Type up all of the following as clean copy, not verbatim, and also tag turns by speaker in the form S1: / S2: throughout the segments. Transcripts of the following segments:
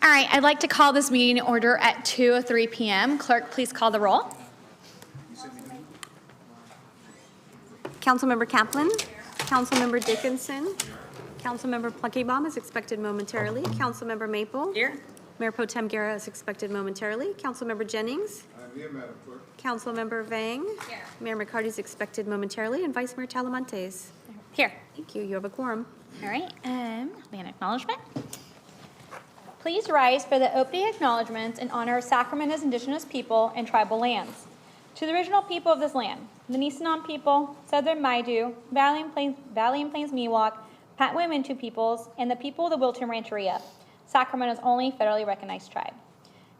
S1: All right, I'd like to call this meeting in order at 2:03 p.m. Clerk, please call the roll.
S2: Councilmember Kaplan, Councilmember Dickinson, Councilmember Pluckybaum is expected momentarily. Councilmember Maple.
S3: Here.
S2: Mayor Pro Tem Guerra is expected momentarily. Councilmember Jennings.
S4: I'm here, Madam Clerk.
S2: Councilmember Vang.
S3: Here.
S2: Mayor McCarty is expected momentarily, and Vice Mayor Talamantes.
S1: Here.
S2: Thank you. You have a quorum.
S1: All right, land acknowledgement. Please rise for the opening acknowledgements in honor of Sacramento's indigenous people and tribal lands. To the original people of this land, the Nisenan people, Southern Maidu, Valley and Plains Miwok, Patwin Mintu peoples, and the people of the Wilton Rancheria, Sacramento's only federally recognized tribe.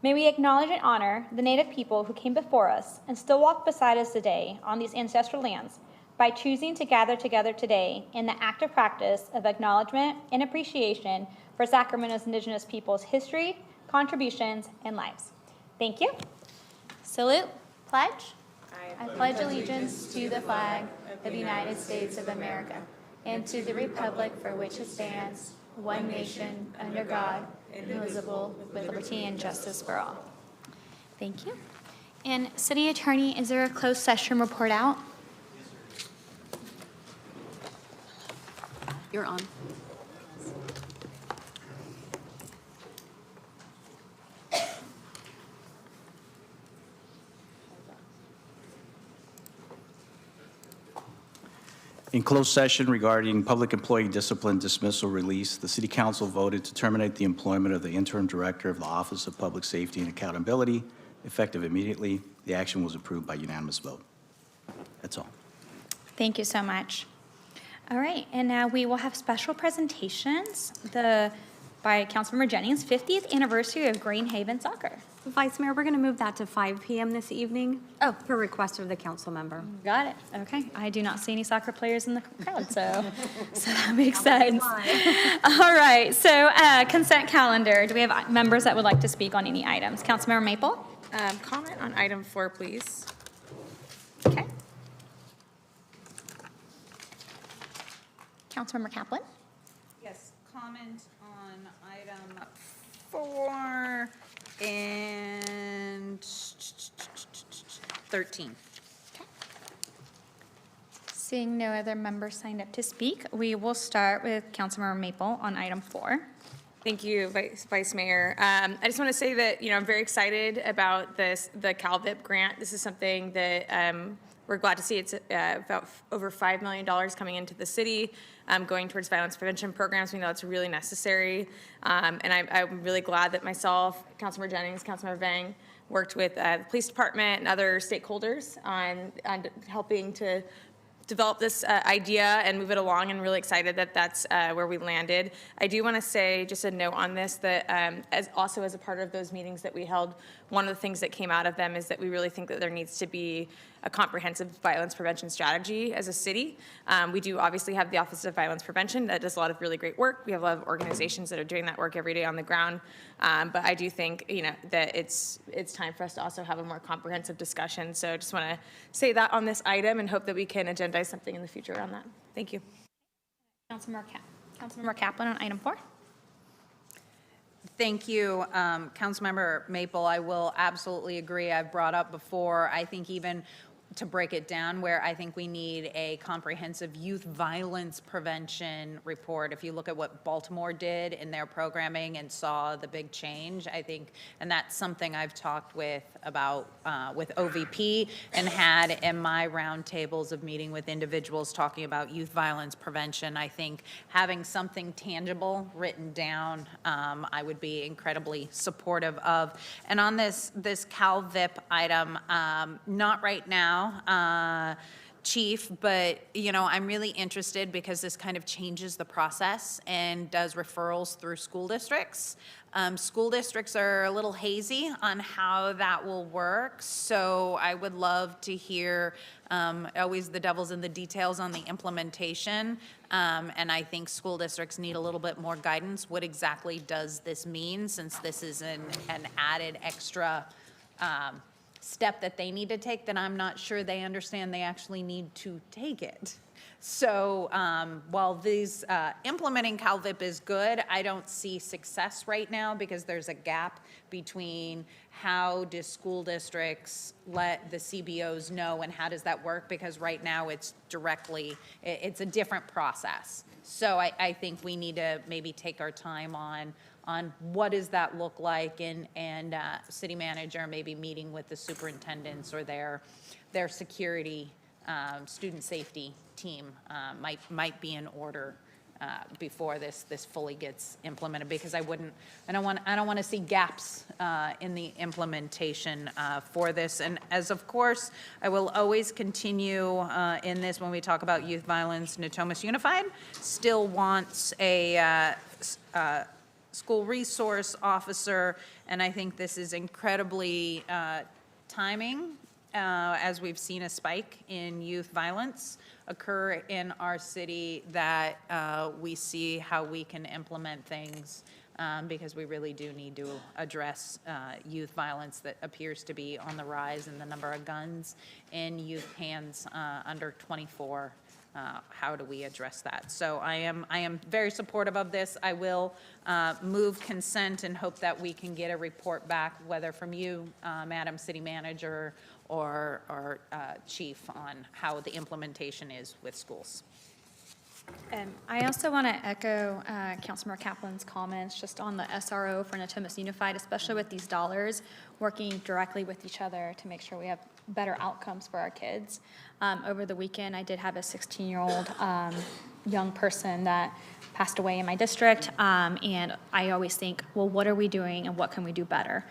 S1: May we acknowledge and honor the Native people who came before us and still walk beside us today on these ancestral lands by choosing to gather together today in the active practice of acknowledgement and appreciation for Sacramento's indigenous people's history, contributions, and lives. Thank you. Salute. Pledge. I pledge allegiance to the flag of the United States of America and to the republic for which it stands, one nation, under God, indivisible, with liberty and justice for all. Thank you. And City Attorney, is there a closed session report out?
S2: You're on.
S5: In closed session regarding public employee discipline dismissal release, the City Council voted to terminate the employment of the interim director of the Office of Public Safety and Accountability, effective immediately. The action was approved by unanimous vote. That's all.
S1: Thank you so much. All right, and now we will have special presentations by Councilmember Jennings, 50th anniversary of Green Haven Soccer.
S2: Vice Mayor, we're going to move that to 5 p.m. this evening.
S1: Oh.
S2: Per request of the council member.
S1: Got it. Okay. I do not see any soccer players in the crowd, so that makes sense. All right. So consent calendar. Do we have members that would like to speak on any items? Councilmember Maple?
S3: Comment on item 4, please.
S1: Okay. Councilmember Kaplan?
S3: Yes, comment on item 4 and 13.
S1: Seeing no other members signed up to speak, we will start with Councilmember Maple on item 4.
S3: Thank you, Vice Mayor. I just want to say that, I'm very excited about the CalVIP grant. This is something that we're glad to see. It's about over $5 million coming into the city, going towards violence prevention programs. We know it's really necessary. And I'm really glad that myself, Councilmember Jennings, Councilmember Vang, worked with the police department and other stakeholders on helping to develop this idea and move it along, and really excited that that's where we landed. I do want to say just a note on this, that as a part of those meetings that we held, one of the things that came out of them is that we really think that there needs to be a comprehensive violence prevention strategy as a city. We do obviously have the Office of Violence Prevention that does a lot of really great work. We have a lot of organizations that are doing that work every day on the ground. But I do think, that it's time for us to also have a more comprehensive discussion. So I just want to say that on this item and hope that we can agendize something in the future on that. Thank you.
S1: Councilmember Kaplan on item 4.
S6: Thank you, Councilmember Maple. I will absolutely agree. I've brought up before, I think even to break it down, where I think we need a comprehensive youth violence prevention report. If you look at what Baltimore did in their programming and saw the big change, I think, and that's something I've talked with OVP and had in my roundtables of meeting with individuals talking about youth violence prevention. I think having something tangible written down, I would be incredibly supportive of. And on this CalVIP item, not right now, Chief, but I'm really interested because this kind of changes the process and does referrals through school districts. School districts are a little hazy on how that will work, so I would love to hear, always the devil's in the details on the implementation, and I think school districts need a little bit more guidance. What exactly does this mean, since this is an added extra step that they need to take that I'm not sure they understand they actually need to take it. So while these implementing CalVIP is good, I don't see success right now because there's a gap between how do school districts let the CBOs know and how does that work? Because right now it's it's a different process. So I think we need to maybe take our time on what does that look like, and city manager maybe meeting with the superintendents or their security, student safety team might be in order before this fully gets implemented, because I don't want to see gaps in the implementation for this. And as of course, I will always continue in this when we talk about youth violence. Natomas Unified still wants a school resource officer, and I think this is incredibly timing as we've seen a spike in youth violence occur in our city, that we see how we can implement things, because we really do need to address youth violence that appears to be on the rise in the number of guns in youth hands under 24. How do we address that? So I am very supportive of this. I will move consent and hope that we can get a report back, whether from you, Madam City Manager, or Chief, on how the implementation is with schools.
S1: I also want to echo Councilmember Kaplan's comments just on the SRO for Natomas Unified, especially with these dollars, working directly with each other to make sure we have better outcomes for our kids. Over the weekend, I did have a 16-year-old young person that passed away in my district, and I always think, well, what are we doing and what can we do better?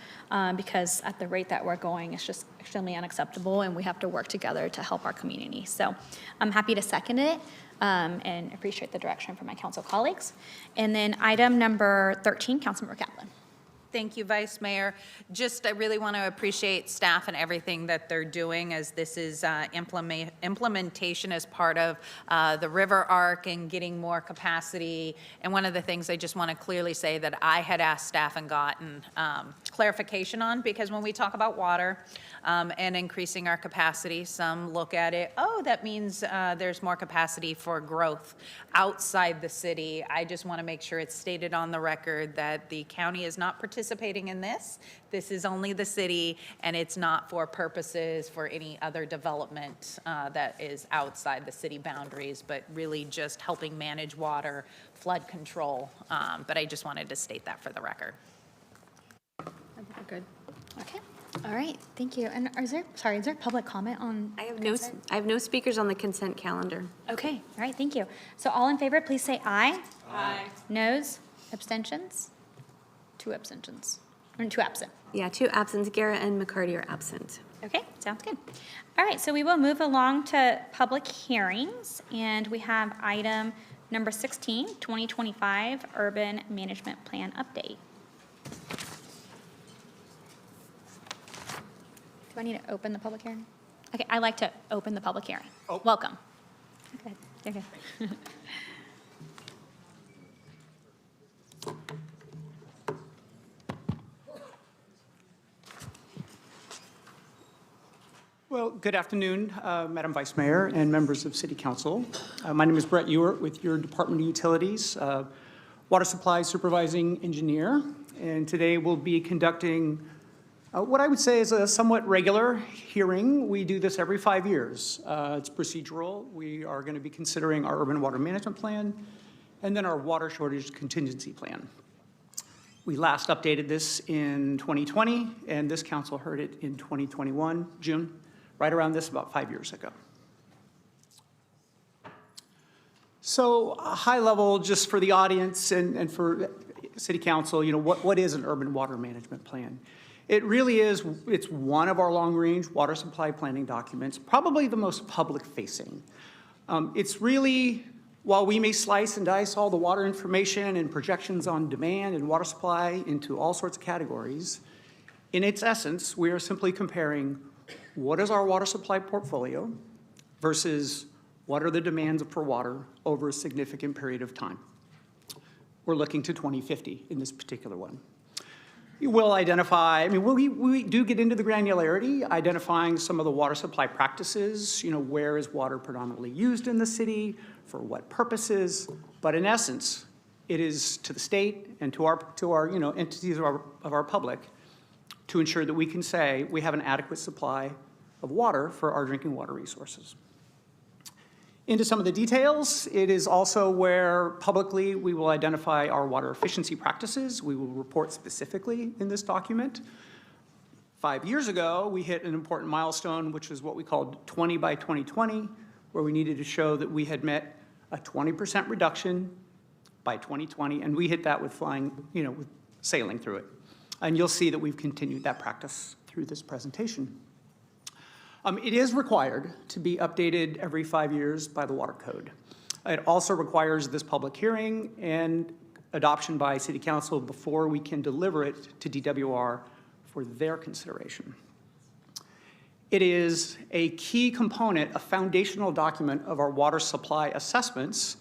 S1: Because at the rate that we're going, it's just extremely unacceptable, and we have to work together to help our community. So I'm happy to second it and appreciate the direction from my council colleagues. And then item number 13, Councilmember Kaplan.
S6: Thank you, Vice Mayor. Just, I really want to appreciate staff and everything that they're doing, as this is implementation as part of the river arc and getting more capacity. And one of the things I just want to clearly say that I had asked staff and gotten clarification on, because when we talk about water and increasing our capacity, some look at it, oh, that means there's more capacity for growth outside the city. I just want to make sure it's stated on the record that the county is not participating in this. This is only the city, and it's not for purposes for any other development that is outside the city boundaries, but really just helping manage water, flood control. But I just wanted to state that for the record.
S2: Good.
S1: Okay. All right. Thank you. And is there public comment on?
S2: I have no speakers on the consent calendar.
S1: Okay. All right. Thank you. So all in favor, please say aye. Aye. Noes? Abstentions? 2 abstentions. Or 2 absent.
S2: Yeah, 2 absent. Guerra and McCarty are absent.
S1: Okay, sounds good. All right, so we will move along to public hearings, and we have item number 16, 2025 Urban Management Plan Update. Do I need to open the public hearing? Okay, I'd like to open the public hearing. Oh. Welcome. Okay, you're good.
S4: Well, good afternoon, Madam Vice Mayor and members of City Council. My name is Brett Ewert with your Department of Utilities, Water Supply Supervising Engineer, and today we'll be conducting what I would say is a somewhat regular hearing. We do this every 5 years. It's procedural. We are going to be considering our Urban Water Management Plan and then our Water Shortage Contingency Plan. We last updated this in 2020, and this council heard it in 2021, June. Right around this, about 5 years ago. So high level, just for the audience and for City Council, what is an urban water management plan? It really is, it's one of our long-range water supply planning documents, probably the most public-facing. It's really, while we may slice and dice all the water information and projections on demand and water supply into all sorts of categories, in its essence, we are simply comparing what is our water supply portfolio versus what are the demands for water over a significant period of time. We're looking to 2050 in this particular one. We'll identify, I mean, we do get into the granularity, identifying some of the water supply practices, where is water predominantly used in the city, for what purposes, but in essence, it is to the state and to our entities of our public to ensure that we can say we have an adequate supply of water for our drinking water resources. Into some of the details, it is also where publicly we will identify our water efficiency practices. We will report specifically in this document. 5 years ago, we hit an important milestone, which is what we called 20 by 2020, where we needed to show that we had met a 20% reduction by 2020, and we hit that with flying, with sailing through it. And you'll see that we've continued that practice through this presentation. It is required to be updated every 5 years by the Water Code. It also requires this public hearing and adoption by City Council before we can deliver it to DWR for their consideration. It is a key component, a foundational document of our water supply assessments,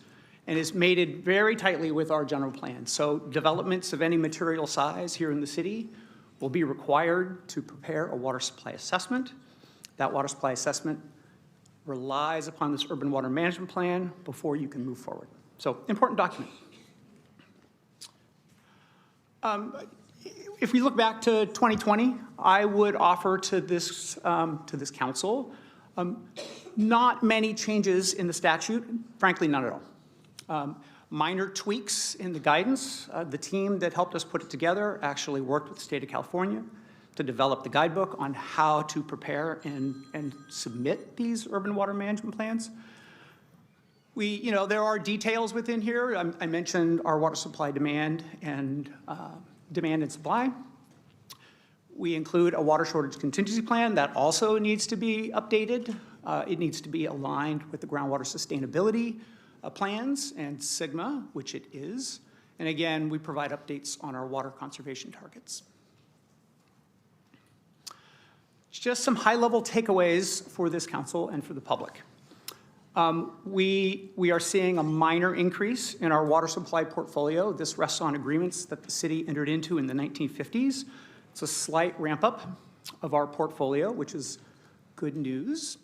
S4: and is mated very tightly with our general plan. So developments of any material size here in the city will be required to prepare a water supply assessment. That water supply assessment relies upon this urban water management plan before you can move forward. So, important document. If we look back to 2020, I would offer to this council not many changes in the statute, frankly, none at all. Minor tweaks in the guidance. The team that helped us put it together actually worked with the state of California to develop the guidebook on how to prepare and submit these urban water management plans. There are details within here. I mentioned our water supply demand and supply. We include a water shortage contingency plan that also needs to be updated. It needs to be aligned with the groundwater sustainability plans and SIGMA, which it is. And again, we provide updates on our water conservation targets. Just some high-level takeaways for this council and for the public. We are seeing a minor increase in our water supply portfolio. This rests on agreements that the city entered into in the 1950s. It's a slight ramp up of our portfolio, which is good news.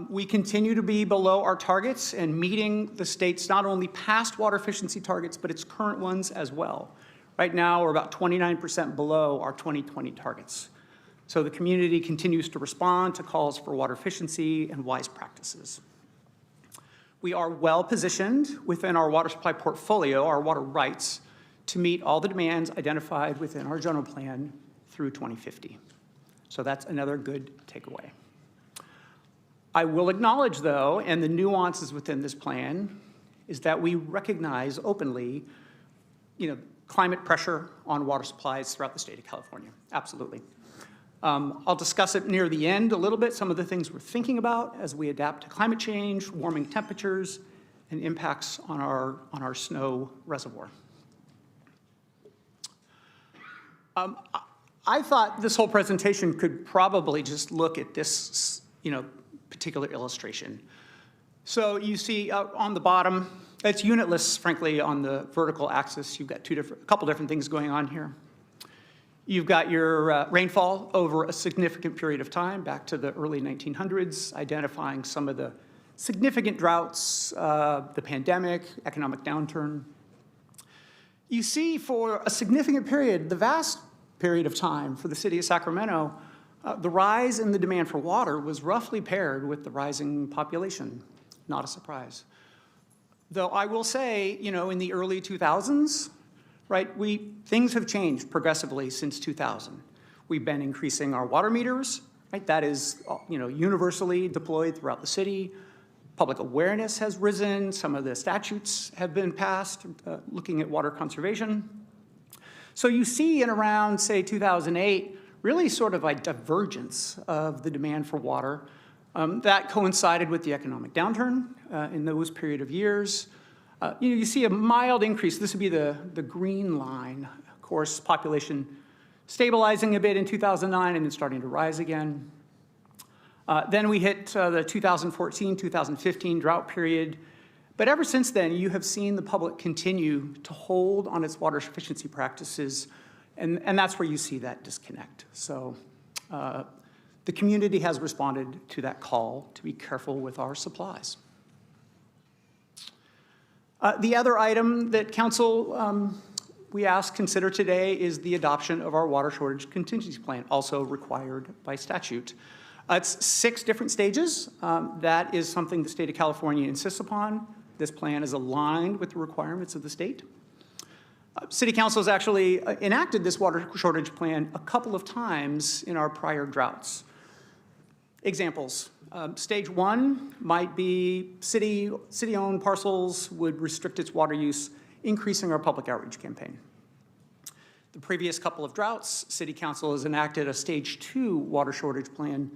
S4: We continue to be below our targets and meeting the state's not only past water efficiency targets, but its current ones as well. Right now, we're about 29% below our 2020 targets. So the community continues to respond to calls for water efficiency and wise practices. We are well positioned within our water supply portfolio, our water rights, to meet all the demands identified within our general plan through 2050. So that's another good takeaway. I will acknowledge, though, and the nuances within this plan, is that we recognize openly, climate pressure on water supplies throughout the state of California. Absolutely. I'll discuss it near the end a little bit, some of the things we're thinking about as we adapt to climate change, warming temperatures, and impacts on our snow reservoir. I thought this whole presentation could probably just look at this, particular illustration. So you see on the bottom, it's unitless, frankly, on the vertical axis. You've got a couple different things going on here. You've got your rainfall over a significant period of time, back to the early 1900s, identifying some of the significant droughts, the pandemic, economic downturn. You see for a significant period, the vast period of time for the city of Sacramento, the rise in the demand for water was roughly paired with the rising population. Not a surprise. Though I will say, in the early 2000s, right, things have changed progressively since 2000. We've been increasing our water meters, right? That is, universally deployed throughout the city. Public awareness has risen. Some of the statutes have been passed looking at water conservation. So you see in around, say, 2008, really sort of a divergence of the demand for water. That coincided with the economic downturn in those period of years. You see a mild increase. This would be the green line. Of course, population stabilizing a bit in 2009 and then starting to rise again. Then we hit the 2014, 2015 drought period. But ever since then, you have seen the public continue to hold on its water efficiency practices, And that's where you see that disconnect. So the community has responded to that call to be careful with our supplies. The other item that council we ask consider today is the adoption of our water shortage contingency plan, also required by statute. It's 6 different stages. That is something the state of California insists upon. This plan is aligned with the requirements of the state. City Council has actually enacted this water shortage plan a couple of times in our prior droughts. Examples, stage 1 might be city-owned parcels would restrict its water use, increasing our public outreach campaign. The previous couple of droughts, City Council has enacted a stage 2 water shortage plan.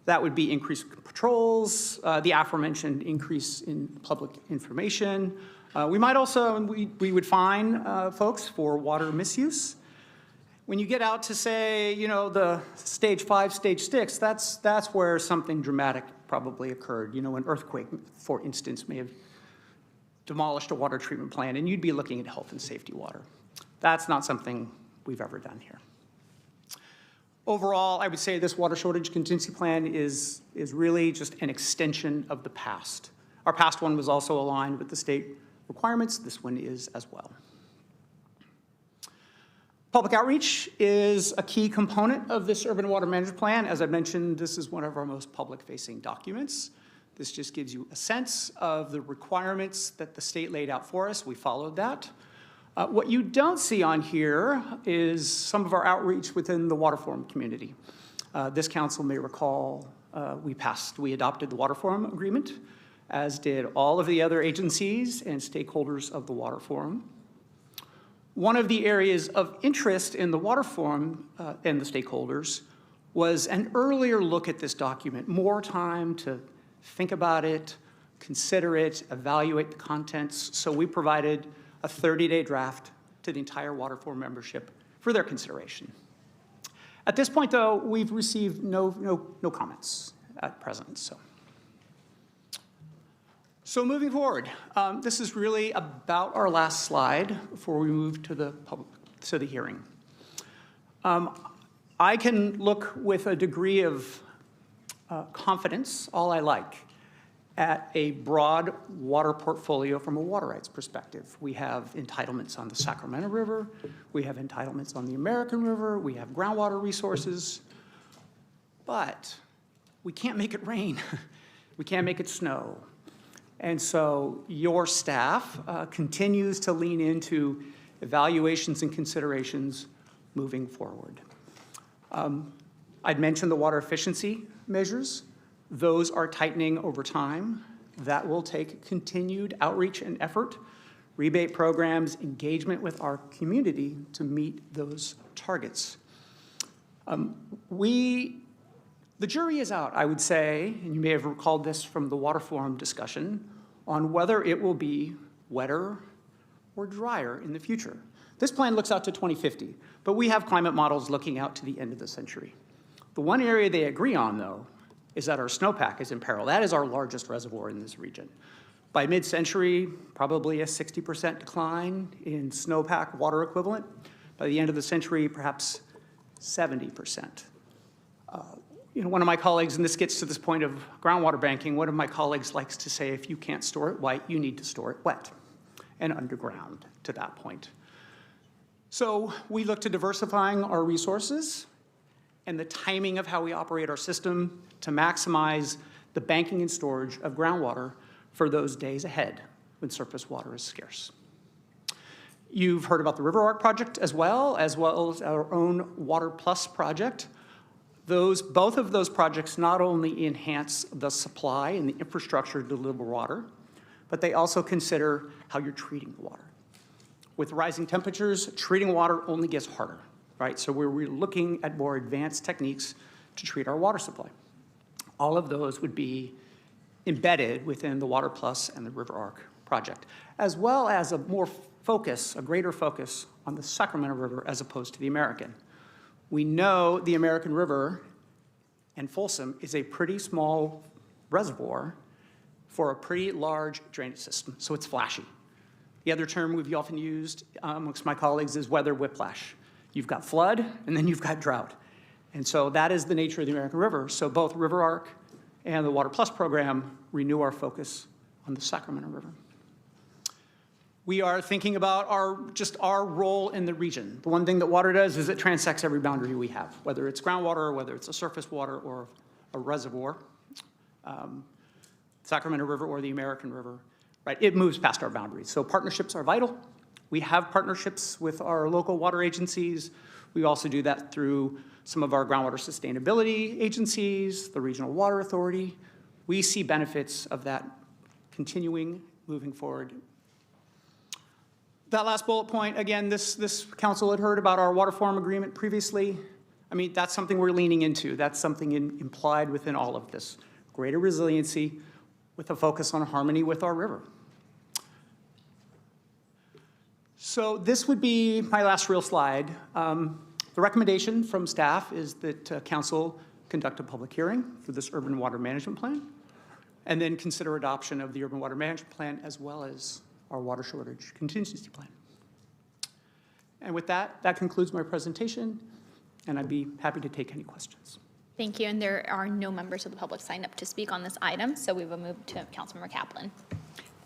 S4: That would be increased patrols, the aforementioned increase in public information. We might also, we would fine folks for water misuse. When you get out to say, you know, the stage 5, stage 6, that's where something dramatic probably occurred. You know, an earthquake, for instance, may have demolished a water treatment plant, and you'd be looking at health and safety water. That's not something we've ever done here. Overall, I would say this water shortage contingency plan is really just an extension of the past. Our past one was also aligned with the state requirements. This one is as well. Public outreach is a key component of this urban water management plan. As I mentioned, this is one of our most public-facing documents. This just gives you a sense of the requirements that the state laid out for us. We followed that. What you don't see on here is some of our outreach within the water forum community. This council may recall we adopted the water forum agreement, as did all of the other agencies and stakeholders of the water forum. One of the areas of interest in the water forum and the stakeholders was an earlier look at this document, more time to think about it, consider it, evaluate the contents. So we provided a 30-day draft to the entire water forum membership for their consideration. At this point, though, we've received no comments at present. So moving forward, this is really about our last slide before we move to the hearing. I can look with a degree of confidence, all I like, at a broad water portfolio from a water rights perspective. We have entitlements on the Sacramento River, we have entitlements on the American River, we have groundwater resources, but we can't make it rain. We can't make it snow. And so your staff continues to lean into evaluations and considerations moving forward. I'd mentioned the water efficiency measures. Those are tightening over time. That will take continued outreach and effort, rebate programs, engagement with our community to meet those targets. The jury is out, I would say, and you may have recalled this from the water forum discussion, on whether it will be wetter or drier in the future. This plan looks out to 2050, but we have climate models looking out to the end of the century. The one area they agree on, though, is that our snowpack is in peril. That is our largest reservoir in this region. By mid-century, probably a 60% decline in snowpack water equivalent. By the end of the century, perhaps 70%. One of my colleagues, and this gets to this point of groundwater banking, one of my colleagues likes to say, if you can't store it white, you need to store it wet and underground to that point. So we look to diversifying our resources and the timing of how we operate our system to maximize the banking and storage of groundwater for those days ahead when surface water is scarce. You've heard about the River Arc project as well as our own Water Plus project. Both of those projects not only enhance the supply and the infrastructure to deliver water, but they also consider how you're treating the water. With rising temperatures, treating water only gets harder, right? So we're looking at more advanced techniques to treat our water supply. All of those would be embedded within the Water Plus and the River Arc project, as well as a greater focus on the Sacramento River as opposed to the American. We know the American River and Folsom is a pretty small reservoir for a pretty large drainage system, so it's flashy. The other term we've often used amongst my colleagues is weather whiplash. You've got flood, and then you've got drought. And so that is the nature of the American River. So both River Arc and the Water Plus program renew our focus on the Sacramento River. We are thinking about our role in the region. The one thing that water does is it transects every boundary we have, whether it's groundwater, whether it's a surface water or a reservoir, Sacramento River or the American River, right? It moves past our boundaries. So partnerships are vital. We have partnerships with our local water agencies. We also do that through some of our groundwater sustainability agencies, the Regional Water Authority. We see benefits of that continuing, moving forward. That last bullet point, again, this council had heard about our water forum agreement previously. I mean, that's something we're leaning into. That's something implied within all of this. Greater resiliency with a focus on harmony with our river. So this would be my last real slide. The recommendation from staff is that council conduct a public hearing for this urban water management plan, and then consider adoption of the urban water management plan as well as our water shortage contingency plan. And with that, that concludes my presentation, and I'd be happy to take any questions.
S1: Thank you, and there are no members of the public signed up to speak on this item, so we will move to Councilmember Kaplan.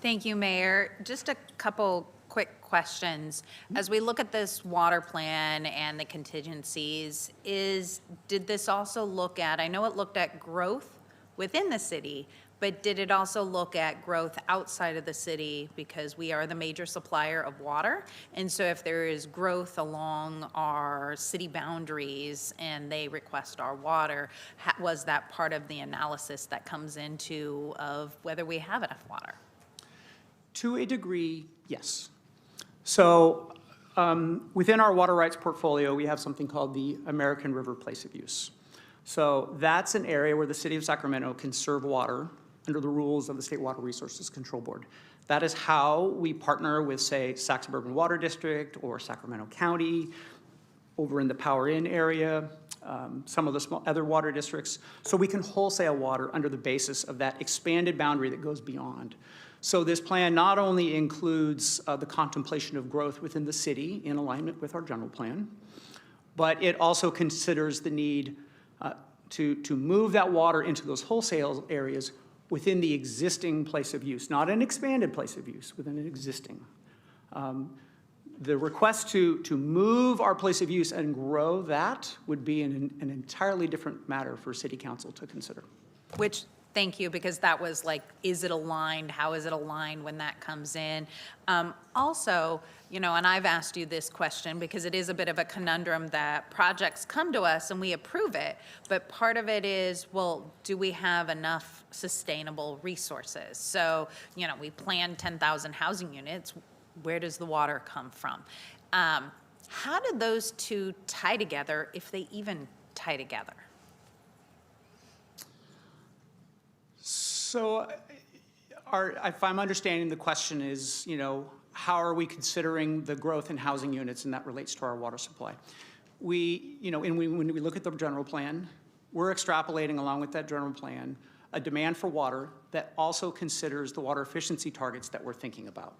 S6: Thank you, Mayor. Just a couple quick questions. As we look at this water plan and the contingencies, did this also look at, I know it looked at growth within the city, but did it also look at growth outside of the city, because we are the major supplier of water? And so if there is growth along our city boundaries and they request our water, was that part of the analysis that comes into of whether we have enough water?
S4: To a degree, yes. So within our water rights portfolio, we have something called the American River Place of Use. So that's an area where the city of Sacramento can serve water under the rules of the State Water Resources Control Board. That is how we partner with, say, Sac Suburban Water District or Sacramento County, over in the Power Inn area, some of the small other water districts. So we can wholesale water under the basis of that expanded boundary that goes beyond. So this plan not only includes the contemplation of growth within the city in alignment with our general plan, but it also considers the need to move that water into those wholesale areas within the existing place of use, not an expanded place of use, within an existing. The request to move our place of use and grow that would be an entirely different matter for City Council to consider.
S6: Which, thank you, because that was like, is it aligned? How is it aligned when that comes in? Also, you know, and I've asked you this question because it is a bit of a conundrum that projects come to us and we approve it, but part of it is, well, do we have enough sustainable resources? So, you know, we plan 10,000 housing units. Where does the water come from? How do those two tie together, if they even tie together?
S4: So if I'm understanding the question is, you know, how are we considering the growth in housing units, and that relates to our water supply? We, you know, when we look at the general plan, we're extrapolating along with that general plan a demand for water that also considers the water efficiency targets that we're thinking about,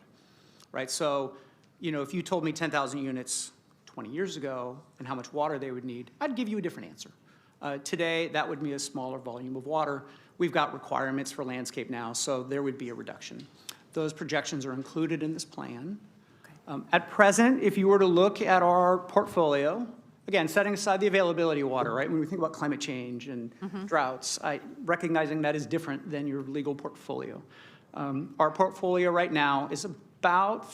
S4: right? So, you know, if you told me 10,000 units 20 years ago and how much water they would need, I'd give you a different answer. Today, that would be a smaller volume of water. We've got requirements for landscape now, so there would be a reduction. Those projections are included in this plan. Okay. At present, if you were to look at our portfolio, again, setting aside the availability of water, right? When we think about climate change and droughts, recognizing that is different than your legal portfolio. Our portfolio right now is about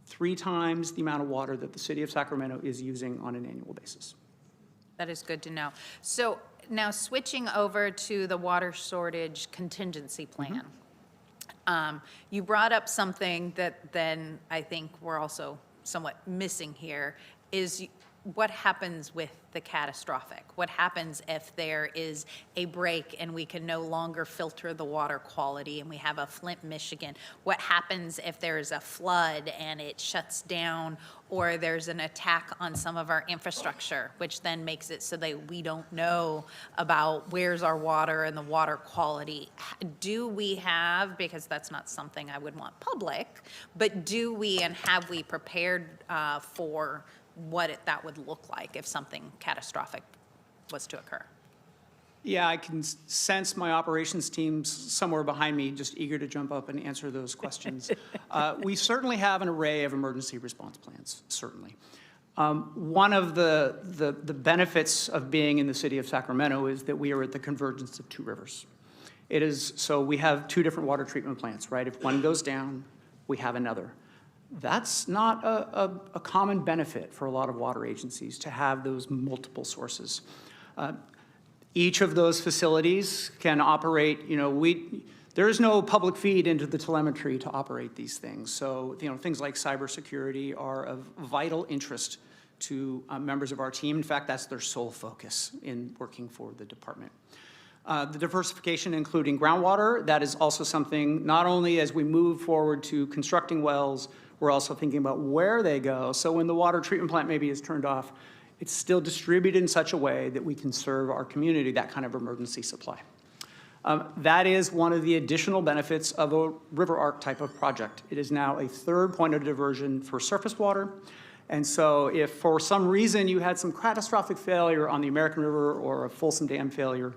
S4: 3 times the amount of water that the city of Sacramento is using on an annual basis.
S6: That is good to know. So now switching over to the water shortage contingency plan. You brought up something that then I think we're also somewhat missing here, is what happens with the catastrophic? What happens if there is a break and we can no longer filter the water quality and we have a Flint, Michigan? What happens if there's a flood and it shuts down, or there's an attack on some of our infrastructure, which then makes it so that we don't know about where's our water and the water quality? Do we have, because that's not something I would want public, but do we and have we prepared for that would look like if something catastrophic was to occur.
S4: Yeah, I can sense my operations teams somewhere behind me, just eager to jump up and answer those questions. We certainly have an array of emergency response plans, certainly. One of the benefits of being in the city of Sacramento is that we are at the convergence of two rivers. So we have two different water treatment plants, right? If one goes down, we have another. That's not a common benefit for a lot of water agencies, to have those multiple sources. Each of those facilities can operate, there is no public feed into the telemetry to operate these things. So, things like cybersecurity are of vital interest to members of our team. In fact, that's their sole focus in working for the department. The diversification, including groundwater, that is also something, not only as we move forward to constructing wells, we're also thinking about where they go. So when the water treatment plant maybe is turned off, it's still distributed in such a way that we can serve our community that kind of emergency supply. That is one of the additional benefits of a river arc type of project. It is now a third point of diversion for surface water. And so if for some reason you had some catastrophic failure on the American River or a Folsom Dam failure,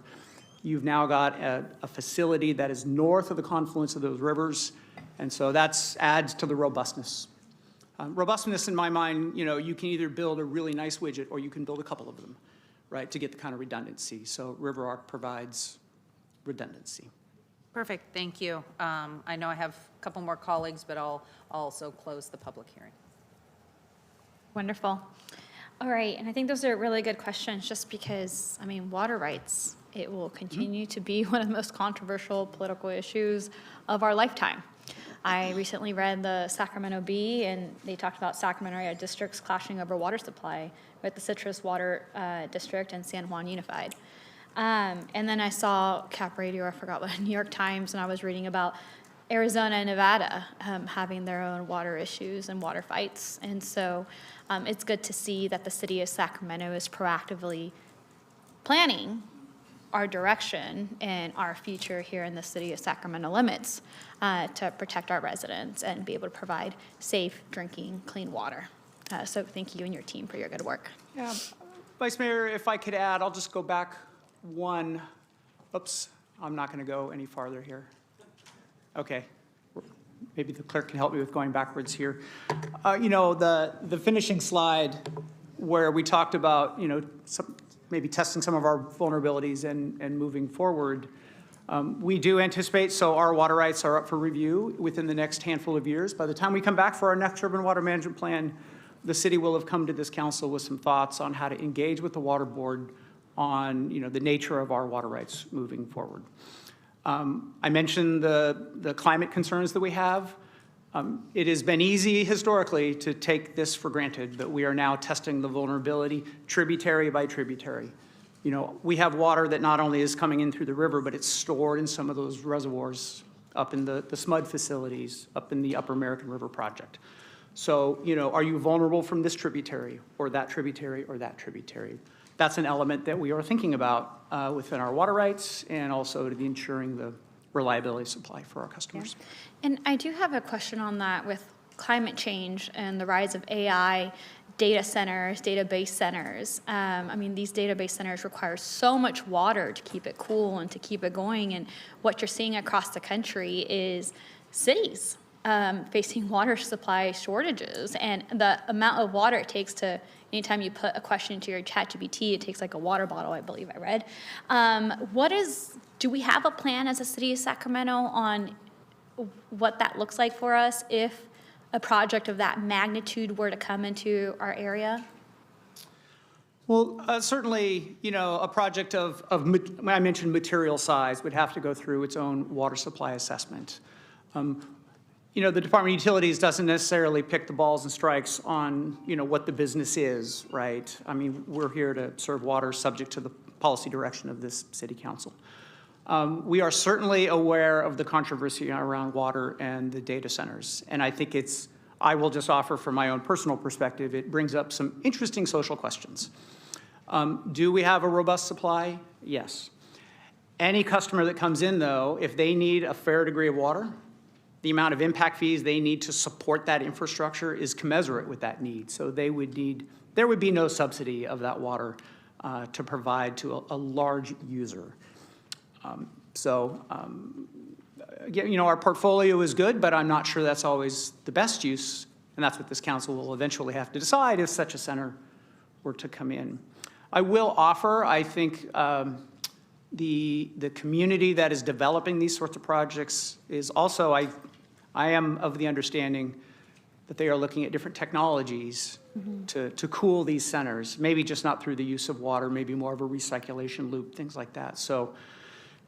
S4: you've now got a facility that is north of the confluence of those rivers. And so that adds to the robustness. Robustness, in my mind, you can either build a really nice widget or you can build a couple of them, right, to get the kind of redundancy. So River Arc provides redundancy.
S6: Perfect, thank you. I know I have a couple more colleagues, but I'll also close the public hearing.
S1: Wonderful. All right, and I think those are really good questions, just because, water rights, it will continue to be one of the most controversial political issues of our lifetime. I recently read the Sacramento Bee, and they talked about Sacramento area districts clashing over water supply with the Citrus Water District and San Juan Unified. And then I saw Cap Radio, I forgot what, New York Times, and I was reading about Arizona and Nevada having their own water issues and water fights. And so it's good to see that the city of Sacramento is proactively planning our direction and our future here in the city of Sacramento limits to protect our residents and be able to provide safe, drinking, clean water. So thank you and your team for your good work.
S4: Yeah, Vice Mayor, if I could add, I'll just go back one. Oops, I'm not going to go any farther here. Okay, maybe the clerk can help me with going backwards here. The finishing slide where we talked about, maybe testing some of our vulnerabilities and moving forward. We do anticipate, so our water rights are up for review within the next handful of years. By the time we come back for our next urban water management plan, the city will have come to this council with some thoughts on how to engage with the water board on the nature of our water rights moving forward. I mentioned the climate concerns that we have. It has been easy historically to take this for granted, but we are now testing the vulnerability tributary by tributary. We have water that not only is coming in through the river, but it's stored in some of those reservoirs up in the SMUD facilities, up in the Upper American River Project. So, are you vulnerable from this tributary or that tributary or that tributary? That's an element that we are thinking about within our water rights and also to be ensuring the reliability of supply for our customers.
S1: Yeah. And I do have a question on that with climate change and the rise of AI, data centers, database centers. These database centers require so much water to keep it cool and to keep it going. And what you're seeing across the country is cities facing water supply shortages. And the amount of water it takes to, anytime you put a question into your ChatGPT, it takes like a water bottle, I believe I read. Do we have a plan as a city of Sacramento on what that looks like for us if a project of that magnitude were to come into our area?
S4: Well, certainly, a project of I mentioned material size would have to go through its own water supply assessment. The Department of Utilities doesn't necessarily pick the balls and strikes on, what the business is, right? We're here to serve water subject to the policy direction of this city council. We are certainly aware of the controversy around water and the data centers. And I think I will just offer from my own personal perspective, it brings up some interesting social questions. Do we have a robust supply? Yes. Any customer that comes in, though, if they need a fair degree of water, the amount of impact fees they need to support that infrastructure is commensurate with that need. So they would need there would be no subsidy of that water to provide to a large user. Again, you know, our portfolio is good, but I'm not sure that's always the best use, and that's what this council will eventually have to decide if such a center were to come in. I will offer, I think, the community that is developing these sorts of projects is also, I am of the understanding that they are looking at different technologies to cool these centers, maybe just not through the use of water, maybe more of a recirculation loop, things like that. So,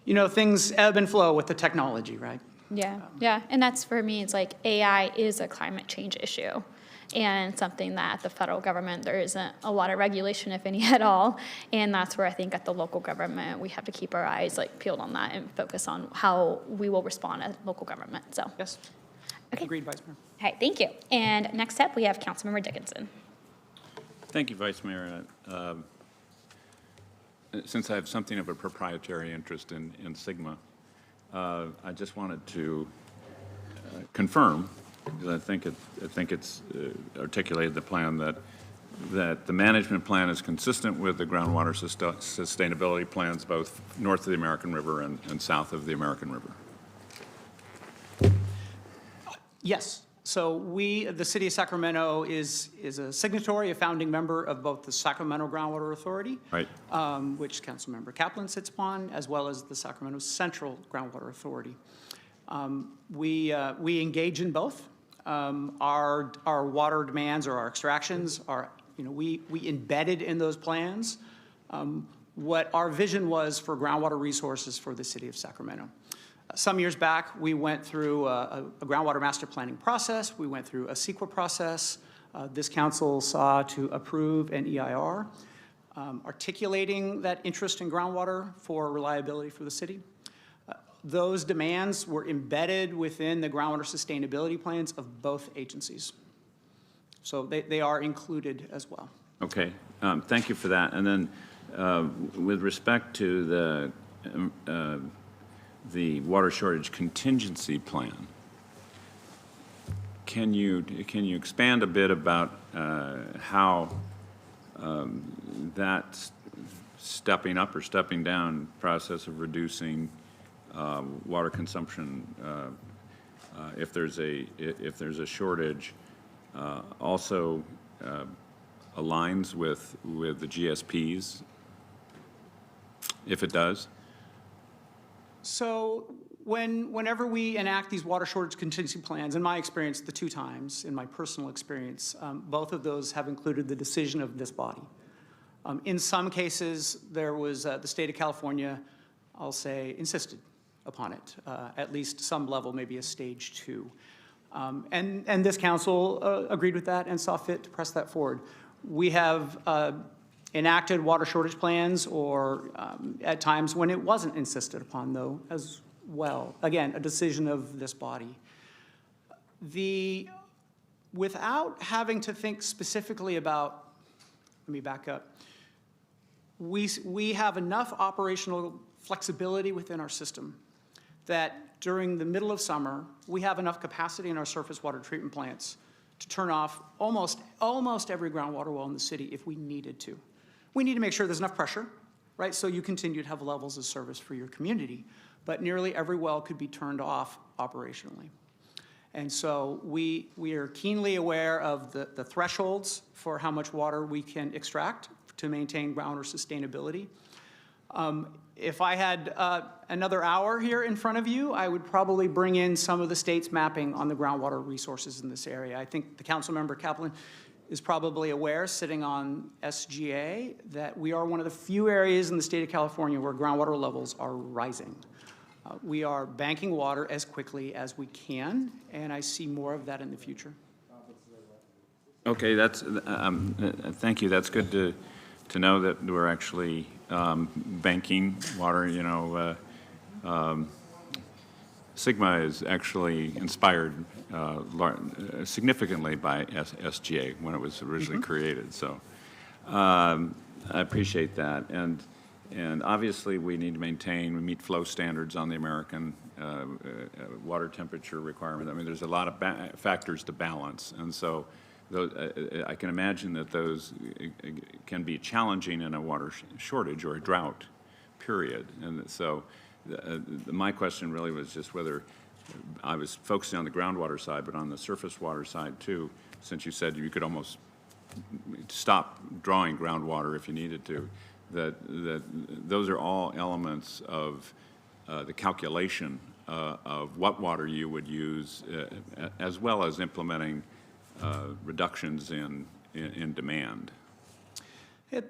S4: you know, things ebb and flow with the technology, right?
S1: Yeah, yeah, and that's for me, it's like AI is a climate change issue and something that at the federal government, there isn't a lot of regulation, if any at all. And that's where I think at the local government, we have to keep our eyes like peeled on that and focus on how we will respond as local government, so.
S4: Yes.
S1: Okay.
S4: Agreed, Vice Mayor.
S1: All right, thank you. And next up, we have Councilmember Dickinson.
S7: Thank you, Vice Mayor. Since I have something of a proprietary interest in Sigma, I just wanted to confirm, because I think it's articulated the plan that the management plan is consistent with the groundwater sustainability plans, both north of the American River and south of the American River.
S4: Yes. So the City of Sacramento is a signatory, a founding member of both the Sacramento Groundwater Authority,
S7: Right.
S4: Which Councilmember Kaplan sits upon, as well as the Sacramento Central Groundwater Authority. We engage in both. Our water demands or our extractions are, you know, we embedded in those plans what our vision was for groundwater resources for the City of Sacramento. Some years back, we went through a groundwater master planning process. We went through a CEQA process. This council saw to approve an EIR, articulating that interest in groundwater for reliability for the city. Those demands were embedded within the groundwater sustainability plans of both agencies. So they are included as well.
S7: Okay, thank you for that. And then with respect to the water shortage contingency plan, can you expand a bit about how that stepping up or stepping down process of reducing water consumption if there's a shortage also aligns with the GSPs, if it does?
S4: So whenever we enact these water shortage contingency plans, in my experience, the two times, in my personal experience, both of those have included the decision of this body. In some cases, there was the state of California, I'll say, insisted upon it, at least some level, maybe a stage 2. And this council agreed with that and saw fit to press that forward. We have enacted water shortage plans or at times when it wasn't insisted upon, though, as well. Again, a decision of this body. Without having to think specifically about, let me back up, we have enough operational flexibility within our system that during the middle of summer, we have enough capacity in our surface water treatment plants to turn off almost every groundwater well in the city if we needed to. We need to make sure there's enough pressure, right, so you continue to have levels of service for your community. But nearly every well could be turned off operationally. And so we are keenly aware of the thresholds for how much water we can extract to maintain groundwater sustainability. If I had another hour here in front of you, I would probably bring in some of the state's mapping on the groundwater resources in this area. I think the Councilmember Kaplan is probably aware, sitting on SGA, that we are one of the few areas in the state of California where groundwater levels are rising. We are banking water as quickly as we can, and I see more of that in the future.
S7: Okay, that's thank you. That's good to know that we're actually banking water. You know, Sigma is actually inspired significantly by SGA when it was originally created. So I appreciate that. And obviously, we need to meet flow standards on the American water temperature requirement. I mean, there's a lot of factors to balance. And so I can imagine that those can be challenging in a water shortage or a drought period. And so my question really was just whether, I was focusing on the groundwater side, but on the surface water side too, since you said you could almost stop drawing groundwater if you needed to, that those are all elements of the calculation of what water you would use, as well as implementing reductions in demand.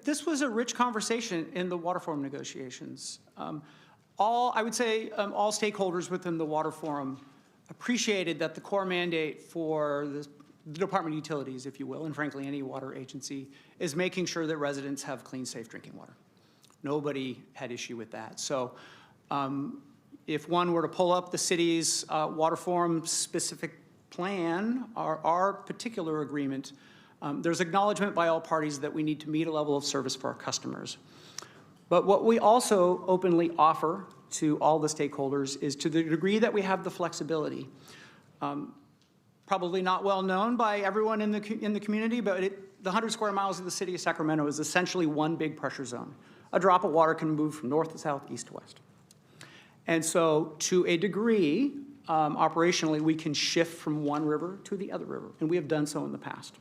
S4: This was a rich conversation in the water forum negotiations. I would say all stakeholders within the water forum appreciated that the core mandate for the Department of Utilities, if you will, and frankly any water agency, is making sure that residents have clean, safe drinking water. Nobody had issue with that. So if one were to pull up the city's water forum specific plan, our particular agreement, there's acknowledgement by all parties that we need to meet a level of service for our customers. But what we also openly offer to all the stakeholders is, to the degree that we have the flexibility, probably not well known by everyone in the community, but the 100 square miles of the city of Sacramento is essentially one big pressure zone. A drop of water can move from north to south, east to west. And so to a degree, operationally, we can shift from one river to the other river, and we have done so in the past.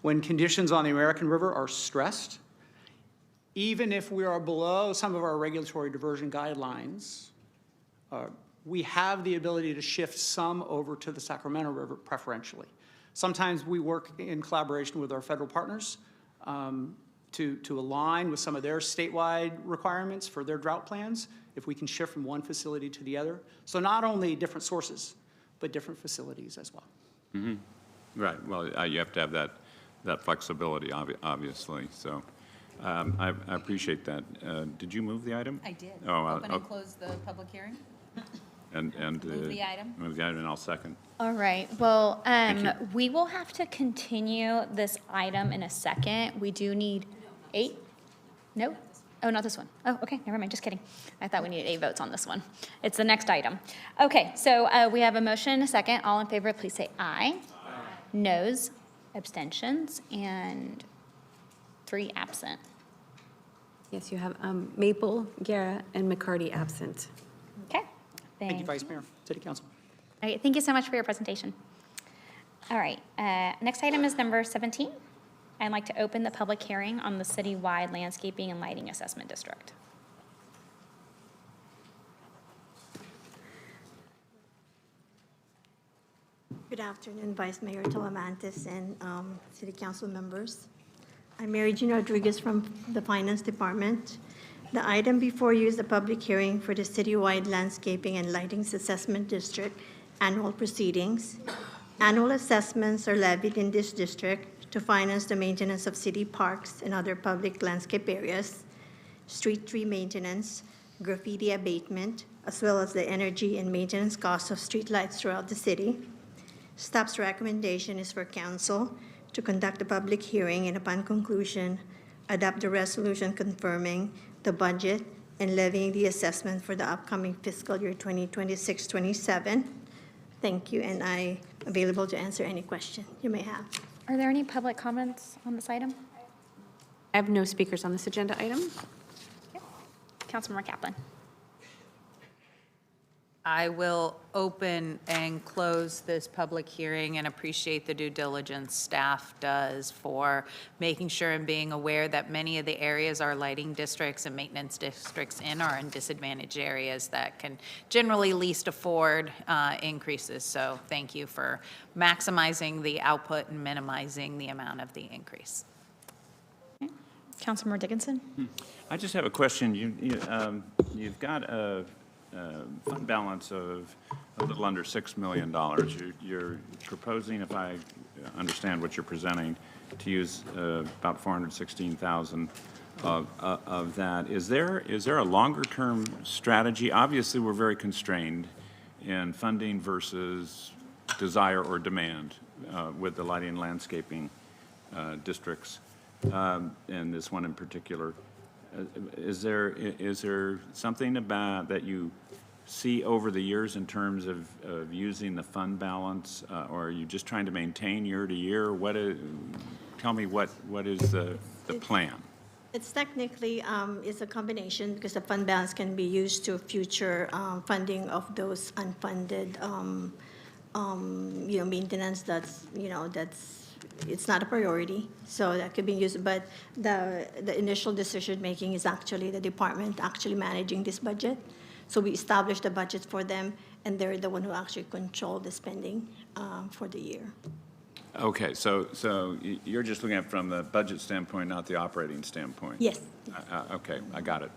S4: When conditions on the American River are stressed, even if we are below some of our regulatory diversion guidelines, we have the ability to shift some over to the Sacramento River preferentially. Sometimes we work in collaboration with our federal partners to align with some of their statewide requirements for their drought plans, if we can shift from one facility to the other. So not only different sources, but different facilities as well.
S7: Mm-hmm. Right. Well, you have to have that flexibility, obviously. So I appreciate that. Did you move the item?
S6: I did.
S7: Oh,
S6: Open and close the public hearing.
S7: And
S6: Move the item.
S7: Move the item, and I'll second.
S1: All right, well,
S7: you.
S1: we will have to continue this item in a second. We do need 8? No? Oh, not this one. Oh, okay, never mind, just kidding. I thought we needed 8 votes on this one. It's the next item. Okay, so we have a motion and a second. All in favor, please say aye. Aye. Noes, abstentions, and 3 absent.
S2: Yes, you have Maple, Guerra, and McCarty absent.
S1: Okay.
S4: Thank you, Vice Mayor, City Council.
S1: All right, thank you so much for your presentation. All right, next item is number 17. I'd like to open the public hearing on the citywide landscaping and lighting assessment district.
S8: Good afternoon, Vice Mayor Talamantes and City Council members. I'm Mary Jean Rodriguez from the Finance Department. The item before you is the public hearing for the citywide landscaping and lighting assessment district annual proceedings. Annual assessments are levied in this district to finance the maintenance of city parks and other public landscape areas, street tree maintenance, graffiti abatement, as well as the energy and maintenance costs of streetlights throughout the city. Staff's recommendation is for council to conduct a public hearing and, upon conclusion, adopt a resolution confirming the budget and levying the assessment for the upcoming fiscal year 2026-27. Thank you, and I'm available to answer any question you may have.
S1: Are there any public comments on this item?
S2: I have no speakers on this agenda item.
S1: Councilmember Kaplan.
S6: I will open and close this public hearing and appreciate the due diligence staff does for making sure and being aware that many of the areas our lighting districts and maintenance districts in are in disadvantaged areas that can generally least afford increases. So thank you for maximizing the output and minimizing the amount of the increase.
S1: Okay. Councilmember Dickinson.
S7: I just have a question. You've got a fund balance of a little under $6 million. You're proposing, if I understand what you're presenting, to use about $416,000 of that. Is there a longer-term strategy? Obviously, we're very constrained in funding versus desire or demand with the lighting and landscaping districts, and this one in particular. Is there something about that you see over the years in terms of using the fund balance, or are you just trying to maintain year to year? Tell me what is the plan?
S8: It's technically, it's a combination because the fund balance can be used to future funding of those unfunded, maintenance it's not a priority, so that could be used. But the initial decision-making is actually the department actually managing this budget. So we establish the budget for them, and they're the one who actually control the spending for the year.
S7: Okay, so you're just looking at it from the budget standpoint, not the operating standpoint?
S8: Yes.
S7: Okay, I got it.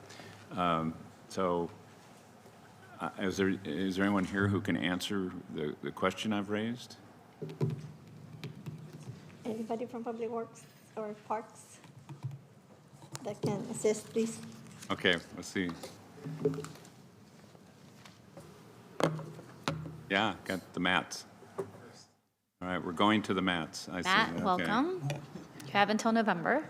S7: Is there anyone here who can answer the question I've raised?
S8: Anybody from Public Works or Parks that can assist, please?
S7: Okay, let's see. Yeah, got the mats. All right, we're going to the mats. I see.
S1: Matt,
S7: Okay.
S1: welcome. You have until November.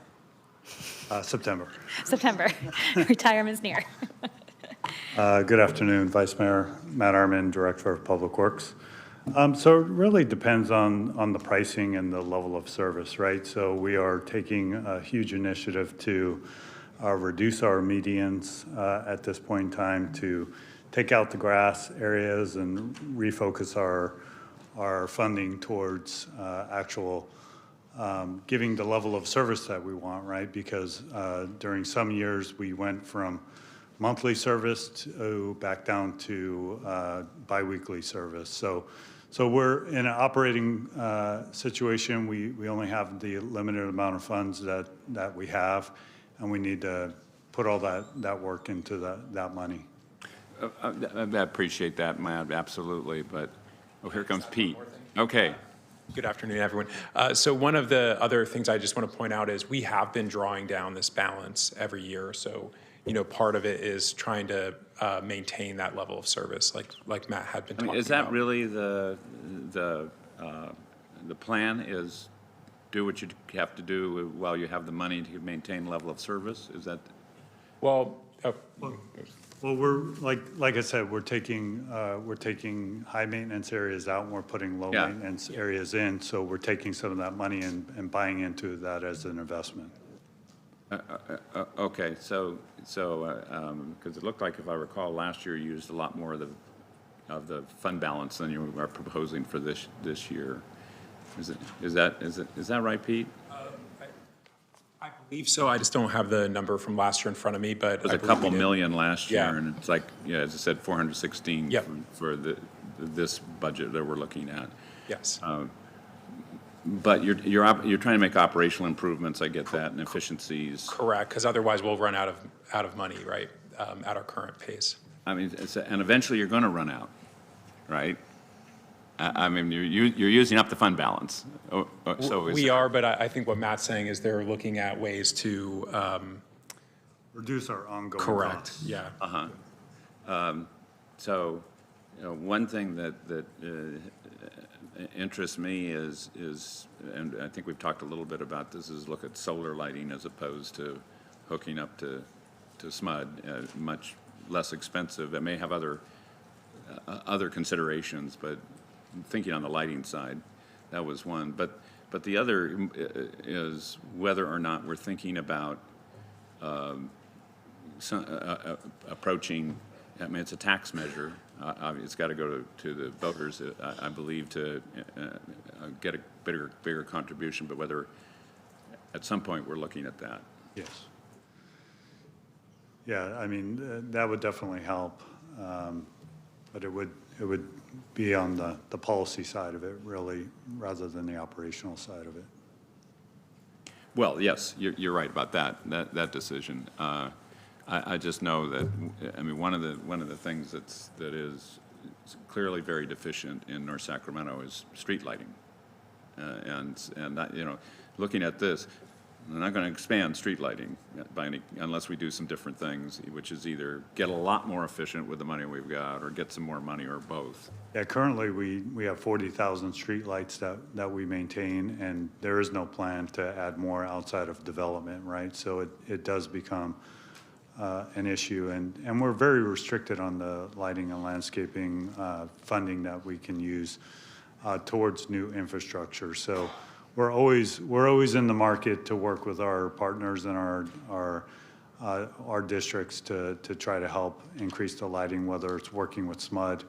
S9: September.
S1: September. Retirement's near.
S9: Good afternoon, Vice Mayor Matt Arman, Director of Public Works. So it really depends on the pricing and the level of service, right? So we are taking a huge initiative to reduce our medians at this point in time, to take out the grass areas and refocus our funding towards actual giving the level of service that we want, right? Because during some years, we went from monthly service to back down to biweekly service. So we're in an operating situation. We only have the limited amount of funds that we have, and we need to put all that work into that money.
S7: I appreciate that, Matt, absolutely, but, here comes Pete. Okay.
S10: Good afternoon, everyone. So one of the other things I just want to point out is we have been drawing down this balance every year. So, part of it is trying to maintain that level of service, like Matt had been talking about.
S7: Is that really the plan, is do what you have to do while you have the money to maintain level of service? Is that?
S10: Well,
S9: Well, we're like I said, we're taking high maintenance areas out and we're putting low maintenance areas in. So we're taking some of that money and buying into that as an investment.
S7: Okay, so because it looked like, if I recall, last year you used a lot more of the fund balance than you are proposing for this year. Is that right, Pete?
S10: I believe so. I just don't have the number from last year in front of me, but
S7: It was a couple million last year,
S10: Yeah.
S7: and it's like, as I said, 416
S10: Yep.
S7: for this budget that we're looking at.
S10: yes.
S7: But you're trying to make operational improvements, I get that, and efficiencies.
S10: Correct, because otherwise we'll run out of money, right, at our current pace.
S7: I mean, and eventually you're going to run out, right? I mean, you're using up the fund balance.
S10: We are, but I think what Matt's saying is they're looking at ways to,
S9: Reduce our ongoing
S10: correct,
S9: costs.
S10: yeah.
S7: So, one thing that interests me is, and I think we've talked a little bit about this, is look at solar lighting as opposed to hooking up to SMUD, much less expensive. It may have other considerations, but thinking on the lighting side, that was one. But the other is whether or not we're thinking about approaching, I mean, it's a tax measure. It's got to go to the voters, I believe, to get a bigger contribution, but whether at some point we're looking at that.
S9: Yes. Yeah, I mean, that would definitely help. But it would be on the policy side of it, really, rather than the operational side of it.
S7: Well, yes, you're right about that decision. I just know that, I mean, one of the things that is clearly very deficient in North Sacramento is street lighting. And that, looking at this, we're not going to expand street lighting unless we do some different things, which is either get a lot more efficient with the money we've got or get some more money, or both.
S9: Yeah, currently we have 40,000 streetlights that we maintain, and there is no plan to add more outside of development, right? So it does become an issue, and we're very restricted on the lighting and landscaping funding that we can use towards new infrastructure. So we're always in the market to work with our partners and our districts to try to help increase the lighting, whether it's working with SMUD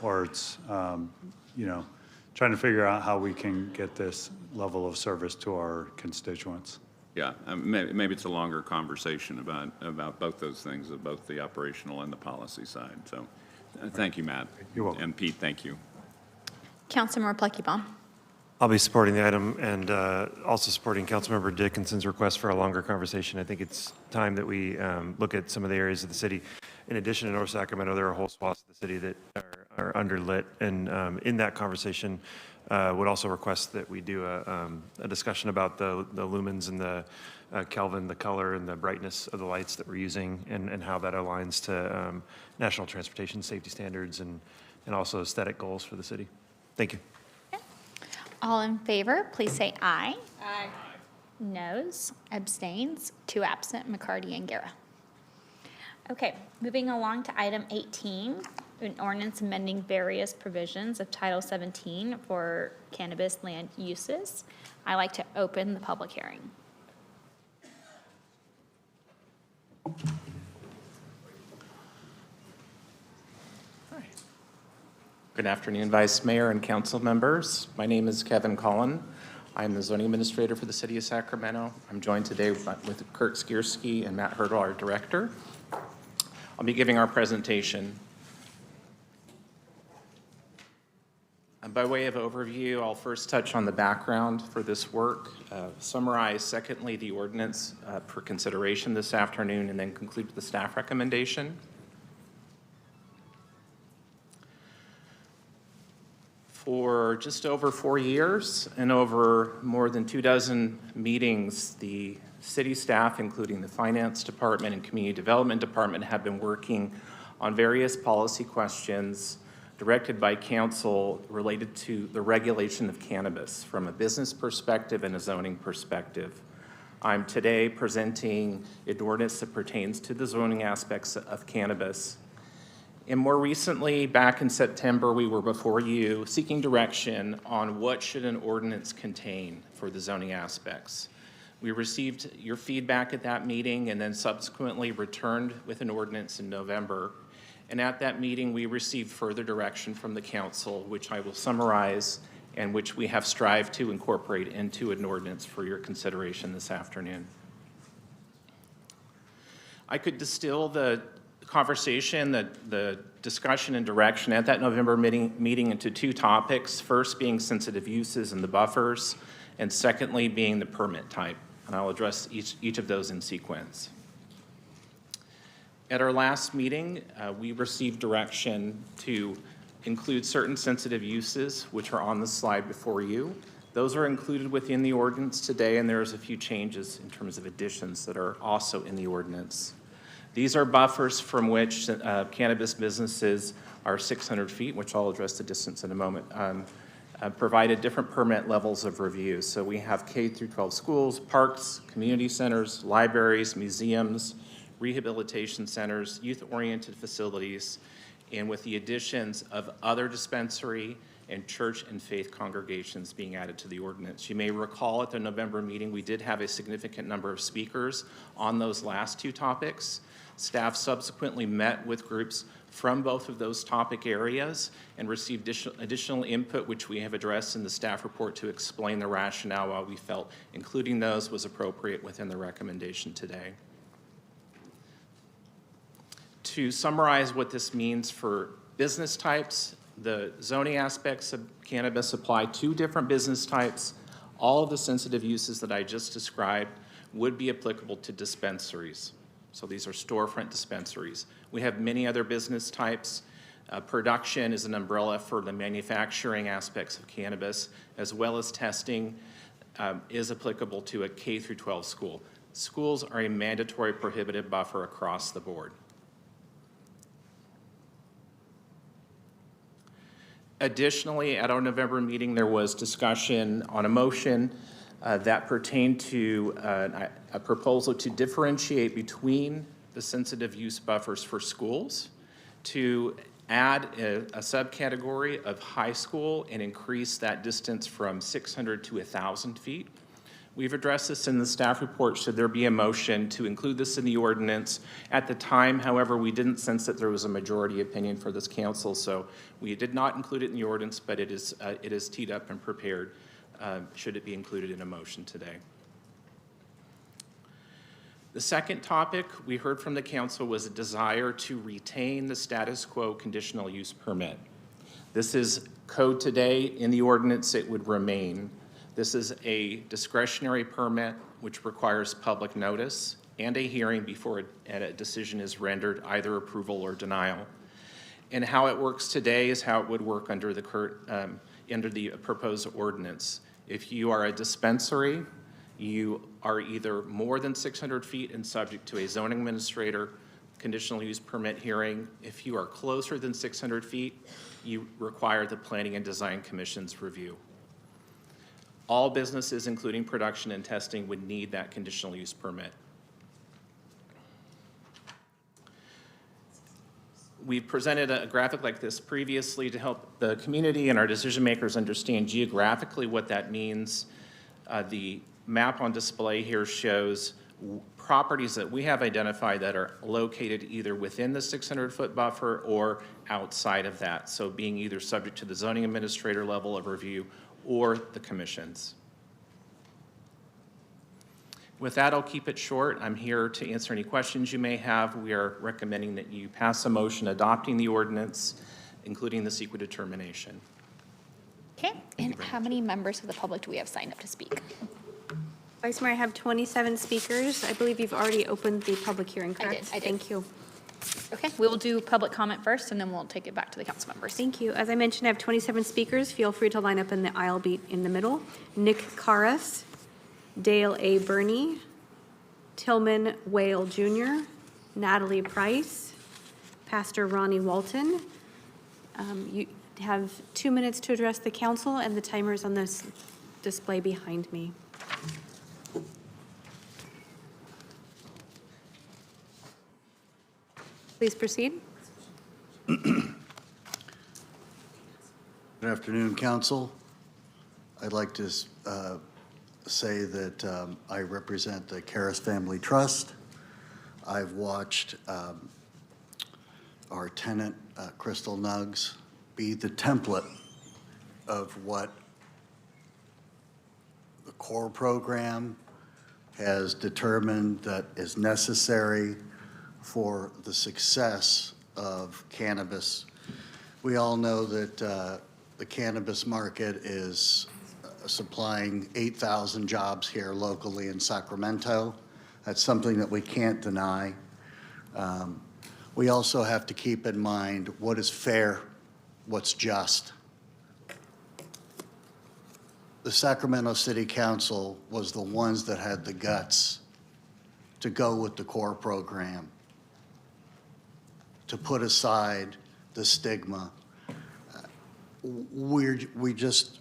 S9: or it's trying to figure out how we can get this level of service to our constituents.
S7: Yeah, maybe it's a longer conversation about both those things, both the operational and the policy side. So thank you, Matt.
S9: You're welcome.
S7: And Pete, thank you.
S1: Councilmember Pluckybaum.
S11: I'll be supporting the item and also supporting Councilmember Dickinson's request for a longer conversation. I think it's time that we look at some of the areas of the city. In addition to North Sacramento, there are whole swaths of the city that are underlit. And in that conversation, would also request that we do a discussion about the lumens and the Kelvin, the color and the brightness of the lights that we're using and how that aligns to national transportation safety standards and also aesthetic goals for the city. Thank you.
S1: All in favor, please say aye. Aye. Noes, abstains, 2 absent, McCarty and Guerra. Okay, moving along to item 18, an ordinance amending various provisions of Title 17 for cannabis land uses. I like to open the public hearing.
S12: Good afternoon, Vice Mayor and council members. My name is Kevin Collin. I'm the zoning administrator for the city of Sacramento. I'm joined today with Kurt Skierski and Matt Hurdle, our director. I'll be giving our presentation. By way of overview, I'll first touch on the background for this work, summarize secondly the ordinance for consideration this afternoon, and then conclude with the staff recommendation. For just over 4 years and over more than 24 meetings, the city staff, including the finance department and community development department, have been working on various policy questions directed by council related to the regulation of cannabis from a business perspective and a zoning perspective. I'm today presenting an ordinance that pertains to the zoning aspects of cannabis. And more recently, back in September, we were before you seeking direction on what should an ordinance contain for the zoning aspects. We received your feedback at that meeting and then subsequently returned with an ordinance in November. And at that meeting, we received further direction from the council, which I will summarize and which we have strived to incorporate into an ordinance for your consideration this afternoon. I could distill the conversation, the discussion and direction at that November meeting into 2 topics, first being sensitive uses and the buffers, and secondly being the permit type. And I'll address each of those in sequence. At our last meeting, we received direction to include certain sensitive uses, which are on the slide before you. Those are included within the ordinance today, and there's a few changes in terms of additions that are also in the ordinance. These are buffers from which cannabis businesses are 600 feet, which I'll address the distance in a moment, provided different permit levels of review. So we have K through 12 schools, parks, community centers, libraries, museums, rehabilitation centers, youth-oriented facilities, and with the additions of other dispensary and church and faith congregations being added to the ordinance. You may recall at the November meeting, we did have a significant number of speakers on those last 2 topics. Staff subsequently met with groups from both of those topic areas and received additional input, which we have addressed in the staff report to explain the rationale why we felt including those was appropriate within the recommendation today. To summarize what this means for business types, the zoning aspects of cannabis apply to different business types. All of the sensitive uses that I just described would be applicable to dispensaries. So these are storefront dispensaries. We have many other business types. Production is an umbrella for the manufacturing aspects of cannabis, as well as testing is applicable to a K through 12 school. Schools are a mandatory prohibited buffer across the board. Additionally, at our November meeting, there was discussion on a motion that pertained to a proposal to differentiate between the sensitive use buffers for schools, to add a subcategory of high school and increase that distance from 600 to 1,000 feet. We've addressed this in the staff report, should there be a motion to include this in the ordinance. At the time, however, we didn't sense that there was a majority opinion for this council, so we did not include it in the ordinance, but it is teed up and prepared, should it be included in a motion today. The second topic we heard from the council was a desire to retain the status quo conditional use permit. This is code today. In the ordinance, it would remain. This is a discretionary permit which requires public notice and a hearing before a decision is rendered, either approval or denial. And how it works today is how it would work under the proposed ordinance. If you are a dispensary, you are either more than 600 feet and subject to a zoning administrator conditional use permit hearing. If you are closer than 600 feet, you require the Planning and Design Commission's review. All businesses, including production and testing, would need that conditional use permit. We've presented a graphic like this previously to help the community and our decision makers understand geographically what that means. The map on display here shows properties that we have identified that are located either within the 600-foot buffer or outside of that, so being either subject to the zoning administrator level of review or the commissions. With that, I'll keep it short. I'm here to answer any questions you may have. We are recommending that you pass a motion adopting the ordinance, including the CEQA determination.
S1: Okay, and how many members of the public do we have signed up to speak?
S2: Vice Mayor, I have 27 speakers. I believe you've already opened the public hearing,
S1: I
S2: correct?
S1: did.
S2: Thank you.
S1: Okay, we will do public comment first, and then we'll take it back to the council members.
S2: Thank you. As I mentioned, I have 27 speakers. Feel free to line up in the aisle beat in the middle. Nick Karas, Dale A. Burney, Tillman Whale Jr., Natalie Price, Pastor Ronnie Walton. You have 2 minutes to address the council, and the timer is on this display behind me. Please proceed.
S13: Good afternoon, council. I'd like to say that I represent the Karas Family Trust. I've watched our tenant, Crystal Nugs, be the template of what the core program has determined that is necessary for the success of cannabis. We all know that the cannabis market is supplying 8,000 jobs here locally in Sacramento. That's something that we can't deny. We also have to keep in mind what is fair, what's just. The Sacramento City Council was the ones that had the guts to go with the core program, to put aside the stigma. We just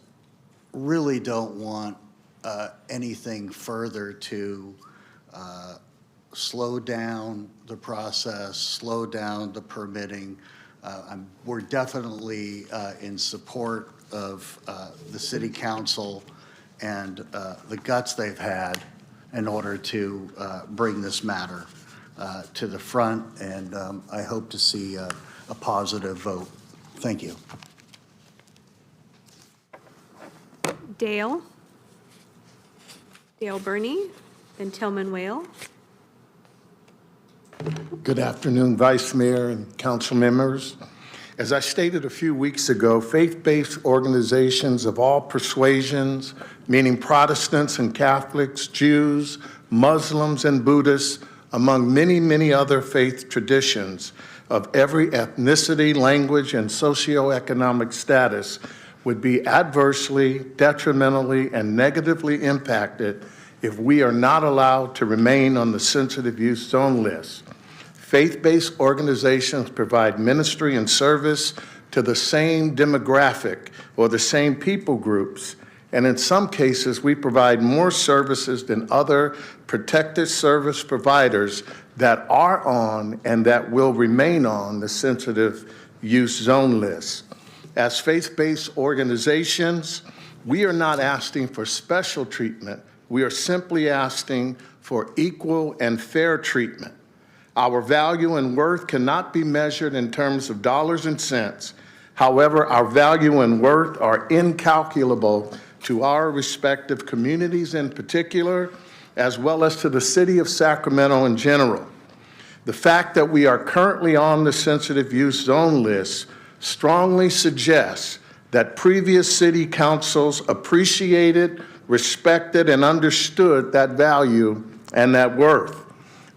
S13: really don't want anything further to slow down the process, slow down the permitting. We're definitely in support of the city council and the guts they've had in order to bring this matter to the front, and I hope to see a positive vote. Thank you.
S2: Dale Burney, then Tillman Whale.
S14: Good afternoon, Vice Mayor and council members. As I stated a few weeks ago, faith-based organizations of all persuasions, meaning Protestants and Catholics, Jews, Muslims and Buddhists, among many, many other faith traditions of every ethnicity, language, and socioeconomic status, would be adversely, detrimentally, and negatively impacted if we are not allowed to remain on the sensitive use zone list. Faith-based organizations provide ministry and service to the same demographic or the same people groups and in some cases, we provide more services than other protected service providers that are on and that will remain on the sensitive use zone list. As faith-based organizations, we are not asking for special treatment. We are simply asking for equal and fair treatment. Our value and worth cannot be measured in terms of dollars and cents. However, our value and worth are incalculable to our respective communities in particular, as well as to the city of Sacramento in general. The fact that we are currently on the sensitive use zone list strongly suggests that previous city councils appreciated, respected, and understood that value and that worth.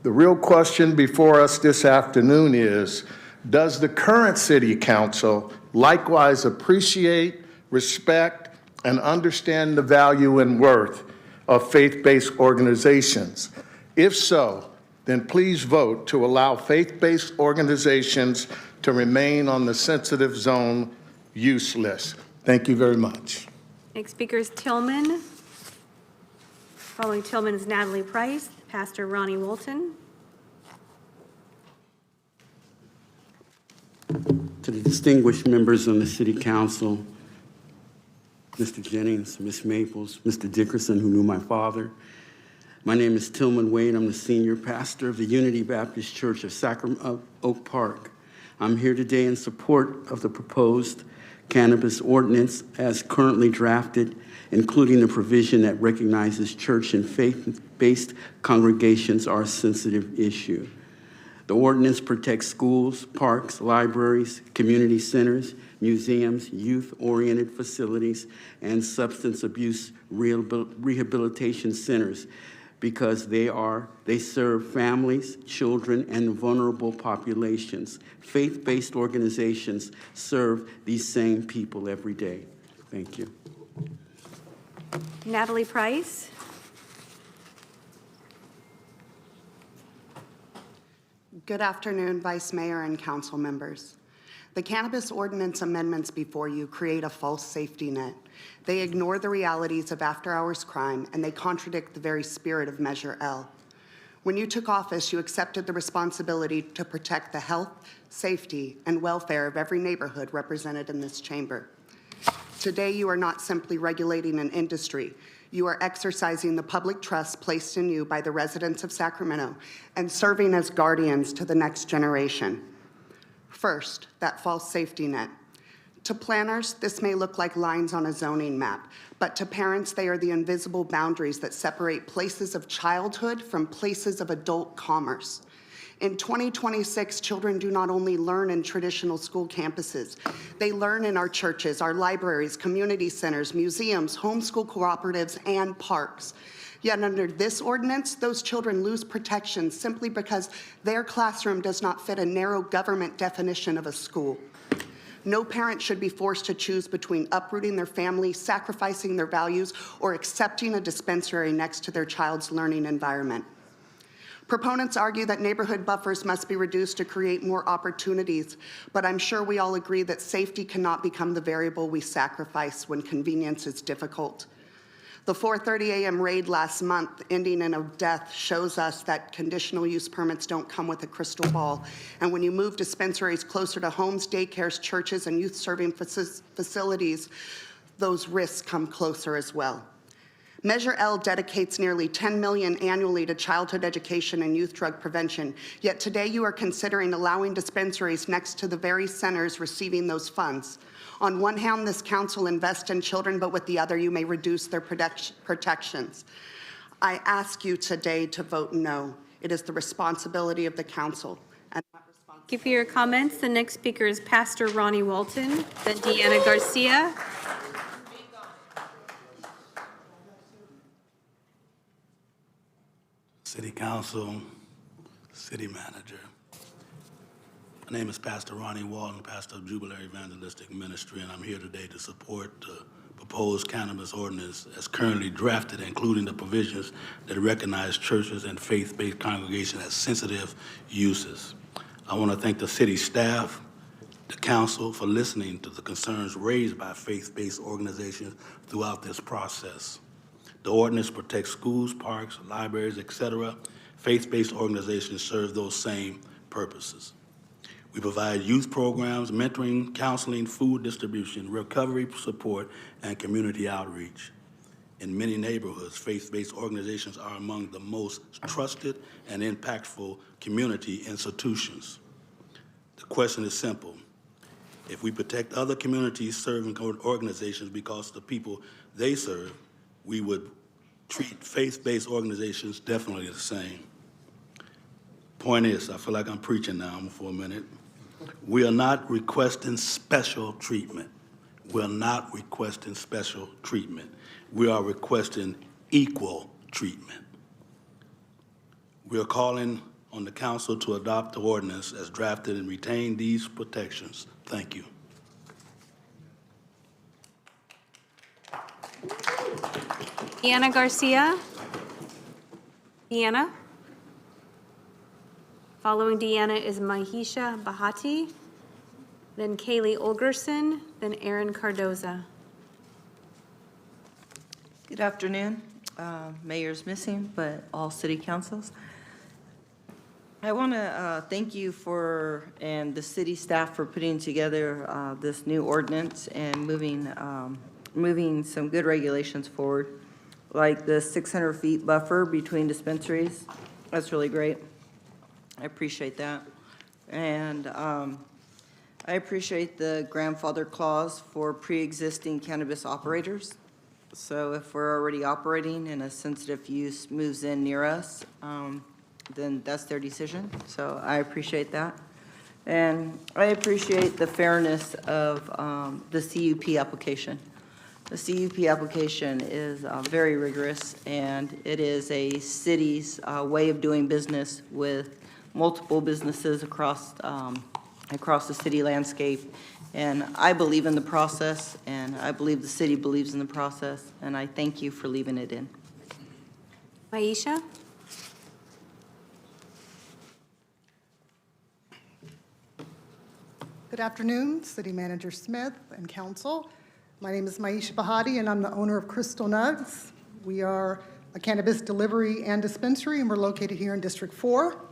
S14: The real question before us this afternoon is, does the current city council likewise appreciate, respect, and understand the value and worth of faith-based organizations? If so, then please vote to allow faith-based organizations to remain on the sensitive zone use list. Thank you very much.
S2: Next speaker is Tillman. Following Tillman is Natalie Price, Pastor Ronnie Walton.
S15: To the distinguished members on the City Council, Mr. Jennings, Ms. Maples, Mr. Dickerson, who knew my father. My name is Tillman Wade. I'm the senior pastor of the Unity Baptist Church of Sacramento Oak Park. I'm here today in support of the proposed cannabis ordinance as currently drafted, including the provision that recognizes church and faith-based congregations are a sensitive issue. The ordinance protects schools, parks, libraries, community centers, museums, youth-oriented facilities, and substance abuse rehabilitation centers because they serve families, children, and vulnerable populations. Faith-based organizations serve these same people every day. Thank you.
S2: Natalie Price.
S16: Good afternoon, Vice Mayor and council members. The cannabis ordinance amendments before you create a false safety net. They ignore the realities of after-hours crime, and they contradict the very spirit of Measure L. When you took office, you accepted the responsibility to protect the health, safety, and welfare of every neighborhood represented in this chamber. Today, you are not simply regulating an industry. You are exercising the public trust placed in you by the residents of Sacramento and serving as guardians to the next generation. First, that false safety net. To planners, this may look like lines on a zoning map, but to parents, they are the invisible boundaries that separate places of childhood from places of adult commerce. In 2026, children do not only learn in traditional school campuses, they learn in our churches, our libraries, community centers, museums, homeschool cooperatives, and parks. Yet under this ordinance, those children lose protection simply because their classroom does not fit a narrow government definition of a school. No parent should be forced to choose between uprooting their family, sacrificing their values, or accepting a dispensary next to their child's learning environment. Proponents argue that neighborhood buffers must be reduced to create more opportunities, but I'm sure we all agree that safety cannot become the variable we sacrifice when convenience is difficult. The 4:30 a.m. raid last month, ending in a death, shows us that conditional use permits don't come with a crystal ball. And when you move dispensaries closer to homes, daycares, churches, and youth-serving facilities, those risks come closer as well. Measure L dedicates nearly $10 million annually to childhood education and youth drug prevention, yet today you are considering allowing dispensaries next to the very centers receiving those funds. On one hand, this council invests in children, but with the other, you may reduce their protections. I ask you today to vote no. It is the responsibility of the council.
S2: Thank you for your comments. The next speaker is Pastor Ronnie Walton, then Deanna Garcia.
S17: City Council, City Manager. My name is Pastor Ronnie Walton, pastor of Jubilee Evangelistic Ministry, and I'm here today to support the proposed cannabis ordinance as currently drafted, including the provisions that recognize churches and faith-based congregations as sensitive uses. I want to thank the city staff the council for listening to the concerns raised by faith-based organizations throughout this process. The ordinance protects schools, parks, libraries, etc. Faith-based organizations serve those same purposes. We provide youth programs, mentoring, counseling, food distribution, recovery support, and community outreach. In many neighborhoods, faith-based organizations are among the most trusted and impactful community institutions. The question is simple. If we protect other communities serving organizations because of the people they serve, we would treat faith-based organizations definitely the same. Point is, I feel like I'm preaching now for a minute. We are not requesting special treatment. We're not requesting special treatment. We are requesting equal treatment. We are calling on the council to adopt the ordinance as drafted and retain these protections. Thank you.
S2: Deanna Garcia. Deanna. Following Deanna is Mahisha Bahati, then Kaylee Olgerson, then Aaron Cardoza.
S18: Good afternoon. Mayor's missing, but all city councils. I want to thank you and the city staff for putting together this new ordinance and moving some good regulations forward, like the 600 feet buffer between dispensaries. That's really great. I appreciate that. And I appreciate the grandfather clause for pre-existing cannabis operators. So if we're already operating and a sensitive use moves in near us, then that's their decision. So I appreciate that. And I appreciate the fairness of the CUP application. The CUP application is very rigorous, and it is a city's way of doing business with multiple businesses across the city landscape. And I believe in the process, and I believe the city believes in the process, and I thank you for leaving it in.
S2: Maisha.
S19: Good afternoon, City Manager Smith and Council. My name is Maisha Bahati, and I'm the owner of Crystal Nugs. We are a cannabis delivery and dispensary, and we're located here in District 4.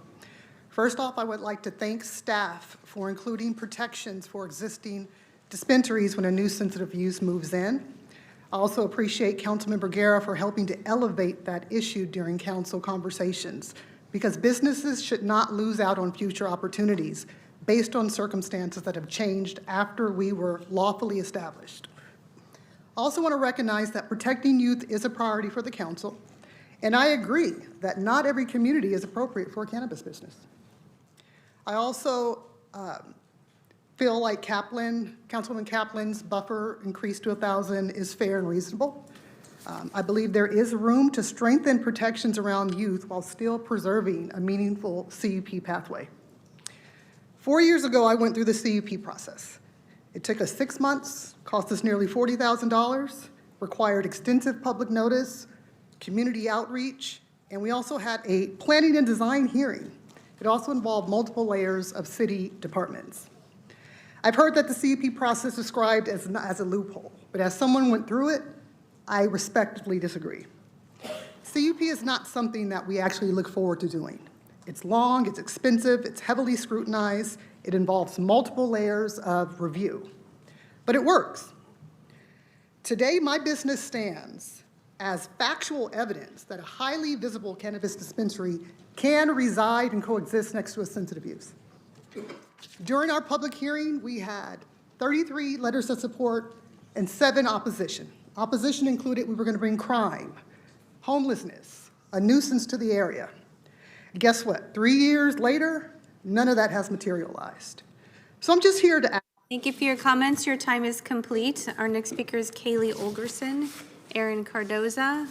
S19: First off, I would like to thank staff for including protections for existing dispensaries when a new sensitive use moves in. I also appreciate Councilmember Guerra for helping to elevate that issue during council conversations, because businesses should not lose out on future opportunities based on circumstances that have changed after we were lawfully established. I also want to recognize that protecting youth is a priority for the council, and I agree that not every community is appropriate for a cannabis business. I also feel like Councilwoman Kaplan's buffer increase to 1,000 is fair and reasonable. I believe there is room to strengthen protections around youth while still preserving a meaningful CUP pathway. 4 years ago, I went through the CUP process. It took us 6 months, cost us nearly $40,000, required extensive public notice, community outreach, and we also had a planning and design hearing. It also involved multiple layers of city departments. I've heard that the CUP process described as a loophole, but as someone went through it, I respectfully disagree. CUP is not something that we actually look forward to doing. It's long, it's expensive, it's heavily scrutinized, it involves multiple layers of review, but it works. Today, my business stands as factual evidence that a highly visible cannabis dispensary can reside and coexist next to a sensitive use. During our public hearing, we had 33 letters of support and 7 opposition. Opposition included we were going to bring crime, homelessness, a nuisance to the area. Guess what? 3 years later, none of that has materialized. So I'm just here to ask.
S2: Thank you for your comments. Your time is complete. Our next speaker is Kaylee Olgerson, Aaron Cardoza.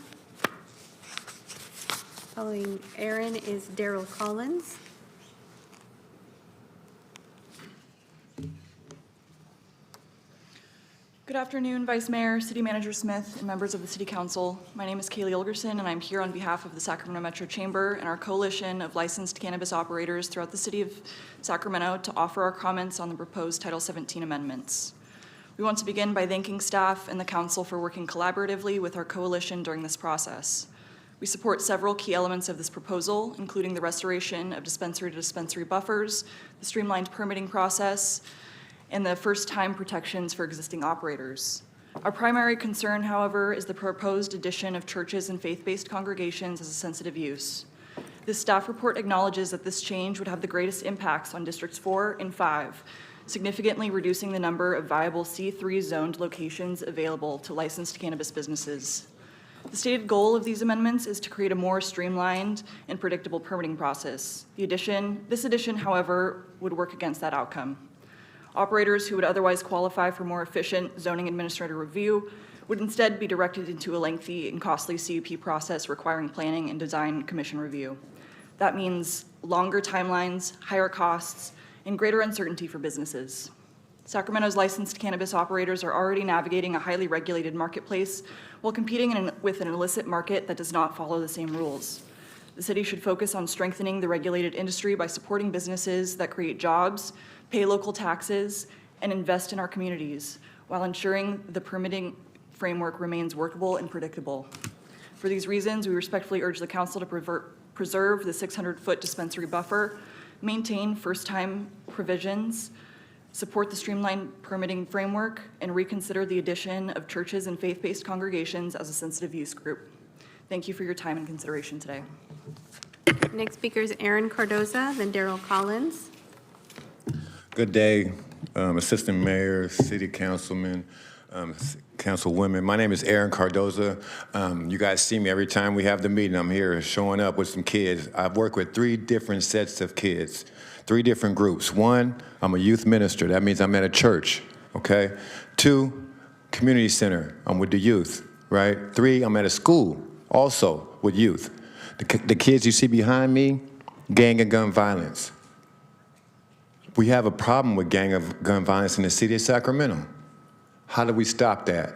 S2: Following Aaron is Daryl Collins.
S20: Good Good afternoon, Vice Mayor, City Manager Smith, and members of the City Council. My name is Kaylee Olgerson, and I'm here on behalf of the Sacramento Metro Chamber and our coalition of licensed cannabis operators throughout the city of Sacramento to offer our comments on the proposed Title 17 amendments. We want to begin by thanking staff and the council for working collaboratively with our coalition during this process. We support several key elements of this proposal, including the restoration of dispensary-to-dispensary buffers, the streamlined permitting process, and the first-time protections for existing operators. Our primary concern, however, is the proposed addition of churches and faith-based congregations as a sensitive use. This staff report acknowledges that this change would have the greatest impacts on Districts 4 and 5, significantly reducing the number of viable C3 zoned locations available to licensed cannabis businesses. The stated goal of these amendments is to create a more streamlined and predictable permitting process. This addition, however, would work against that outcome. Operators who would otherwise qualify for more efficient zoning administrator review would instead be directed into a lengthy and costly CUP process requiring planning and design commission review. That means longer timelines, higher costs, and greater uncertainty for businesses. Sacramento's licensed cannabis operators are already navigating a highly regulated marketplace while competing with an illicit market that does not follow the same rules. The city should focus on strengthening the regulated industry by supporting businesses that create jobs, pay local taxes, and invest in our communities, while ensuring the permitting framework remains workable and predictable. For these reasons, we respectfully urge the council to preserve the 600-foot dispensary buffer, maintain first-time provisions, support the streamlined permitting framework, and reconsider the addition of churches and faith-based congregations as a sensitive use group. Thank you for your time and consideration today.
S2: Next speaker is Aaron Cardoza, then Daryl Collins.
S21: Good day, Assistant Mayor, City Councilman, Councilwomen. My name is Aaron Cardoza. You guys see me every time we have the meeting. I'm here showing up with some kids. I've worked with 3 different sets of kids, 3 different groups. 1, I'm a youth minister. That means I'm at a church, okay? 2, community center. I'm with the youth, right? 3, I'm at a school, also with youth. The kids you see behind me, gang and gun violence. We have a problem with gang of gun violence in the city of Sacramento. How do we stop that?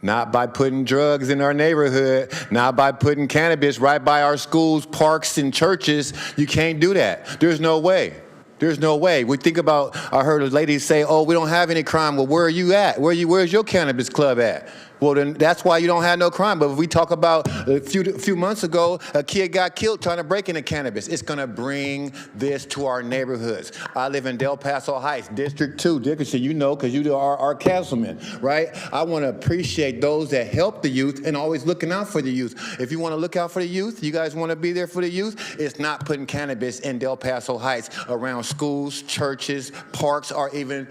S21: Not by putting drugs in our neighborhood, not by putting cannabis right by our schools, parks, and churches. You can't do that. There's no way. There's no way. We think about, I heard a lady say, oh, we don't have any crime. Well, where are you at? Where's your cannabis club at? Well, then that's why you don't have no crime. But if we talk about a few months ago, a kid got killed trying to break into cannabis. It's going to bring this to our neighborhoods. I live in Del Paso Heights, District 2. Dickerson, you know, because you are our councilman, right? I want to appreciate those that help the youth and always looking out for the youth. If you want to look out for the youth, you guys want to be there for the youth, it's not putting cannabis in Del Paso Heights around schools, churches, parks, or even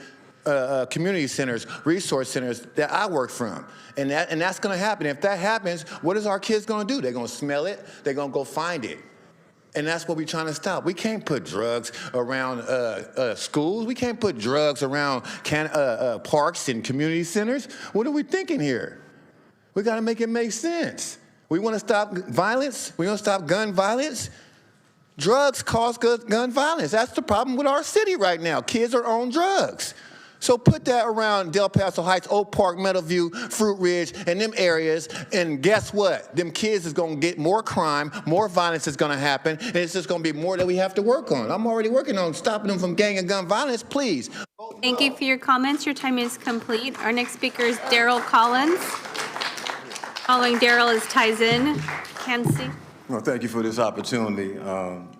S21: community centers, resource centers that I work from. And that's going to happen. If that happens, what is our kids going to do? They're going to smell it. They're going to go find it. And that's what we're trying to stop. We can't put drugs around schools. We can't put drugs around parks and community centers. What are we thinking here? We got to make it make sense. We want to stop violence. We want to stop gun violence. Drugs cause gun violence. That's the problem with our city right now. Kids are on drugs. So put that around Del Paso Heights, Oak Park, Meadowview, Fruit Ridge, and them areas, and guess what? Them kids is going to get more crime, more violence is going to happen, and it's just going to be more that we have to work on. I'm already working on stopping them from gang and gun violence. Please.
S2: Thank you for your comments. Your time is complete. Our next speaker is Daryl Collins. Following Daryl is Tyson Cansey.
S22: Well, thank you for this opportunity.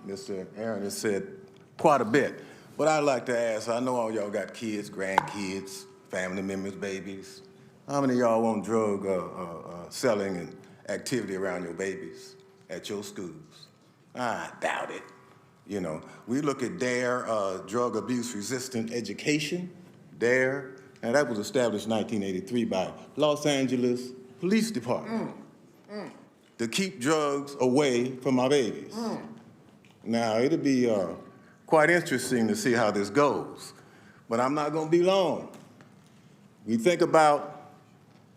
S22: Mr. Aaron has said quite a bit. But I'd like to ask, I know all y'all got kids, grandkids, family members, babies. How many of y'all want drug selling and activity around your babies at your schools? I doubt it. You know, we look at DARE, Drug Abuse Resistant Education, DARE, and that was established in 1983 by Los Angeles Police Department to keep drugs away from our babies. Now, it'll be quite interesting to see how this goes, but I'm not gonna be long. We think about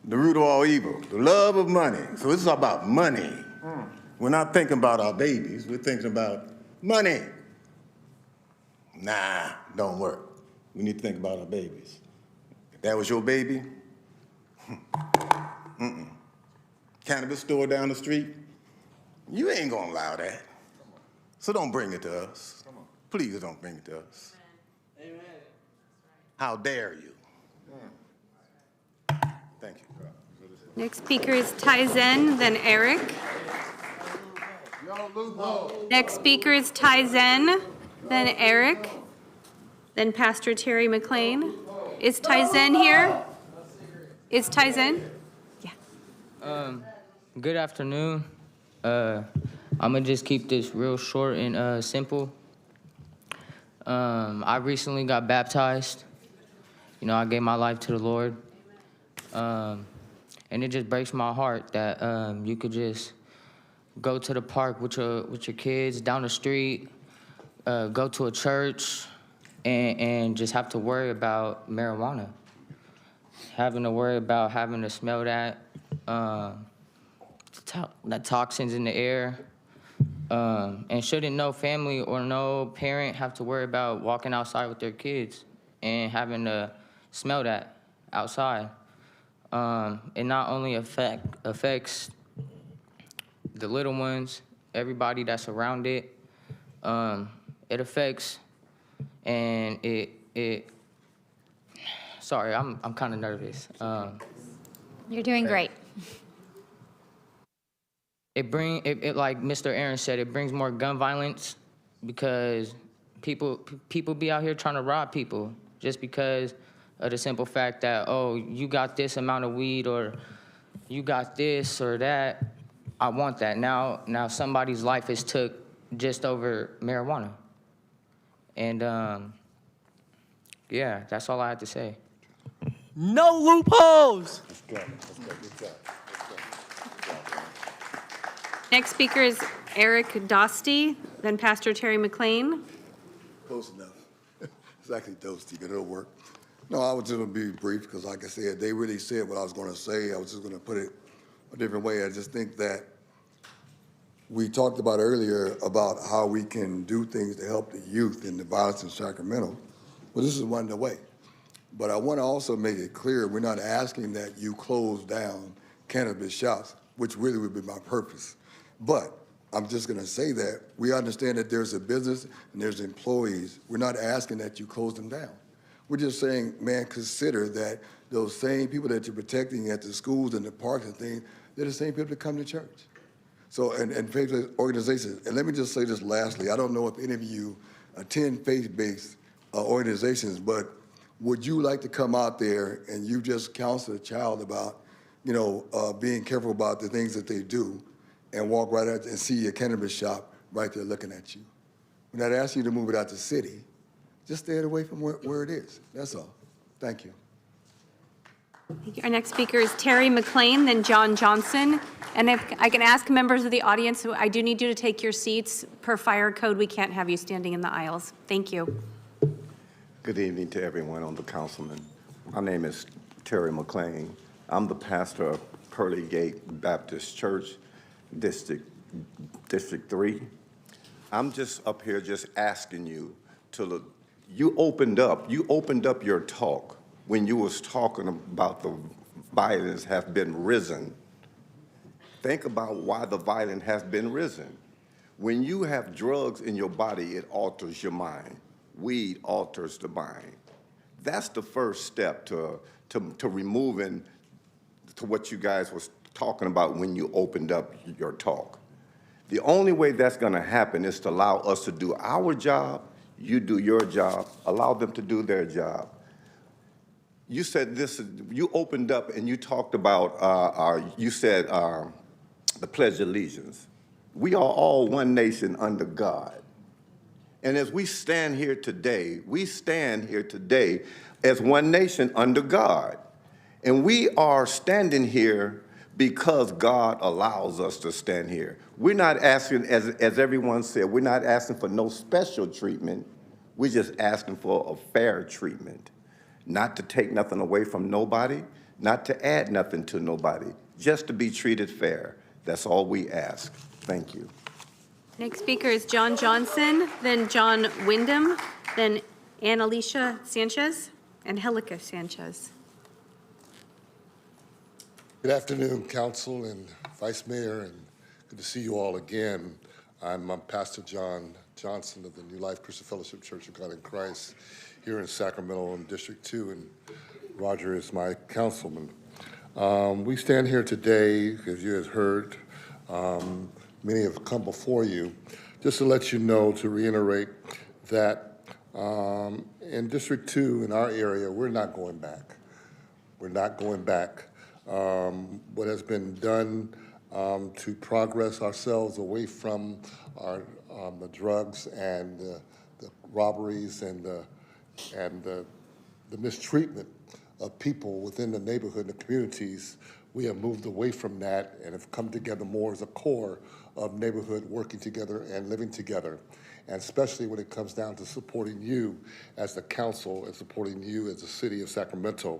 S22: the root of all evil, the love of money. So this is about money. We're not thinking about our babies, we're thinking about money. Nah, don't work. We need to think about our babies. If that was your baby, Cannabis store down the street, you ain't gonna allow that. So don't bring it to us. Please don't bring it to us. Amen. How dare you? Thank you.
S2: Next speaker is Tyzen, then Eric. Next speaker is Tyzen, then Eric, then Pastor Terry McLean. Is Tyzen here? Is Tyzen? Yeah.
S3: Good afternoon. I'm gonna just keep this real short and simple. I recently got baptized. You know, I gave my life to the Lord. And it just breaks my heart that you could just go to the park with your kids, down the street, go to a church, and just have to worry about marijuana. Having to worry about having to smell that, the toxins in the air. And shouldn't no family or no parent have to worry about walking outside with their kids and having to smell that outside? It not only affects the little ones, everybody that's around it. It affects, and it. Sorry, I'm kind of nervous.
S1: You're doing great.
S3: It like Mr. Aaron said, it brings more gun violence because people be out here trying to rob people just because of the simple fact that, oh, you got this amount of weed or you got this or that. I want that. Now somebody's life is took just over marijuana. And yeah, that's all I had to say.
S5: No loopholes!
S2: Next speaker is Eric Dostey, then Pastor Terry McLean.
S23: Close enough. It's actually Dostey, but it'll work. No, I was just going to be brief because, like I said, they really said what I was going to say. I was just going to put it a different way. I just think that we talked about earlier about how we can do things to help the youth in the violence in Sacramento. Well, this is one of the way. But I want to also make it clear we're not asking that you close down cannabis shops, which really would be my purpose. But I'm just going to say that we understand that there's a business and there's employees. We're not asking that you close them down. We're just saying, man, consider that those same people that you're protecting at the schools and the parks and things, they're the same people that come to church. So, and faith organizations. And let me just say this lastly. I don't know if any of you attend faith-based organizations, but would you like to come out there and you just counsel a child about, you know, being careful about the things that they do and walk right out and see a cannabis shop right there looking at you? We're not asking you to move it out the city. Just stay away from where it is. That's all. Thank you.
S2: Our next speaker is Terry McLean, then John Johnson. And if I can ask members of the audience, I do need you to take your seats. Per fire code, we can't have you standing in the aisles. Thank you.
S24: Good evening to everyone on the councilman. My name is Terry McLean. I'm the pastor of Pearly Gate Baptist Church, District 3. I'm just up here just asking you to look. You opened up your talk when you was talking about the violence have been risen. Think about why the violence has been risen. When you have drugs in your body, it alters your mind. Weed alters the mind. That's the first step to removing to what you guys was talking about when you opened up your talk. The only way that's going to happen is to allow us to do our job, you do your job, allow them to do their job. You said this, you opened up and you talked about, the Pledge of Allegiance. We are all one nation under God. And as we stand here today as one nation under God. And we are standing here because God allows us to stand here. We're not asking, as everyone said, we're not asking for no special treatment. We're just asking for a fair treatment. Not to take nothing away from nobody, not to add nothing to nobody, just to be treated fair. That's all we ask. Thank you.
S2: Next speaker is John Johnson, then John Wyndham, then Annalicia Sanchez, and Helica Sanchez.
S23: Good afternoon, Council and Vice Mayor, and good to see you all again. I'm Pastor John Johnson of the New Life Christian Fellowship Church of God in Christ here in Sacramento in District 2, and Roger is my councilman. We stand here today, as you have heard, many have come before you, just to let you know, to reiterate that in District 2, in our area, we're not going back. We're not going back. What has been done to progress ourselves away from the drugs and the robberies and the mistreatment of people within the neighborhood and the communities, we have moved away from that and have come together more as a core of neighborhood working together and living together. And especially when it comes down to supporting you as the council and supporting you as the city of Sacramento.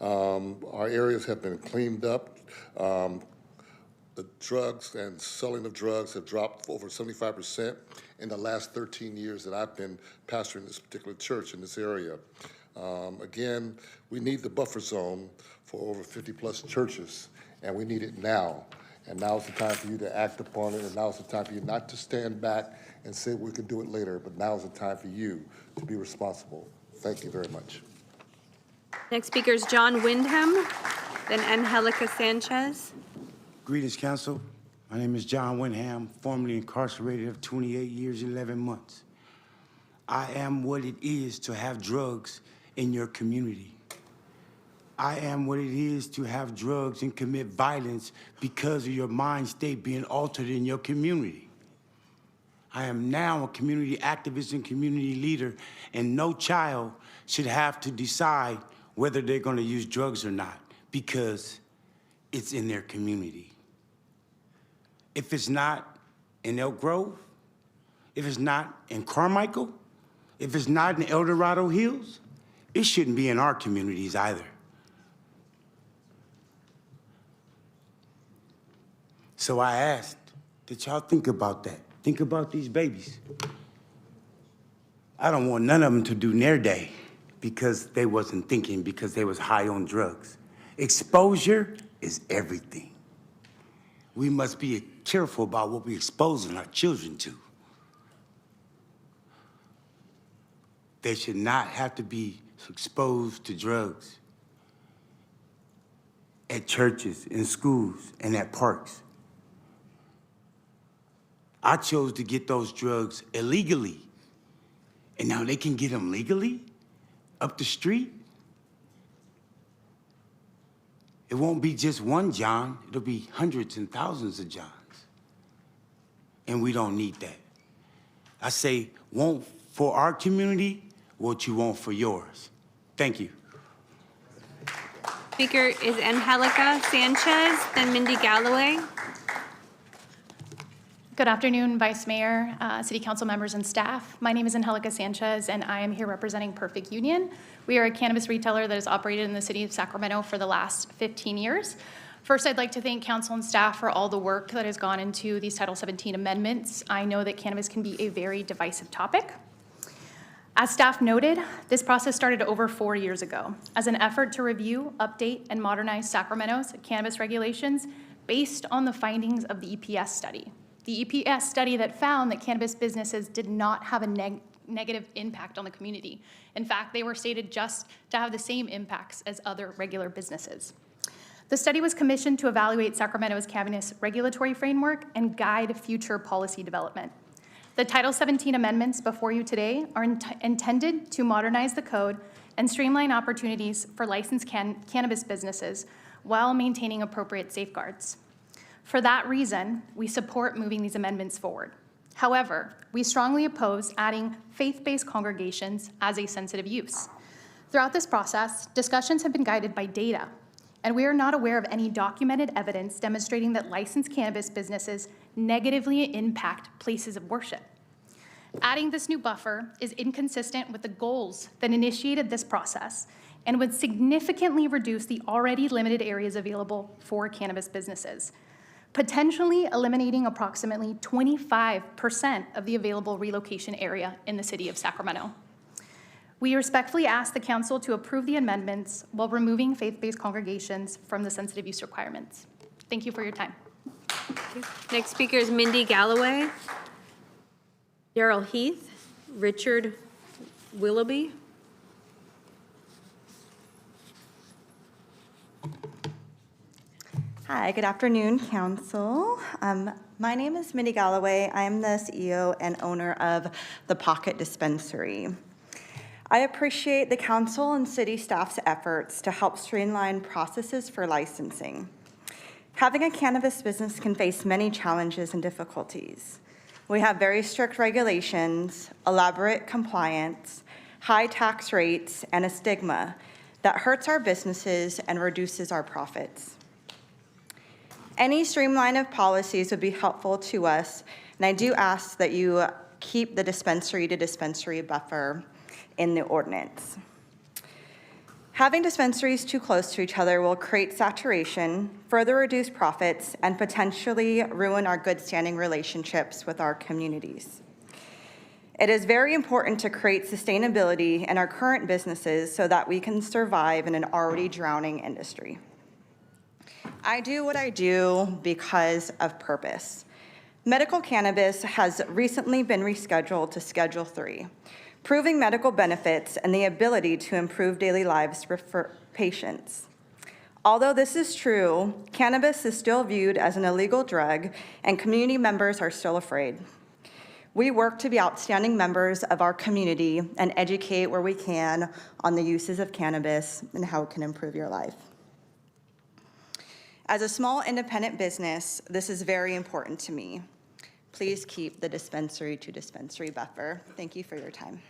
S23: Our areas have been cleaned up. The drugs and selling of drugs have dropped over 75% in the last 13 years that I've been pastoring this particular church in this area. Again, we need the buffer zone for over 50+ churches, and we need it now. And now's the time for you to act upon it, and now's the time for you not to stand back and say we can do it later, but now's the time for you to be responsible. Thank you very much.
S2: Next speaker is John Wyndham, then Angelica Sanchez.
S4: Greetings, Council. My name is John Wyndham, formerly incarcerated of 28 years, 11 months. I am what it is to have drugs in your community. I am what it is to have drugs and commit violence because of your mind state being altered in your community. I am now a community activist and community leader, and no child should have to decide whether they're going to use drugs or not because it's in their community. If it's not in Elk Grove, if it's not in Carmichael, if it's not in El Dorado Hills, it shouldn't be in our communities either. So I asked that y'all think about that. Think about these babies. I don't want none of them to do their day because they wasn't thinking, because they was high on drugs. Exposure is everything. We must be careful about what we're exposing our children to. They should not have to be exposed to drugs at churches, in schools, and at parks. I chose to get those drugs illegally, and now they can get them legally up the street. It won't be just one John, it'll be hundreds and thousands of Johns. And we don't need that. I say, want for our community what you want for yours. Thank you.
S2: Speaker is Angelica Sanchez, then Mindy Galloway.
S6: Good afternoon, Vice Mayor, City Council members, and staff. My name is Angelica Sanchez, and I am here representing Perfect Union. We are a cannabis retailer that has operated in the city of Sacramento for the last 15 years. First, I'd like to thank council and staff for all the work that has gone into these Title 17 amendments. I know that cannabis can be a very divisive topic. As staff noted, this process started over 4 years ago as an effort to review, update, and modernize Sacramento's cannabis regulations based on the findings of the EPS study. The EPS study that found that cannabis businesses did not have a negative impact on the community. In fact, they were stated just to have the same impacts as other regular businesses. The study was commissioned to evaluate Sacramento's cannabis regulatory framework and guide future policy development. The Title 17 amendments before you today are intended to modernize the code and streamline opportunities for licensed cannabis businesses while maintaining appropriate safeguards. For that reason, we support moving these amendments forward. However, we strongly oppose adding faith-based congregations as a sensitive use. Throughout this process, discussions have been guided by data, and we are not aware of any documented evidence demonstrating that licensed cannabis businesses negatively impact places of worship. Adding this new buffer is inconsistent with the goals that initiated this process and would significantly reduce the already limited areas available for cannabis businesses, potentially eliminating approximately 25% of the available relocation area in the city of Sacramento. We respectfully ask the council to approve the amendments while removing faith-based congregations from the sensitive use requirements. Thank you for your time.
S2: Next speaker is Mindy Galloway, Daryl Heath, Richard Willoughby.
S7: Hi, good afternoon, Council. My name is Mindy Galloway. I am the CEO and owner of the Pocket Dispensary. I appreciate the Council and City staff's efforts to help streamline processes for licensing. Having a cannabis business can face many challenges and difficulties. We have very strict regulations, elaborate compliance, high tax rates, and a stigma that hurts our businesses and reduces our profits. Any streamline of policies would be helpful to us, and I do ask that you keep the dispensary to dispensary buffer in the ordinance. Having dispensaries too close to each other will create saturation, further reduce profits, and potentially ruin our good standing relationships with our communities. It is very important to create sustainability in our current businesses so that we can survive in an already drowning industry. I do what I do because of purpose. Medical cannabis has recently been rescheduled to Schedule 3, proving medical benefits and the ability to improve daily lives for patients. Although this is true, cannabis is still viewed as an illegal drug, and community members are still afraid. We work to be outstanding members of our community and educate where we can on the uses of cannabis and how it can improve your life. As a small independent business, this is very important to me. Please keep the dispensary to dispensary buffer. Thank you for your time.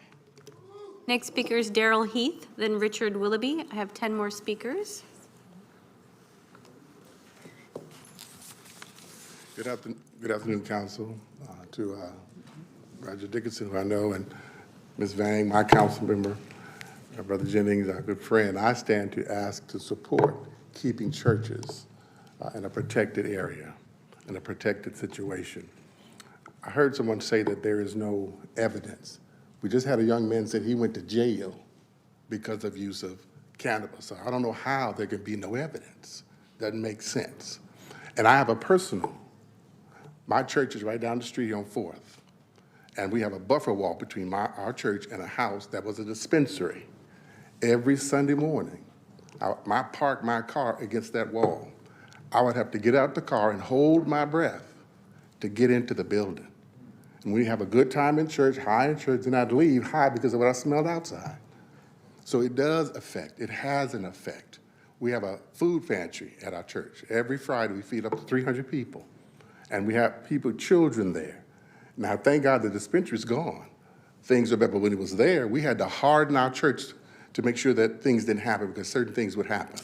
S2: Next speaker is Daryl Heath, then Richard Willoughby. I have 10 more speakers.
S23: Good afternoon, Council. To Roger Dickinson, who I know, and Ms. Vang, my council member, Brother Jennings, our good friend, I stand to ask to support keeping churches in a protected area, in a protected situation. I heard someone say that there is no evidence. We just had a young man say he went to jail because of use of cannabis. So I don't know how there can be no evidence. Doesn't make sense. And I have a personal, my church is right down the street on 4th, and we have a buffer wall between our church and a house that was a dispensary. Every Sunday morning, I park my car against that wall. I would have to get out the car and hold my breath to get into the building. And we have a good time in church, high in church, and I'd leave high because of what I smelled outside. So it does affect, it has an effect. We have a food pantry at our church. Every Friday we feed up to 300 people. And we have children there. Now, thank God the dispensary's gone. Things are better, but when it was there, we had to harden our church to make sure that things didn't happen because certain things would happen.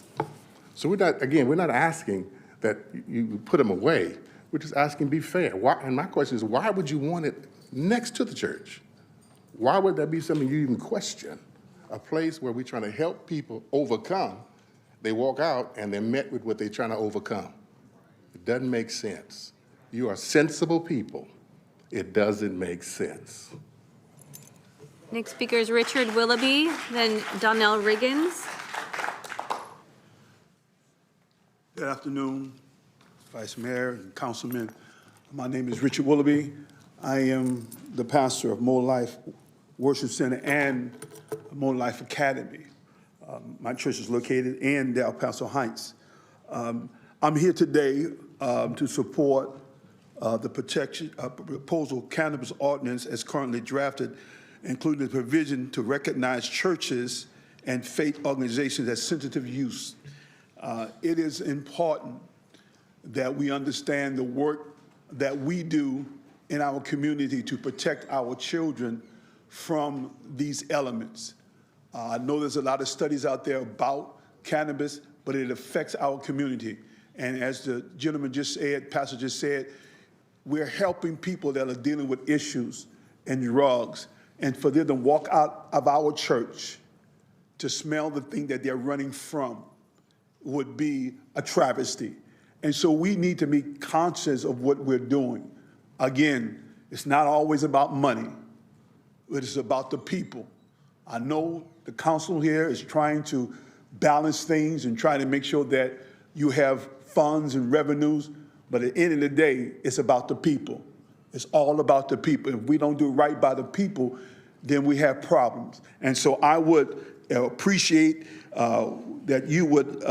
S23: So we're not asking that you put them away. We're just asking be fair. Why, and my question is, why would you want it next to the church? Why would that be something you even question? A place where we're trying to help people overcome, they walk out and they're met with what they're trying to overcome. It doesn't make sense. You are sensible people. It doesn't make sense.
S2: Next speaker is Richard Willoughby, then Donnell Riggins.
S8: Good afternoon, Vice Mayor and Councilman. My name is Richard Willoughby. I am the pastor of More Life Worship Center and More Life Academy. My church is located in Del Paso Heights. I'm here today to support the proposal cannabis ordinance as currently drafted, including the provision to recognize churches and faith organizations as sensitive use. It is important that we understand the work that we do in our community to protect our children from these elements. I know there's a lot of studies out there about cannabis, but it affects our community. And as the gentleman just said, Pastor just said, we're helping people that are dealing with issues and drugs, and for them to walk out of our church to smell the thing that they're running from would be a travesty. And so we need to be conscious of what we're doing. Again, it's not always about money, but it's about the people. I know the council here is trying to balance things and try to make sure that you have funds and revenues, but at the end of the day, it's about the people. It's all about the people. If we don't do right by the people, then we have problems. And so I would appreciate that you would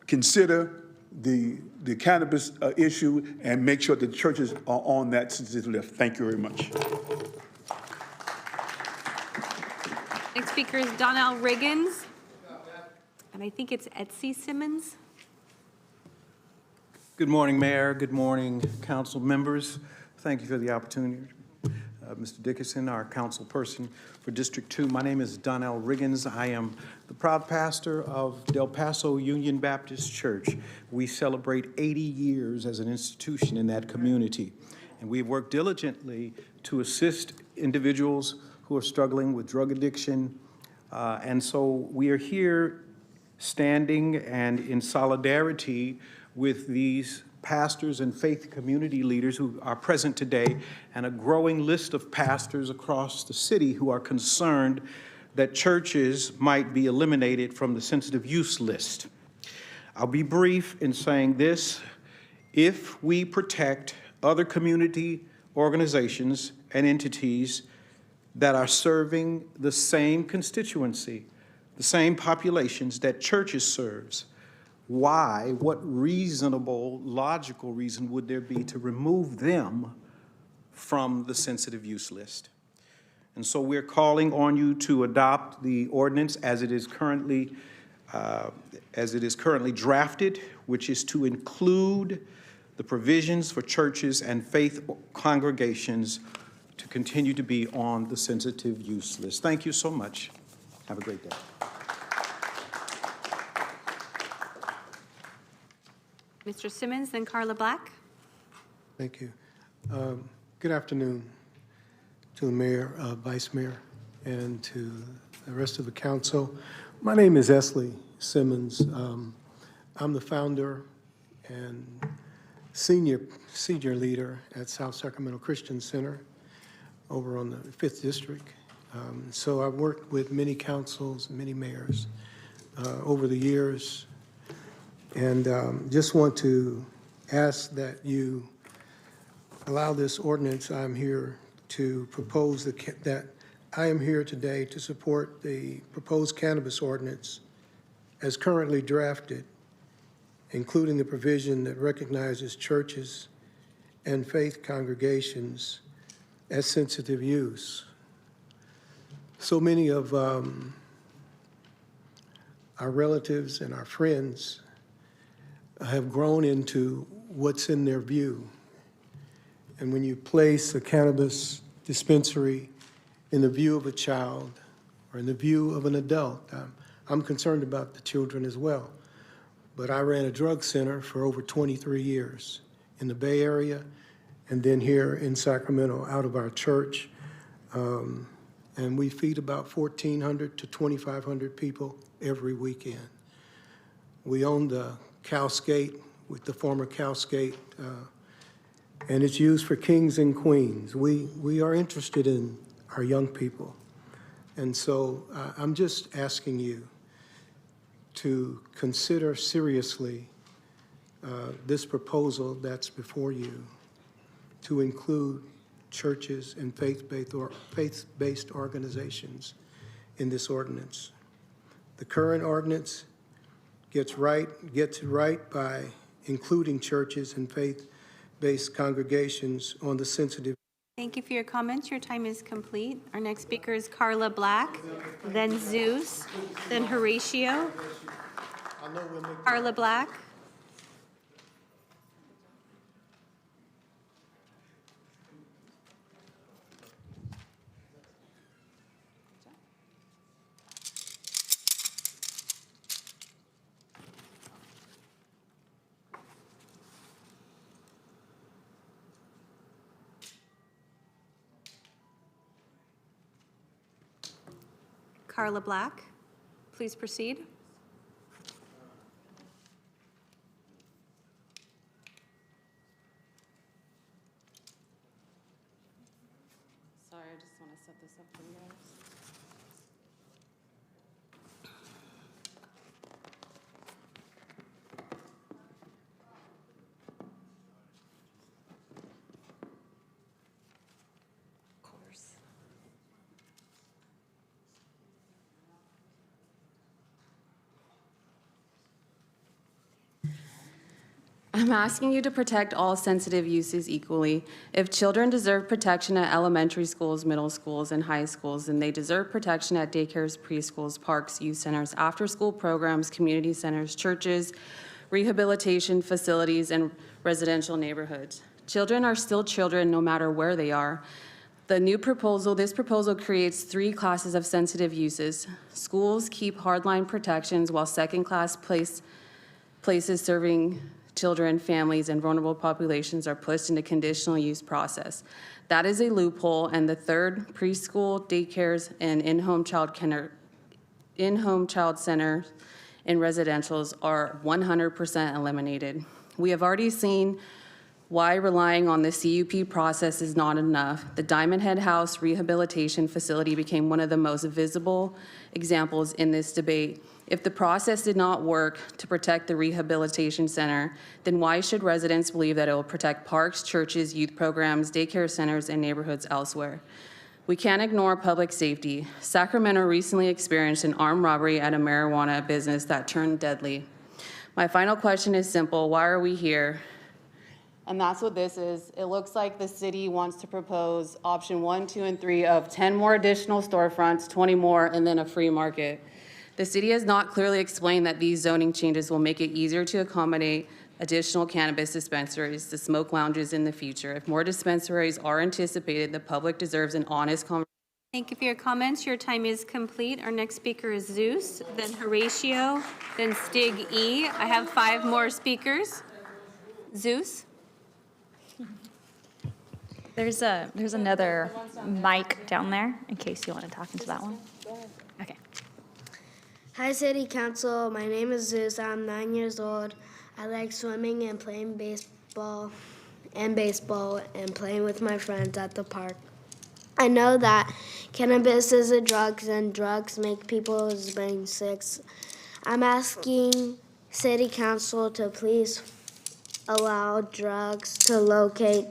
S8: consider the cannabis issue and make sure the churches are on that sensitive list. Thank you very much.
S2: Next speaker is Donnell Riggins. And I think it's Etsy Simmons.
S9: Good morning, Mayor. Good morning, council members. Thank you for the opportunity. Mr. Dickerson, our council person for District 2. My name is Donnell Riggins. I am the proud pastor of Del Paso Union Baptist Church. We celebrate 80 years as an institution in that community. And we've worked diligently to assist individuals who are struggling with drug addiction. And so we are here standing and in solidarity with these pastors and faith community leaders who are present today, and a growing list of pastors across the city who are concerned that churches might be eliminated from the sensitive use list. I'll be brief in saying this: if we protect other community organizations and entities that are serving the same constituency, the same populations that churches serves, what reasonable, logical reason would there be to remove them from the sensitive use list? And so we're calling on you to adopt the ordinance as it is currently drafted, which is to include the provisions for churches and faith congregations to continue to be on the sensitive use list. Thank you so much. Have a great day.
S2: Mr. Simmons, then Carla Black.
S10: Thank you. Good afternoon to the mayor, vice mayor, and to the rest of the council. My name is Esley Simmons. I'm the founder and senior leader at South Sacramento Christian Center over on the 5th District. So I've worked with many councils, many mayors over the years, and just want to ask that you allow this ordinance. I'm here to propose that I am here today to support the proposed cannabis ordinance as currently drafted, including the provision that recognizes churches and faith congregations as sensitive use. So many of our relatives and our friends have grown into what's in their view. And when you place a cannabis dispensary in the view of a child or in the view of an adult, I'm concerned about the children as well. But I ran a drug center for over 23 years in the Bay Area and then here in Sacramento out of our church. And we feed about 1,400 to 2,500 people every weekend. We own the Cow Skate with the former Cow Skate, and it's used for kings and queens. We are interested in our young people. And so I'm just asking you to consider seriously this proposal that's before you to include churches and faith-based organizations in this ordinance. The current ordinance gets it right by including churches and faith-based congregations on the sensitive.
S2: Thank you for your comments. Your time is complete. Our next speaker is Carla Black, then Zeus, then Horatio. Carla Black. Carla Black, please proceed.
S11: Sorry, I just want to set this up for you guys. I'm asking you to protect all sensitive uses equally. If children deserve protection at elementary schools, middle schools, and high schools, then they deserve protection at daycares, preschools, parks, youth centers, after-school programs, community centers, churches, rehabilitation facilities, and residential neighborhoods. Children are still children no matter where they are. This proposal creates 3 classes of sensitive uses. Schools keep hardline protections while second-class places serving children, families, and vulnerable populations are pushed into conditional use process. That is a loophole, and the third, preschool, daycares, and in-home child centers and residentials are 100% eliminated. We have already seen why relying on the CUP process is not enough. The Diamond Head House Rehabilitation Facility became one of the most visible examples in this debate. If the process did not work to protect the rehabilitation center, then why should residents believe that it will protect parks, churches, youth programs, daycare centers, and neighborhoods elsewhere? We can't ignore public safety. Sacramento recently experienced an armed robbery at a marijuana business that turned deadly. My final question is simple. Why are we here? And that's what this is. It looks like the city wants to propose option 1, 2, and 3 of 10 more additional storefronts, 20 more, and then a free market. The city has not clearly explained that these zoning changes will make it easier to accommodate additional cannabis dispensaries, the smoke lounges in the future. If more dispensaries are anticipated, the public deserves an honest conversation.
S2: Thank you for your comments. Your time is complete. Our next speaker is Zeus, then Horatio, then Stig E. I have 5 more speakers. Zeus?
S1: There's another mic down there in case you want to talk into that one. Okay.
S12: Hi, City Council. My name is Zeus. I'm 9 years old. I like swimming and playing baseball and playing with my friends at the park. I know that cannabis is a drug and drugs make people's brains sick. I'm asking City Council to please allow drugs to locate.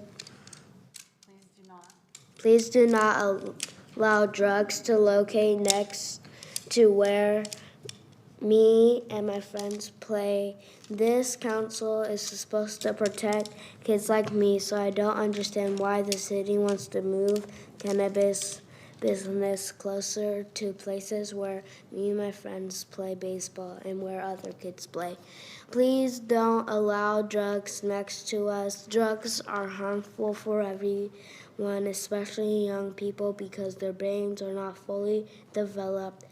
S12: Please do not allow drugs to locate next to where me and my friends play. This council is supposed to protect kids like me, so I don't understand why the city wants to move cannabis business closer to places where me and my friends play baseball and where other kids play. Please don't allow drugs next to us. Drugs are harmful for everyone, especially young people, because their brains are not fully developed.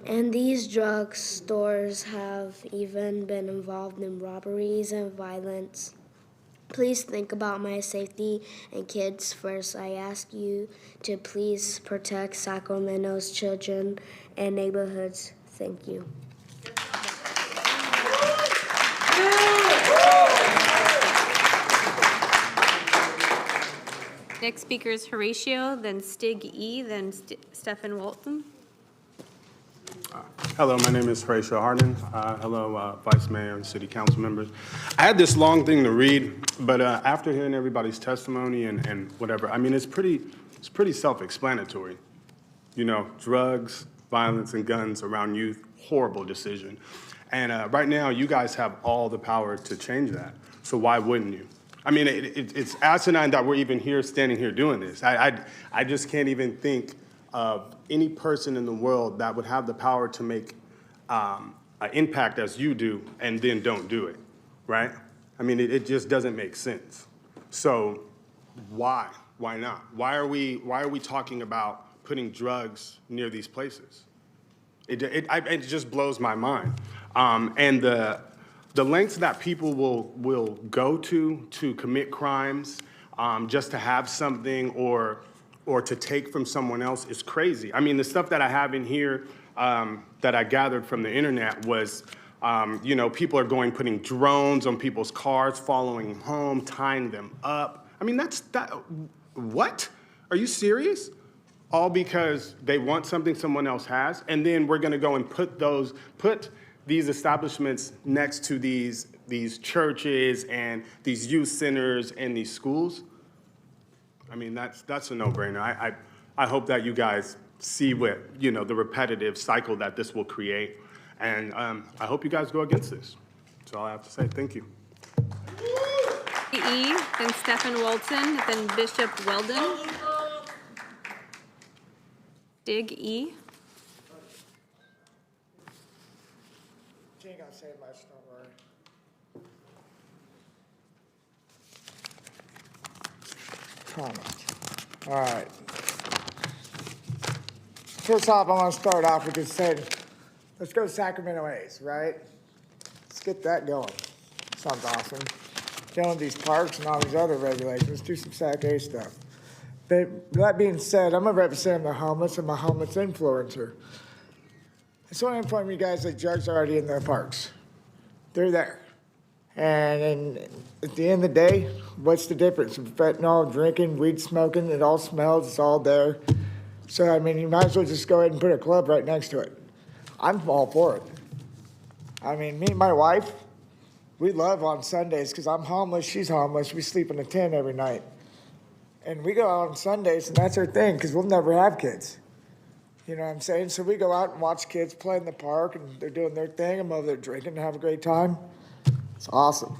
S12: And these drug stores have even been involved in robberies and violence. Please think about my safety and kids first. I ask you to please protect Sacramento's children and neighborhoods. Thank you.
S2: Next speaker is Horatio, then Stig E., then Stephen Walton.
S13: Hello, my name is Horatio Hardin. Hello, Vice Mayor and City Council members. I had this long thing to read, but after hearing everybody's testimony and whatever, I mean, it's pretty self-explanatory. You know, drugs, violence, and guns around youth, horrible decision. And right now, you guys have all the power to change that. So why wouldn't you? I mean, it's asinine that we're even here, standing here doing this. I just can't even think of any person in the world that would have the power to make an impact as you do and then don't do it, right? I mean, it just doesn't make sense. So why? Why not? Why are we talking about putting drugs near these places? It just blows my mind. And the lengths that people will go to commit crimes just to have something or to take from someone else is crazy. I mean, the stuff that I have in here that I gathered from the internet was, you know, people are putting drones on people's cars, following them home, tying them up. I mean, what? Are you serious? All because they want something someone else has, and then we're gonna go and put these establishments next to these churches and these youth centers and these schools? I mean, that's a no-brainer. I hope that you guys see what, you know, the repetitive cycle that this will create. And I hope you guys go against this. That's all I have to say. Thank you.
S2: E, then Stephen Walton, then Bishop Weldon. Dig E.
S14: She ain't gonna say much, don't worry. Comment. All right. First off, I want to start off with just saying, let's go Sacramento A's, right? Let's get that going. Sounds awesome. Killing these parks and all these other regulations. Let's do some Sac A stuff. But that being said, I'm going to represent the homeless and my homeless influencer. I just want to inform you guys that drugs are already in the parks. They're there. And at the end of the day, what's the difference? Fentanyl, drinking, weed smoking, it all smells, it's all there. So, I mean, you might as well just go ahead and put a club right next to it. I'm all for it. I mean, me and my wife, we love on Sundays because I'm homeless, she's homeless. We sleep in a tent every night. And we go out on Sundays, and that's our thing because we'll never have kids. You know what I'm saying? So we go out and watch kids play in the park, and they're doing their thing. I'm over there drinking and have a great time. It's awesome.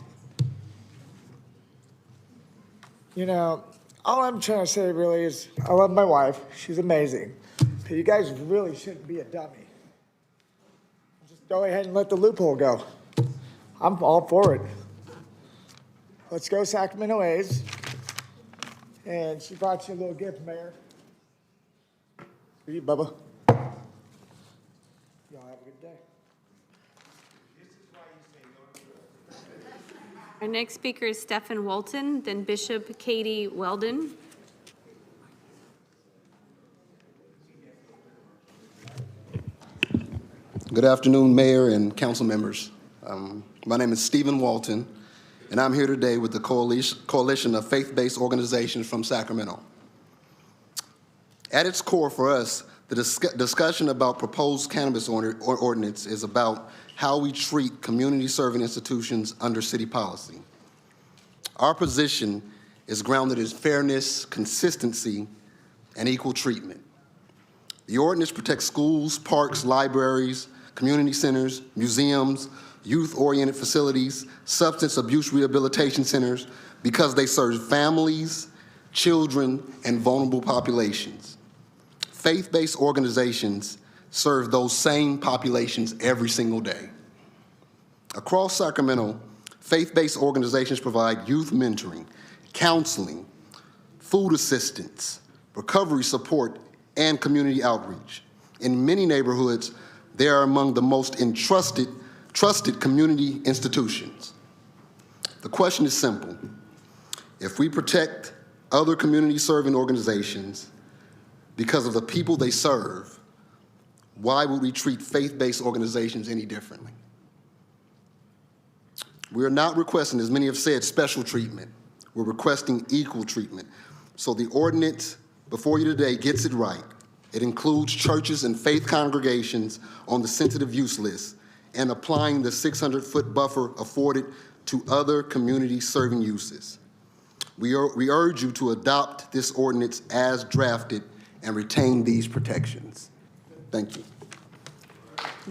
S14: You know, all I'm trying to say really is I love my wife. She's amazing. But you guys really shouldn't be a dummy. Just go ahead and let the loophole go. I'm all for it. Let's go Sacramento A's. And she brought you a little gift, Mayor. For you, Bubba. Y'all have a good day.
S2: Our next speaker is Stephen Walton, then Bishop Katie Weldon.
S15: Good afternoon, Mayor and council members. My name is Stephen Walton, and I'm here today with the Coalition of Faith-Based Organizations from Sacramento. At its core for us, the discussion about proposed cannabis ordinance is about how we treat community-serving institutions under city policy. Our position is grounded in fairness, consistency, and equal treatment. The ordinance protects schools, parks, libraries, community centers, museums, youth-oriented facilities, substance abuse rehabilitation centers, because they serve families, children, and vulnerable populations. Faith-based organizations serve those same populations every single day. Across Sacramento, faith-based organizations provide youth mentoring, counseling, food assistance, recovery support, and community outreach. In many neighborhoods, they are among the most trusted community institutions. The question is simple. If we protect other community-serving organizations because of the people they serve, why would we treat faith-based organizations any differently? We are not requesting, as many have said, special treatment. We're requesting equal treatment. So the ordinance before you today gets it right. It includes churches and faith congregations on the sensitive use list and applying the 600-foot buffer afforded to other community-serving uses. We urge you to adopt this ordinance as drafted and retain these protections. Thank you.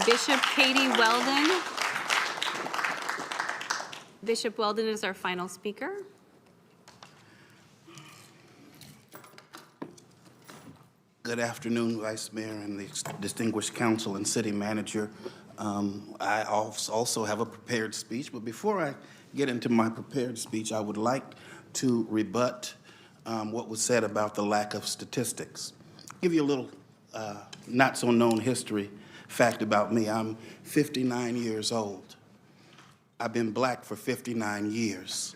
S2: Bishop Katie Weldon. Bishop Weldon is our final speaker.
S16: Good afternoon, Vice Mayor and the distinguished council and city manager. I also have a prepared speech, but before I get into my prepared speech, I would like to rebut what was said about the lack of statistics. Give you a little not-so-known history fact about me. I'm 59 years old. I've been black for 59 years.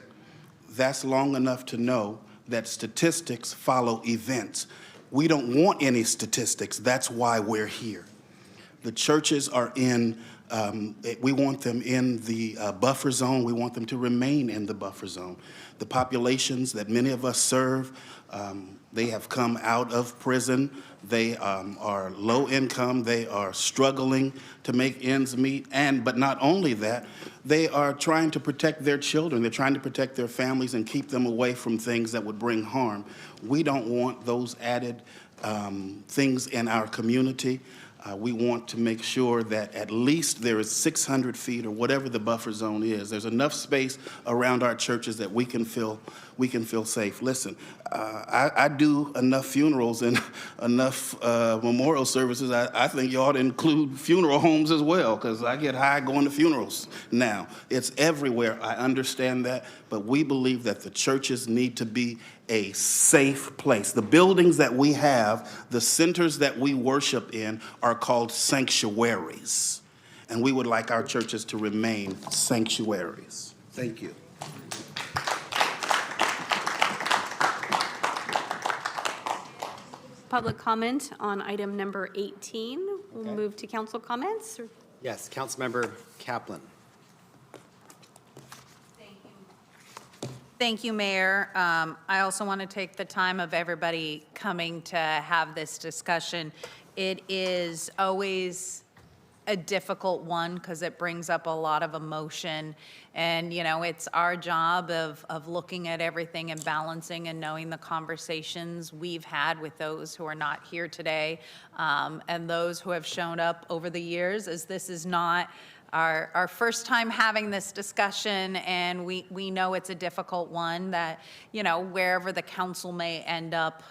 S16: That's long enough to know that statistics follow events. We don't want any statistics. That's why we're here. The churches are in, we want them in the buffer zone. We want them to remain in the buffer zone. The populations that many of us serve, they have come out of prison. They are low income. They are struggling to make ends meet. But not only that, they are trying to protect their children. They're trying to protect their families and keep them away from things that would bring harm. We don't want those added things in our community. We want to make sure that at least there is 600 feet or whatever the buffer zone is. There's enough space around our churches that we can feel safe. Listen, I do enough funerals and enough memorial services. I think you ought to include funeral homes as well, because I get high going to funerals now. It's everywhere. I understand that, but we believe that the churches need to be a safe place. The buildings that we have, the centers that we worship in, are called sanctuaries. And we would like our churches to remain sanctuaries. Thank you.
S2: Public comment on item number 18. We'll move to council comments.
S17: Yes, Councilmember Kaplan.
S18: Thank you, Mayor. I also want to take the time of everybody coming to have this discussion. It is always a difficult one because it brings up a lot of emotion. And, you know, it's our job of looking at everything and balancing and knowing the conversations we've had with those who are not here today and those who have shown up over the years, as this is not our first time having this discussion, and we know it's a difficult one that, you know, wherever the council may end up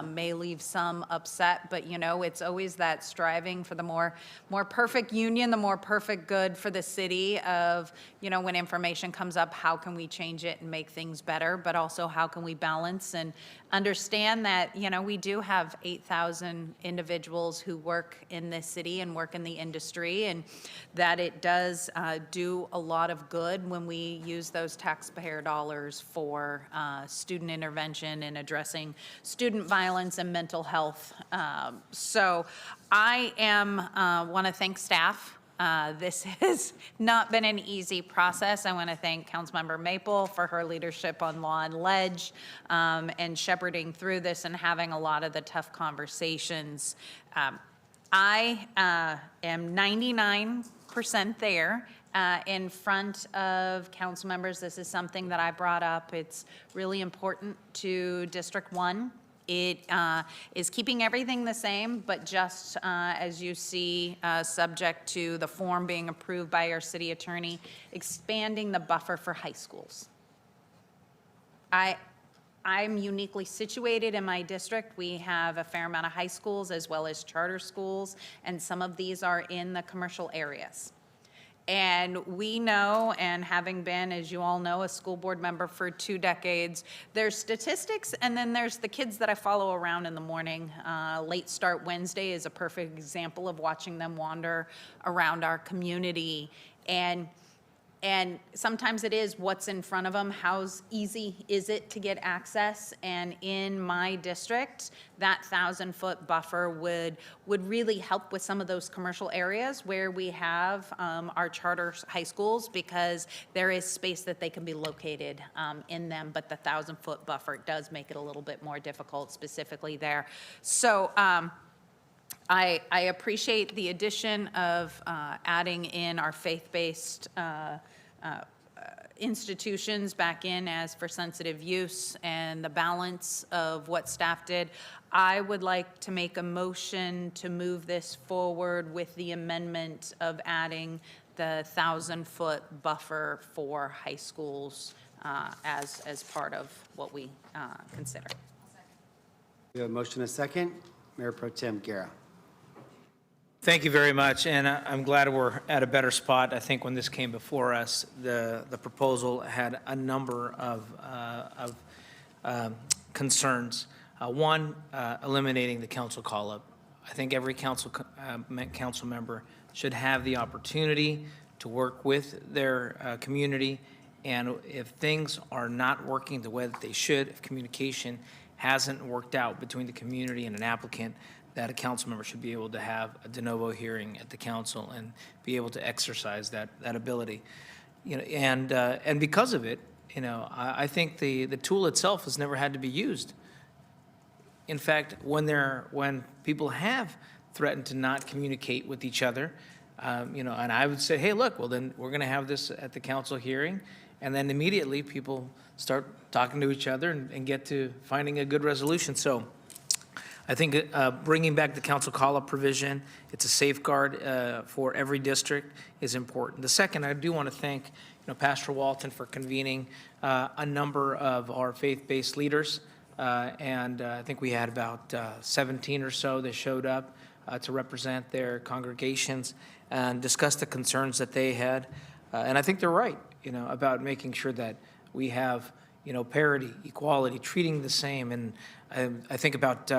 S18: may leave some upset, but, you know, it's always that striving for the more perfect union, the more perfect good for the city of, you know, when information comes up, how can we change it and make things better, but also how can we balance and understand that, you know, we do have 8,000 individuals who work in this city and work in the industry, and that it does do a lot of good when we use those taxpayer dollars for student intervention and addressing student violence and mental health. So I want to thank staff. This has not been an easy process. I want to thank Councilmember Maple for her leadership on Law and Ledge and shepherding through this and having a lot of the tough conversations. I am 99% there in front of council members. This is something that I brought up. It's really important to District 1. It is keeping everything the same, but just as you see, subject to the form being approved by our city attorney, expanding the buffer for high schools. I'm uniquely situated in my district. We have a fair amount of high schools as well as charter schools, and some of these are in the commercial areas. And we know, and having been, as you all know, a school board member for 2 decades, there's statistics, and then there's the kids that I follow around in the morning. Late Start Wednesday is a perfect example of watching them wander around our community. And sometimes it is what's in front of them. How easy is it to get access? And in my district, that 1,000-foot buffer would really help with some of those commercial areas where we have our charter high schools, because there is space that they can be located in them, but the 1,000-foot buffer does make it a little bit more difficult specifically there. So I appreciate the addition of adding in our faith-based institutions back in as for sensitive use and the balance of what staff did. I would like to make a motion to move this forward with the amendment of adding the 1,000-foot buffer for high schools as part of what we consider.
S17: We have a motion and a second. Mayor Pro Tem Guerra.
S19: Thank you very much, and I'm glad we're at a better spot. I think when this came before us, the proposal had a number of concerns. One, eliminating the council call-up. I think every council member should have the opportunity to work with their community, and if things are not working the way that they should, if communication hasn't worked out between the community and an applicant, that a council member should be able to have a de novo hearing at the council and be able to exercise that ability. You know, and because of it, you know, I think the tool itself has never had to be used. In fact, when people have threatened to not communicate with each other, you know, and I would say, hey, look, well then we're going to have this at the council hearing, and then immediately people start talking to each other and get to finding a good resolution. So I think bringing back the council call-up provision, it's a safeguard for every district, is important. The second, I do want to thank Pastor Walton for convening a number of our faith-based leaders, and I think we had about 17 or so that showed up to represent their congregations and discuss the concerns that they had. And I think they're right, about making sure that we have, parity, equality, treating the same. And I think about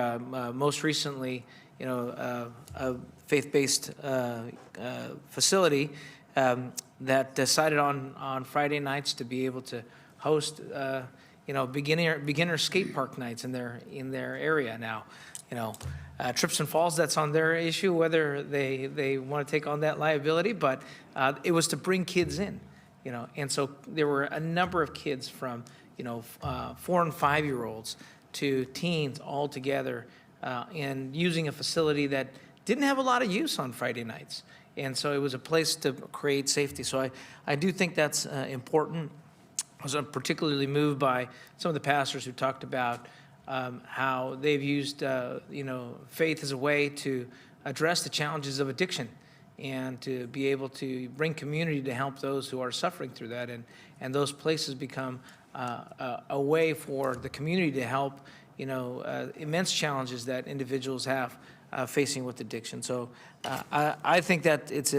S19: most recently, a faith-based facility that decided on Friday nights to be able to host, beginner skate park nights in their area now. Trips and falls, that's on their issue, whether they want to take on that liability, but it was to bring kids in, and so there were a number of kids from, 4 and 5 year olds to teens all together, and using a facility that didn't have a lot of use on Friday nights. And so it was a place to create safety. So I do think that's important. I was particularly moved by some of the pastors who talked about how they've used, faith as a way to address the challenges of addiction and to be able to bring community to help those who are suffering through that. And those places become a way for the community to help, immense challenges that individuals have facing with addiction. So I think that it's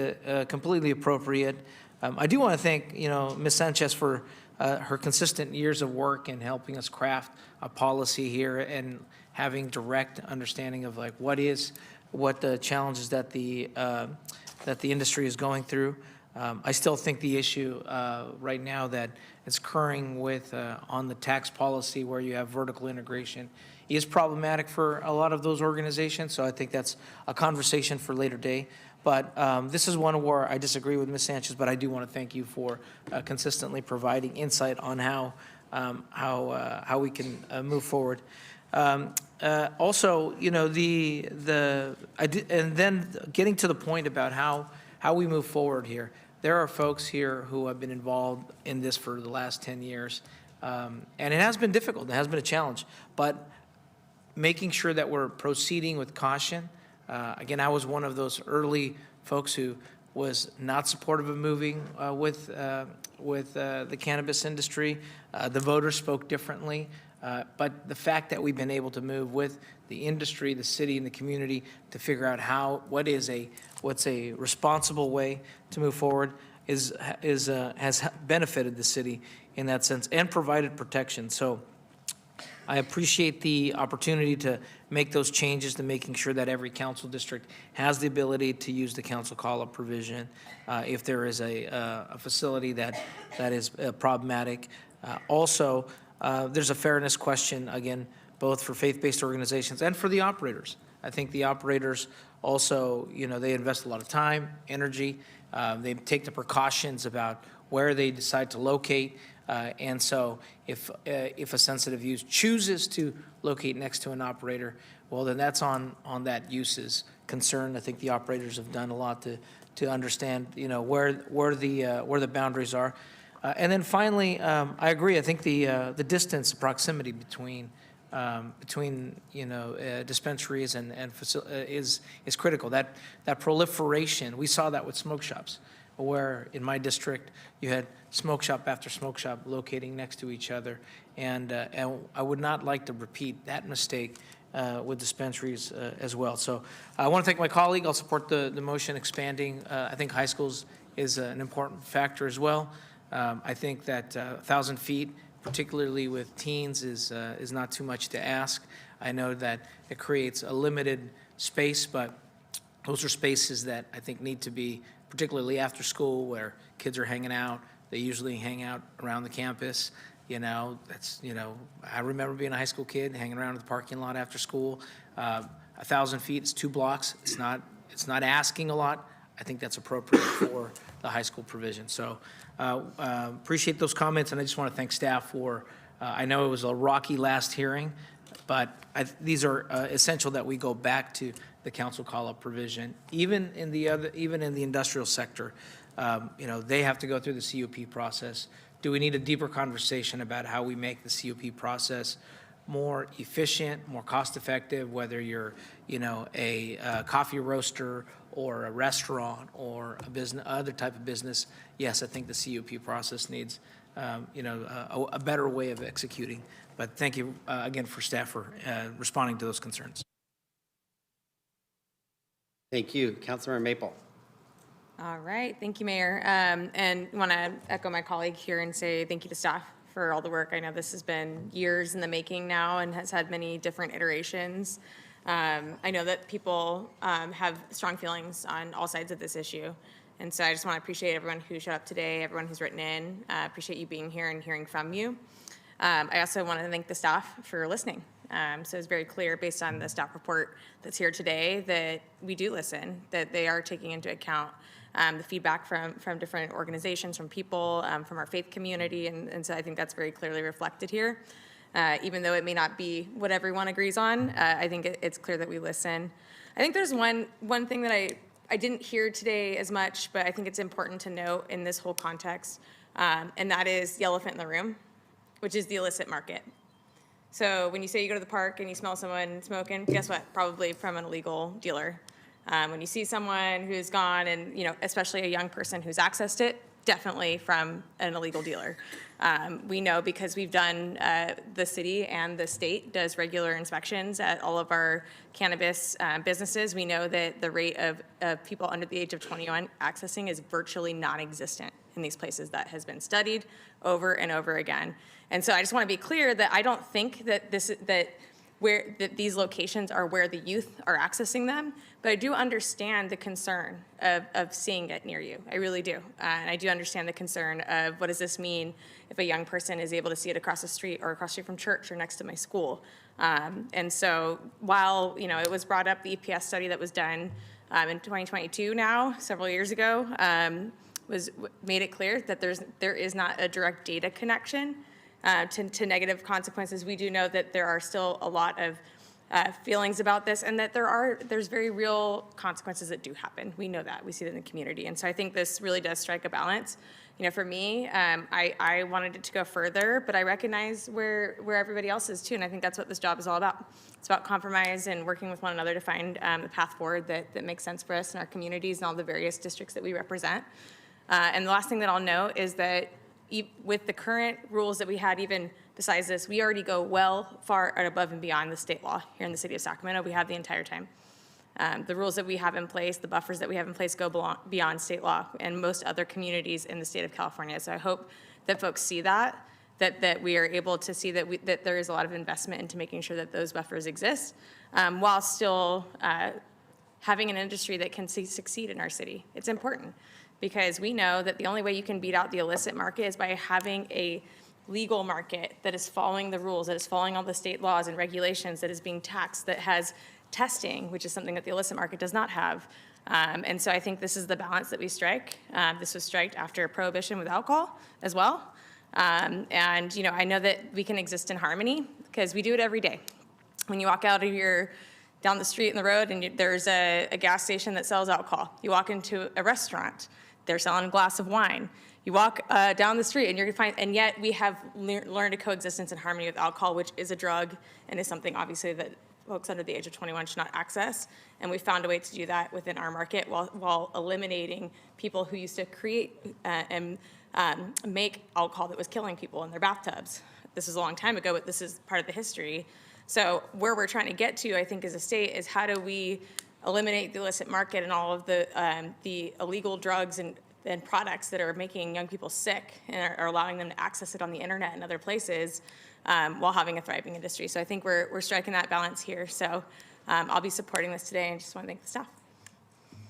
S19: completely appropriate. I do want to thank, Ms. Sanchez for her consistent years of work in helping us craft a policy here and having direct understanding of what the challenges that the industry is going through. I still think the issue right now that is occurring with on the tax policy where you have vertical integration is problematic for a lot of those organizations. So I think that's a conversation for later day. But this is one where I disagree with Ms. Sanchez, but I do want to thank you for consistently providing insight on how we can move forward. Also, and then getting to the point about how we move forward here. There are folks here who have been involved in this for the last 10 years, and it has been difficult. It has been a challenge, but making sure that we're proceeding with caution. Again, I was one of those early folks who was not supportive of moving with the cannabis industry. The voters spoke differently, but the fact that we've been able to move with the industry, the city, and the community to figure out what's a responsible way to move forward has benefited the city in that sense and provided protection. So I appreciate the opportunity to make those changes to making sure that every council district has the ability to use the council call-up provision if there is a facility that is problematic. Also, there's a fairness question, again, both for faith-based organizations and for the operators. I think the operators also, they invest a lot of time, energy. They take the precautions about where they decide to locate. And so if a sensitive use chooses to locate next to an operator, well, then that's on that use's concern. I think the operators have done a lot to understand, where the boundaries are. And then finally, I agree. I think the distance, the proximity between dispensaries and is critical. That proliferation, we saw that with smoke shops, where in my district you had smoke shop after smoke shop locating next to each other, and I would not like to repeat that mistake with dispensaries as well. So I want to thank my colleague. I'll support the motion expanding. I think high schools is an important factor as well. I think that 1,000 feet, particularly with teens, is not too much to ask. I know that it creates a limited space, but those are spaces that I think need to be, particularly after school, where kids are hanging out. They usually hang out around the campus. I remember being a high school kid hanging around in the parking lot after school. 1,000 feet is 2 blocks. It's not asking a lot. I think that's appropriate for the high school provision. So appreciate those comments, and I just want to thank staff for, I know it was a rocky last hearing, but these are essential that we go back to the council call-up provision. Even in the industrial sector, they have to go through the CUP process. Do we need a deeper conversation about how we make the CUP process more efficient, more cost-effective, whether you're, a coffee roaster or a restaurant or a business, other type of business. Yes, I think the CUP process needs, a better way of executing. But thank you again for staff for responding to those concerns.
S17: Thank you. Councilmember Maple.
S3: All right, thank you, Mayor. And want to echo my colleague here and say thank you to staff for all the work. I know this has been years in the making now and has had many different iterations. I know that people have strong feelings on all sides of this issue. And so I just want to appreciate everyone who showed up today, everyone who's written in. Appreciate you being here and hearing from you. I also want to thank the staff for listening. So it's very clear based on the staff report that's here today that we do listen, that they are taking into account the feedback from different organizations, from people, from our faith community, and so I think that's very clearly reflected here. Even though it may not be what everyone agrees on, I think it's clear that we listen. I think there's one thing that I didn't hear today as much, but I think it's important to note in this whole context, and that is the elephant in the room, which is the illicit market. So when you say you go to the park and you smell someone smoking, guess what? Probably from an illegal dealer. When you see someone who's gone and, especially a young person who's accessed it, definitely from an illegal dealer. We know because we've done, the city and the state does regular inspections at all of our cannabis businesses. We know that the rate of people under the age of 21 accessing is virtually non-existent in these places. That has been studied over and over again. And so I just want to be clear that I don't think that these locations are where the youth are accessing them, but I do understand the concern of seeing it near you. I really do. And I do understand the concern of what does this mean if a young person is able to see it across the street or across the street from church or next to my school. And so while, it was brought up, the EPS study that was done in 2022 now, several years ago, made it clear that there is not a direct data connection to negative consequences. We do know that there are still a lot of feelings about this, and that there's very real consequences that do happen. We know that. We see it in the community. And so I think this really does strike a balance. For me, I wanted it to go further, but I recognize where everybody else is too, and I think that's what this job is all about. It's about compromise and working with one another to find the path forward that makes sense for us and our communities and all the various districts that we represent. And the last thing that I'll note is that with the current rules that we had, even besides this, we already go far and above and beyond the state law here in the city of Sacramento. We have the entire time. The rules that we have in place, the buffers that we have in place go beyond state law and most other communities in the state of California. So I hope that folks see that we are able to see that there is a lot of investment into making sure that those buffers exist, while still having an industry that can succeed in our city. It's important. Because we know that the only way you can beat out the illicit market is by having a legal market that is following the rules, that is following all the state laws and regulations, that is being taxed, that has testing, which is something that the illicit market does not have. And so I think this is the balance that we strike. This was striked after prohibition with alcohol as well. And I know that we can exist in harmony because we do it every day. When you walk out of down the street in the road and there's a gas station that sells alcohol. You walk into a restaurant, they're selling a glass of wine. You walk down the street and you're gonna find, and yet we have learned a coexistence in harmony with alcohol, which is a drug and is something obviously that folks under the age of 21 should not access. And we found a way to do that within our market while eliminating people who used to create and make alcohol that was killing people in their bathtubs. This is a long time ago, but this is part of the history. So where we're trying to get to, I think, as a state is how do we eliminate the illicit market and all of the illegal drugs and products that are making young people sick and are allowing them to access it on the internet and other places while having a thriving industry. So I think we're striking that balance here. So I'll be supporting this today and just want to thank the staff.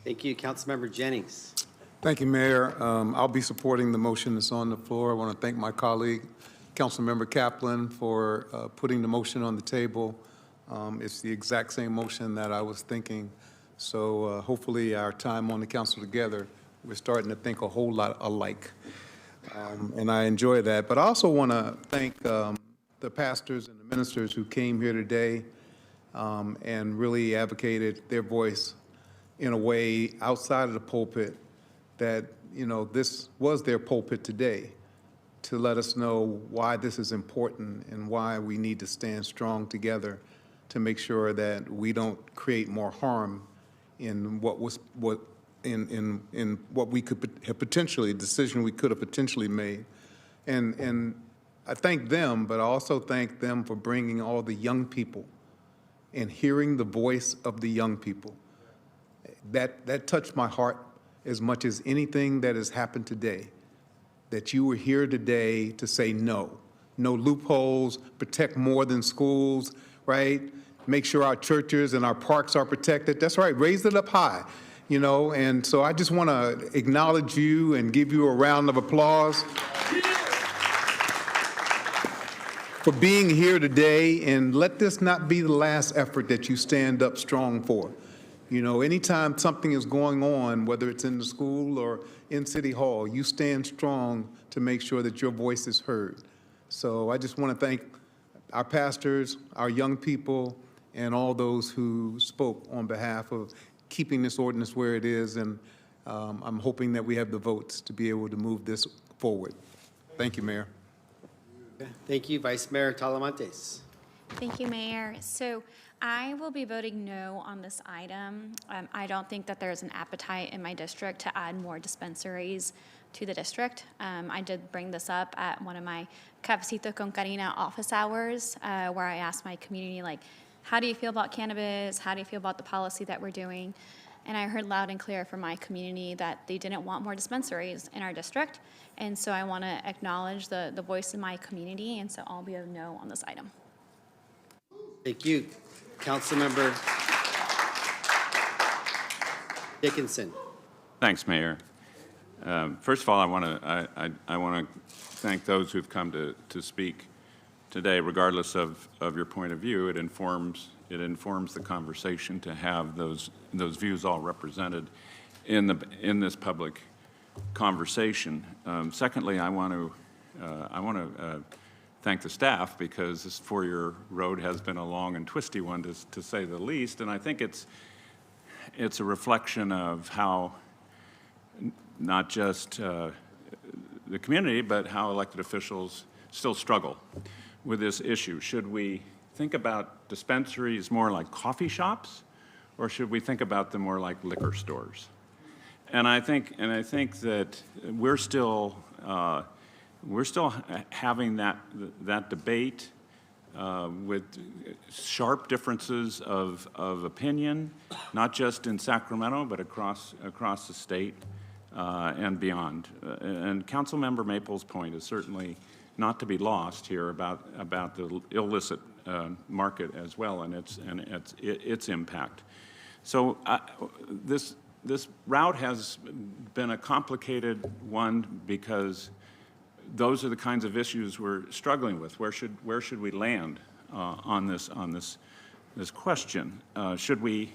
S17: Thank you. Councilmember Jennings.
S9: Thank you, Mayor. I'll be supporting the motion that's on the floor. I want to thank my colleague, Councilmember Kaplan, for putting the motion on the table. It's the exact same motion that I was thinking. So hopefully our time on the council together, we're starting to think a whole lot alike. And I enjoy that. But I also want to thank the pastors and the ministers who came here today and really advocated their voice in a way outside of the pulpit that, this was their pulpit today. to let us know why this is important and why we need to stand strong together to make sure that we don't create more harm in what we could have potentially, a decision we could have potentially made. And I thank them, but I also thank them for bringing all the young people and hearing the voice of the young people. That touched my heart as much as anything that has happened today, that you were here today to say no. No loopholes, protect more than schools, right? Make sure our churches and our parks are protected. That's right, raise it up high, you know? And so I just want to acknowledge you and give you a round of applause for being here today, and let this not be the last effort that you stand up strong for. You know, anytime something is going on, whether it's in the school or in City Hall, you stand strong to make sure that your voice is heard. So I just want to thank our pastors, our young people, and all those who spoke on behalf of keeping this ordinance where it is, and I'm hoping that we have the votes to be able to move this forward. Thank you, Mayor.
S17: Thank you, Vice Mayor Talamantes.
S5: Thank you, Mayor. So I will be voting no on this item. I don't think that there's an appetite in my district to add more dispensaries to the district. I did bring this up at one of my Cafecito con Karina office hours, where I asked my community, like, how do you feel about cannabis? How do you feel about the policy that we're doing? And I heard loud and clear from my community that they didn't want more dispensaries in our district. And so I want to acknowledge the voice of my community, and so I'll be a no on this item.
S17: Thank you. Councilmember Dickinson.
S20: Thanks, Mayor. First of all, I want to thank those who've come to speak today, regardless of your point of view. It informs the conversation to have those views all represented in this public conversation. Secondly, I want to thank the staff, because this four-year road has been a long and twisty one, to say the least, and I think it's a reflection of how not just the community, but how elected officials still struggle with this issue. Should we think about dispensaries more like coffee shops, or should we think about them more like liquor stores? And I think that we're still having that debate with sharp differences of opinion, not just in Sacramento, but across the state and beyond. And Councilmember Maple's point is certainly not to be lost here about the illicit market as well, and its impact. So this route has been a complicated one, because those are the kinds of issues we're struggling with. Where should we land on this question? Should we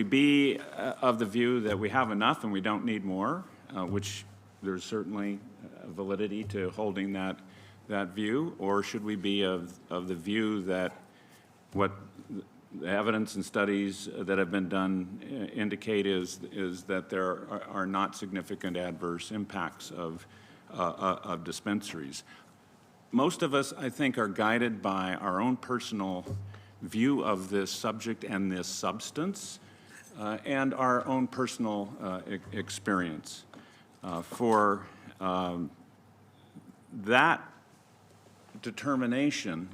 S20: be of the view that we have enough and we don't need more, which there's certainly validity to holding that view, or should we be of the view that what the evidence and studies that have been done indicate is that there are not significant adverse impacts of dispensaries? Most of us, I think, are guided by our own personal view of this subject and this substance, and our own personal experience. For that determination,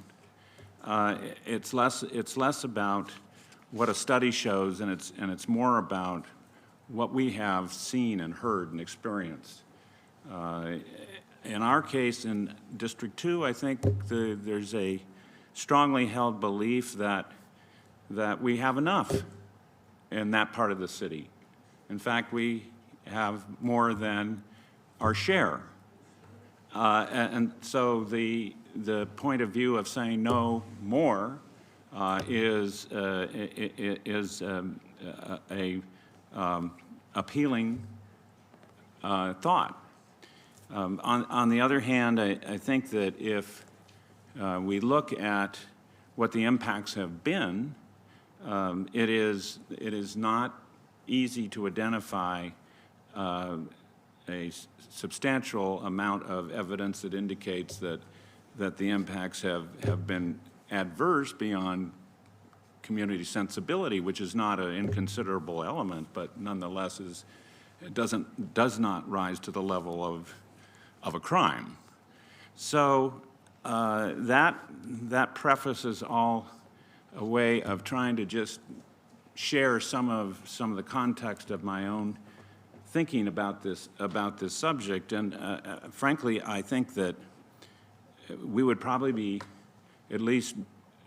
S20: it's less about what a study shows, and it's more about what we have seen and heard and experienced. In our case, in District 2, I think there's a strongly held belief that we have enough in that part of the city. In fact, we have more than our share. And so the point of view of saying no more is a appealing thought. On the other hand, I think that if we look at what the impacts have been, it is not easy to identify a substantial amount of evidence that indicates that the impacts have been adverse beyond community sensibility, which is not an inconsiderable element, but nonetheless does not rise to the level of a crime. So that prefaces all a way of trying to just share some of the context of my own thinking about this subject. And frankly, I think that we would probably be at least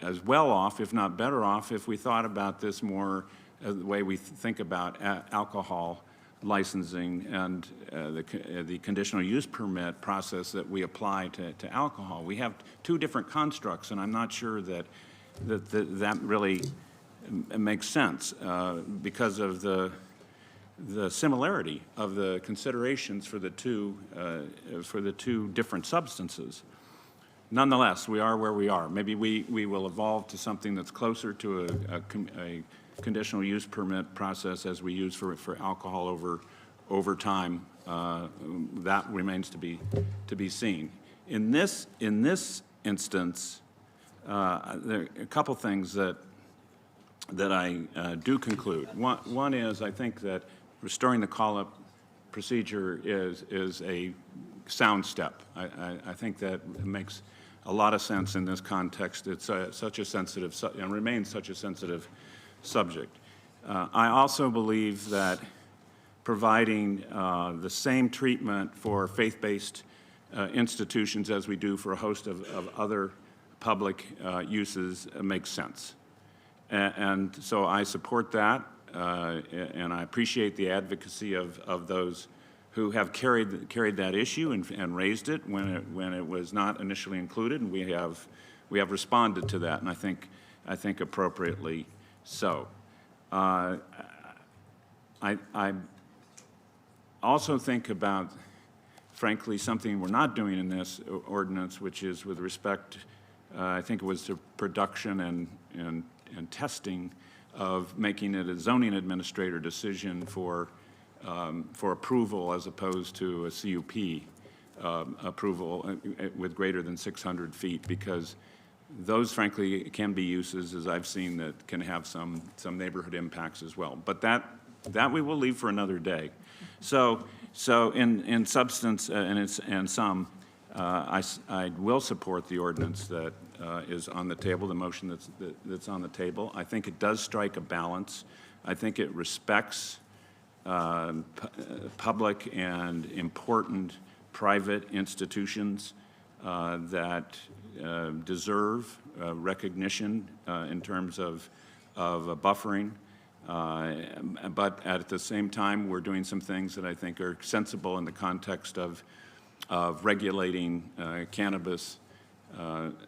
S20: as well off, if not better off, if we thought about this more the way we think about alcohol licensing and the conditional use permit process that we apply to alcohol. We have two different constructs, and I'm not sure that really makes sense because of the similarity of the considerations for the two different substances. Nonetheless, we are where we are. Maybe we will evolve to something that's closer to a conditional use permit process as we use for alcohol over time. That remains to be seen. In this instance, there are a couple things that I do conclude. One is I think that restoring the call-up procedure is a sound step. I think that makes a lot of sense in this context. It's such a sensitive and remains such a sensitive subject. I also believe that providing the same treatment for faith-based institutions as we do for a host of other public uses makes sense. And so I support that, and I appreciate the advocacy of those who have carried that issue and raised it when it was not initially included, and we have responded to that, and I think appropriately so. I also think about, frankly, something we're not doing in this ordinance, which is with respect, I think it was to production and testing of making it a zoning administrator decision for approval as opposed to a CUP approval with greater than 600 feet, because those, frankly, can be uses, as I've seen, that can have some neighborhood impacts as well. But that we will leave for another day. So in substance and sum, I will support the ordinance that is on the table, the motion that's on the table. I think it does strike a balance. I think it respects public and important private institutions that deserve recognition in terms of buffering. But at the same time, we're doing some things that I think are sensible in the context of regulating cannabis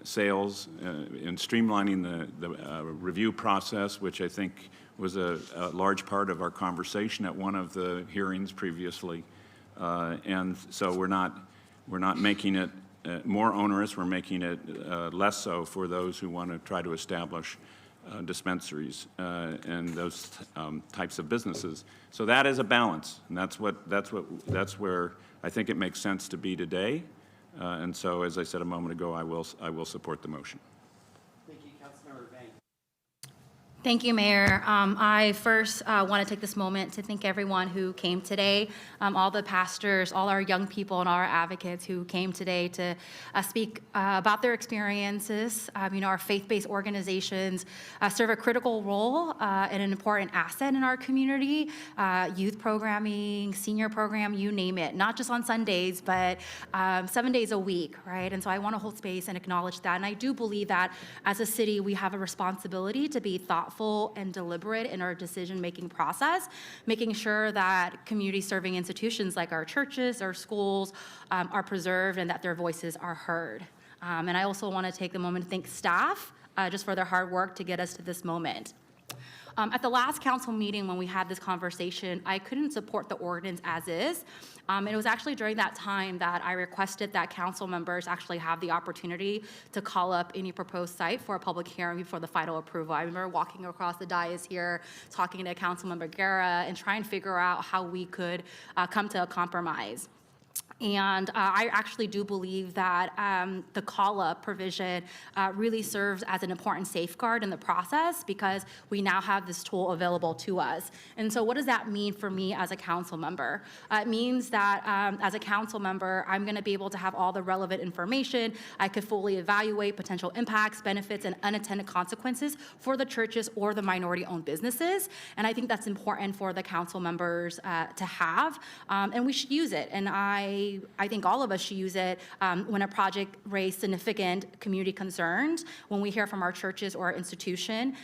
S20: sales and streamlining the review process, which I think was a large part of our conversation at one of the hearings previously. And so we're not making it more onerous, we're making it less so for those who want to try to establish dispensaries and those types of businesses. So that is a balance, and that's where I think it makes sense to be today. And so, as I said a moment ago, I will support the motion.
S17: Thank you, Councilmember Vang.
S4: Thank you, Mayor. I first want to take this moment to thank everyone who came today, all the pastors, all our young people, and all our advocates who came today to speak about their experiences. Our faith-based organizations serve a critical role and an important asset in our community. Youth programming, senior program, you name it, not just on Sundays, but 7 days a week, right? And so I want to hold space and acknowledge that. And I do believe that as a city, we have a responsibility to be thoughtful and deliberate in our decision-making process, making sure that community-serving institutions like our churches, our schools are preserved and that their voices are heard. And I also want to take the moment to thank staff just for their hard work to get us to this moment. At the last council meeting when we had this conversation, I couldn't support the ordinance as is. And it was actually during that time that I requested that council members actually have the opportunity to call up any proposed site for a public hearing before the final approval. I remember walking across the dais here, talking to Councilmember Guerra, and trying to figure out how we could come to a compromise. And I actually do believe that the call-up provision really serves as an important safeguard in the process because we now have this tool available to us. And so what does that mean for me as a council member? It means that as a council member, I'm going to be able to have all the relevant information. I could fully evaluate potential impacts, benefits, and unintended consequences for the churches or the minority-owned businesses. And I think that's important for the council members to have, and we should use it. And I think all of us should use it when a project raised significant community concerns, when we hear from our churches or our institution,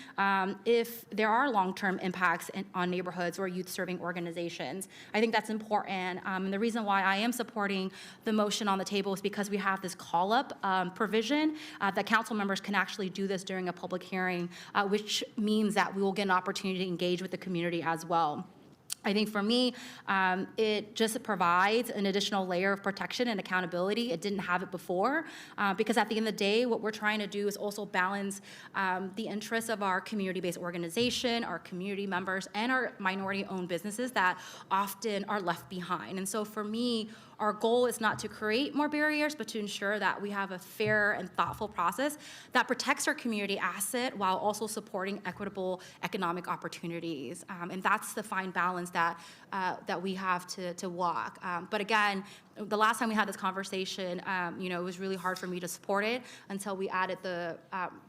S4: if there are long-term impacts on neighborhoods or youth-serving organizations. I think that's important. And the reason why I am supporting the motion on the table is because we have this call-up provision that council members can actually do this during a public hearing, which means that we will get an opportunity to engage with the community as well. I think for me, it just provides an additional layer of protection and accountability. It didn't have it before, because at the end of the day, what we're trying to do is also balance the interests of our community-based organization, our community members, and our minority-owned businesses that often are left behind. And so for me, our goal is not to create more barriers, but to ensure that we have a fair and thoughtful process that protects our community asset while also supporting equitable economic opportunities. And that's the fine balance that we have to walk. But again, the last time we had this conversation, it was really hard for me to support it until we added the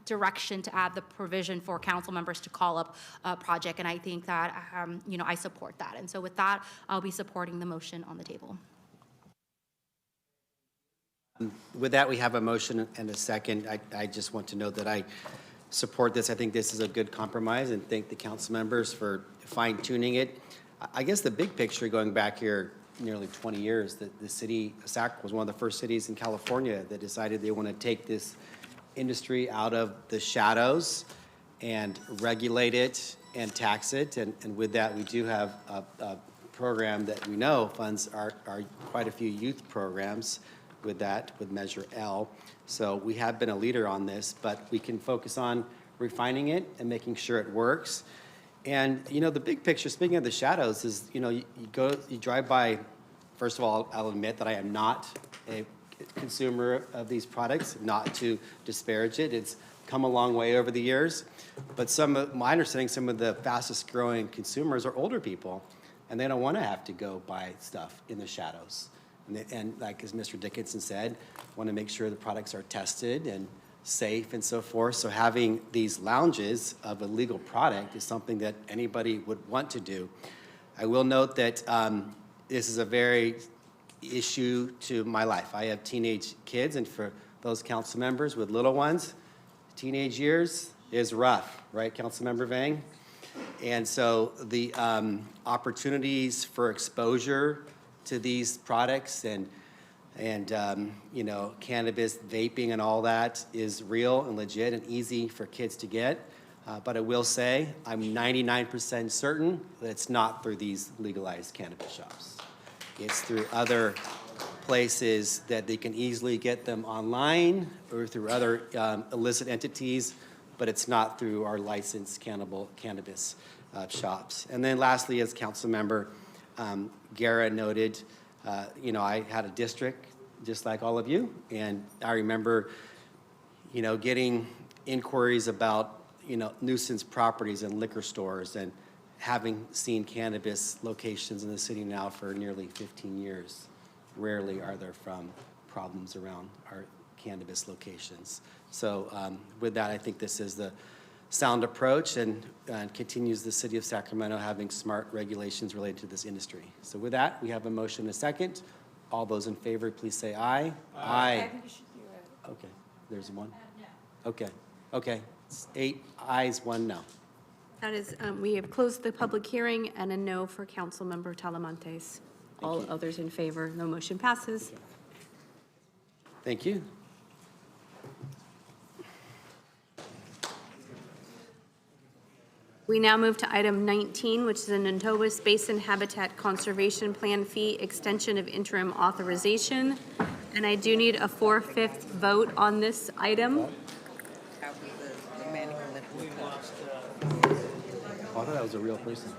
S4: direction to add the provision for council members to call up a project. And I think that, I support that. And so with that, I'll be supporting the motion on the table.
S17: With that, we have a motion and a second. I just want to note that I support this. I think this is a good compromise and thank the council members for fine-tuning it. I guess the big picture going back here nearly 20 years, that the city of Sac was one of the first cities in California that decided they want to take this industry out of the shadows and regulate it and tax it. And with that, we do have a program that we know funds are quite a few youth programs with that, with Measure L. So we have been a leader on this, but we can focus on refining it and making sure it works. And, the big picture, speaking of the shadows, is, you drive by, first of all, I'll admit that I am not a consumer of these products, not to disparage it. It's come a long way over the years. But my understanding, some of the fastest growing consumers are older people, and they don't want to have to go buy stuff in the shadows. And like as Mr. Dickinson said, want to make sure the products are tested and safe and so forth. So having these lounges of a legal product is something that anybody would want to do. I will note that this is a very issue to my life. I have teenage kids, and for those council members with little ones, teenage years is rough, right, Councilmember Vang? And so the opportunities for exposure to these products and cannabis vaping and all that is real and legit and easy for kids to get. But I will say, I'm 99% certain that it's not through these legalized cannabis shops. It's through other places that they can easily get them online or through other illicit entities, but it's not through our licensed cannabis shops. And then lastly, as Councilmember Guerra noted, I had a district just like all of you, and I remember, getting inquiries about, nuisance properties and liquor stores, and having seen cannabis locations in the city now for nearly 15 years. Rarely are there from problems around our cannabis locations. So with that, I think this is the sound approach and continues the city of Sacramento having smart regulations related to this industry. So with that, we have a motion and a second. All those in favor, please say aye. Aye. Okay, there's one. Okay. It's 8 ayes, 1 no.
S2: That is, we have closed the public hearing and a no for Councilmember Talamantes. All others in favor, no motion passes.
S17: Thank you.
S2: We now move to item 19, which is a Nantobas Basin Habitat Conservation Plan fee extension of interim authorization. And I do need a 4/5 vote on this item.
S17: Oh, I thought that was a real person.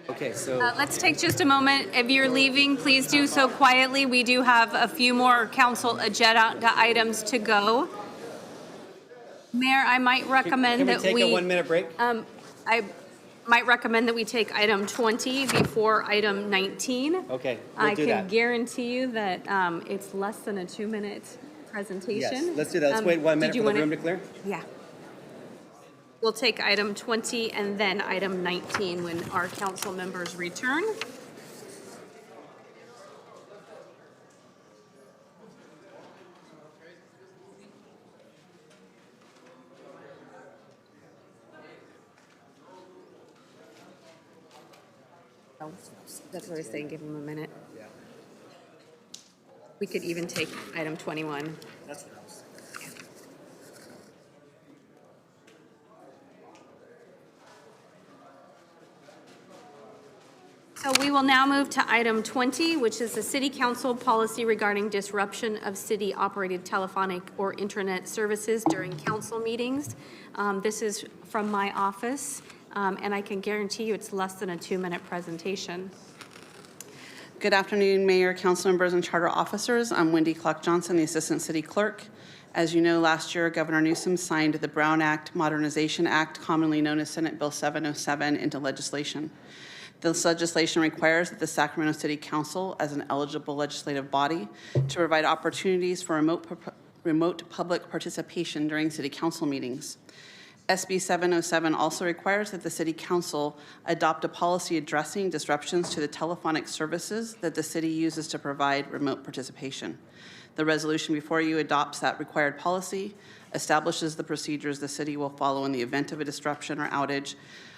S17: Okay, so.
S2: Let's take just a moment. If you're leaving, please do so quietly. We do have a few more council agenda items to go. Mayor, I might recommend that
S17: Can we take a 1-minute break?
S2: I might recommend that we take item 20 before item 19.
S17: Okay,
S2: I
S17: we'll do
S2: can
S17: that.
S2: guarantee you that it's less than a 2-minute presentation.
S17: Yes, let's do that. Let's wait 1 minute
S2: Did you
S17: for the
S2: wanna-
S17: room to clear.
S2: Yeah. We'll take item 20 and then item 19 when our council members return. Oh, that's what I was saying, give them a minute. We could even take item 21.
S17: That's what I was saying.
S2: So we will now move to item 20, which is the city council policy regarding disruption of city-operated telephonic or internet services during council meetings. This is from my office, and I can guarantee you it's less than a 2-minute presentation.
S11: Good afternoon, Mayor, council members, and charter officers. I'm Wendy Clark-Johnson, the Assistant City Clerk. As you know, last year, Governor Newsom signed the Brown Act Modernization Act, commonly known as Senate Bill 707, into legislation. This legislation requires that the Sacramento City Council, as an eligible legislative body, to provide opportunities for remote public participation during city council meetings. SB 707 also requires that the City Council adopt a policy addressing disruptions to the telephonic services that the city uses to provide remote participation. The resolution before you adopts that required policy, establishes the procedures the city will follow in the event of a disruption or outage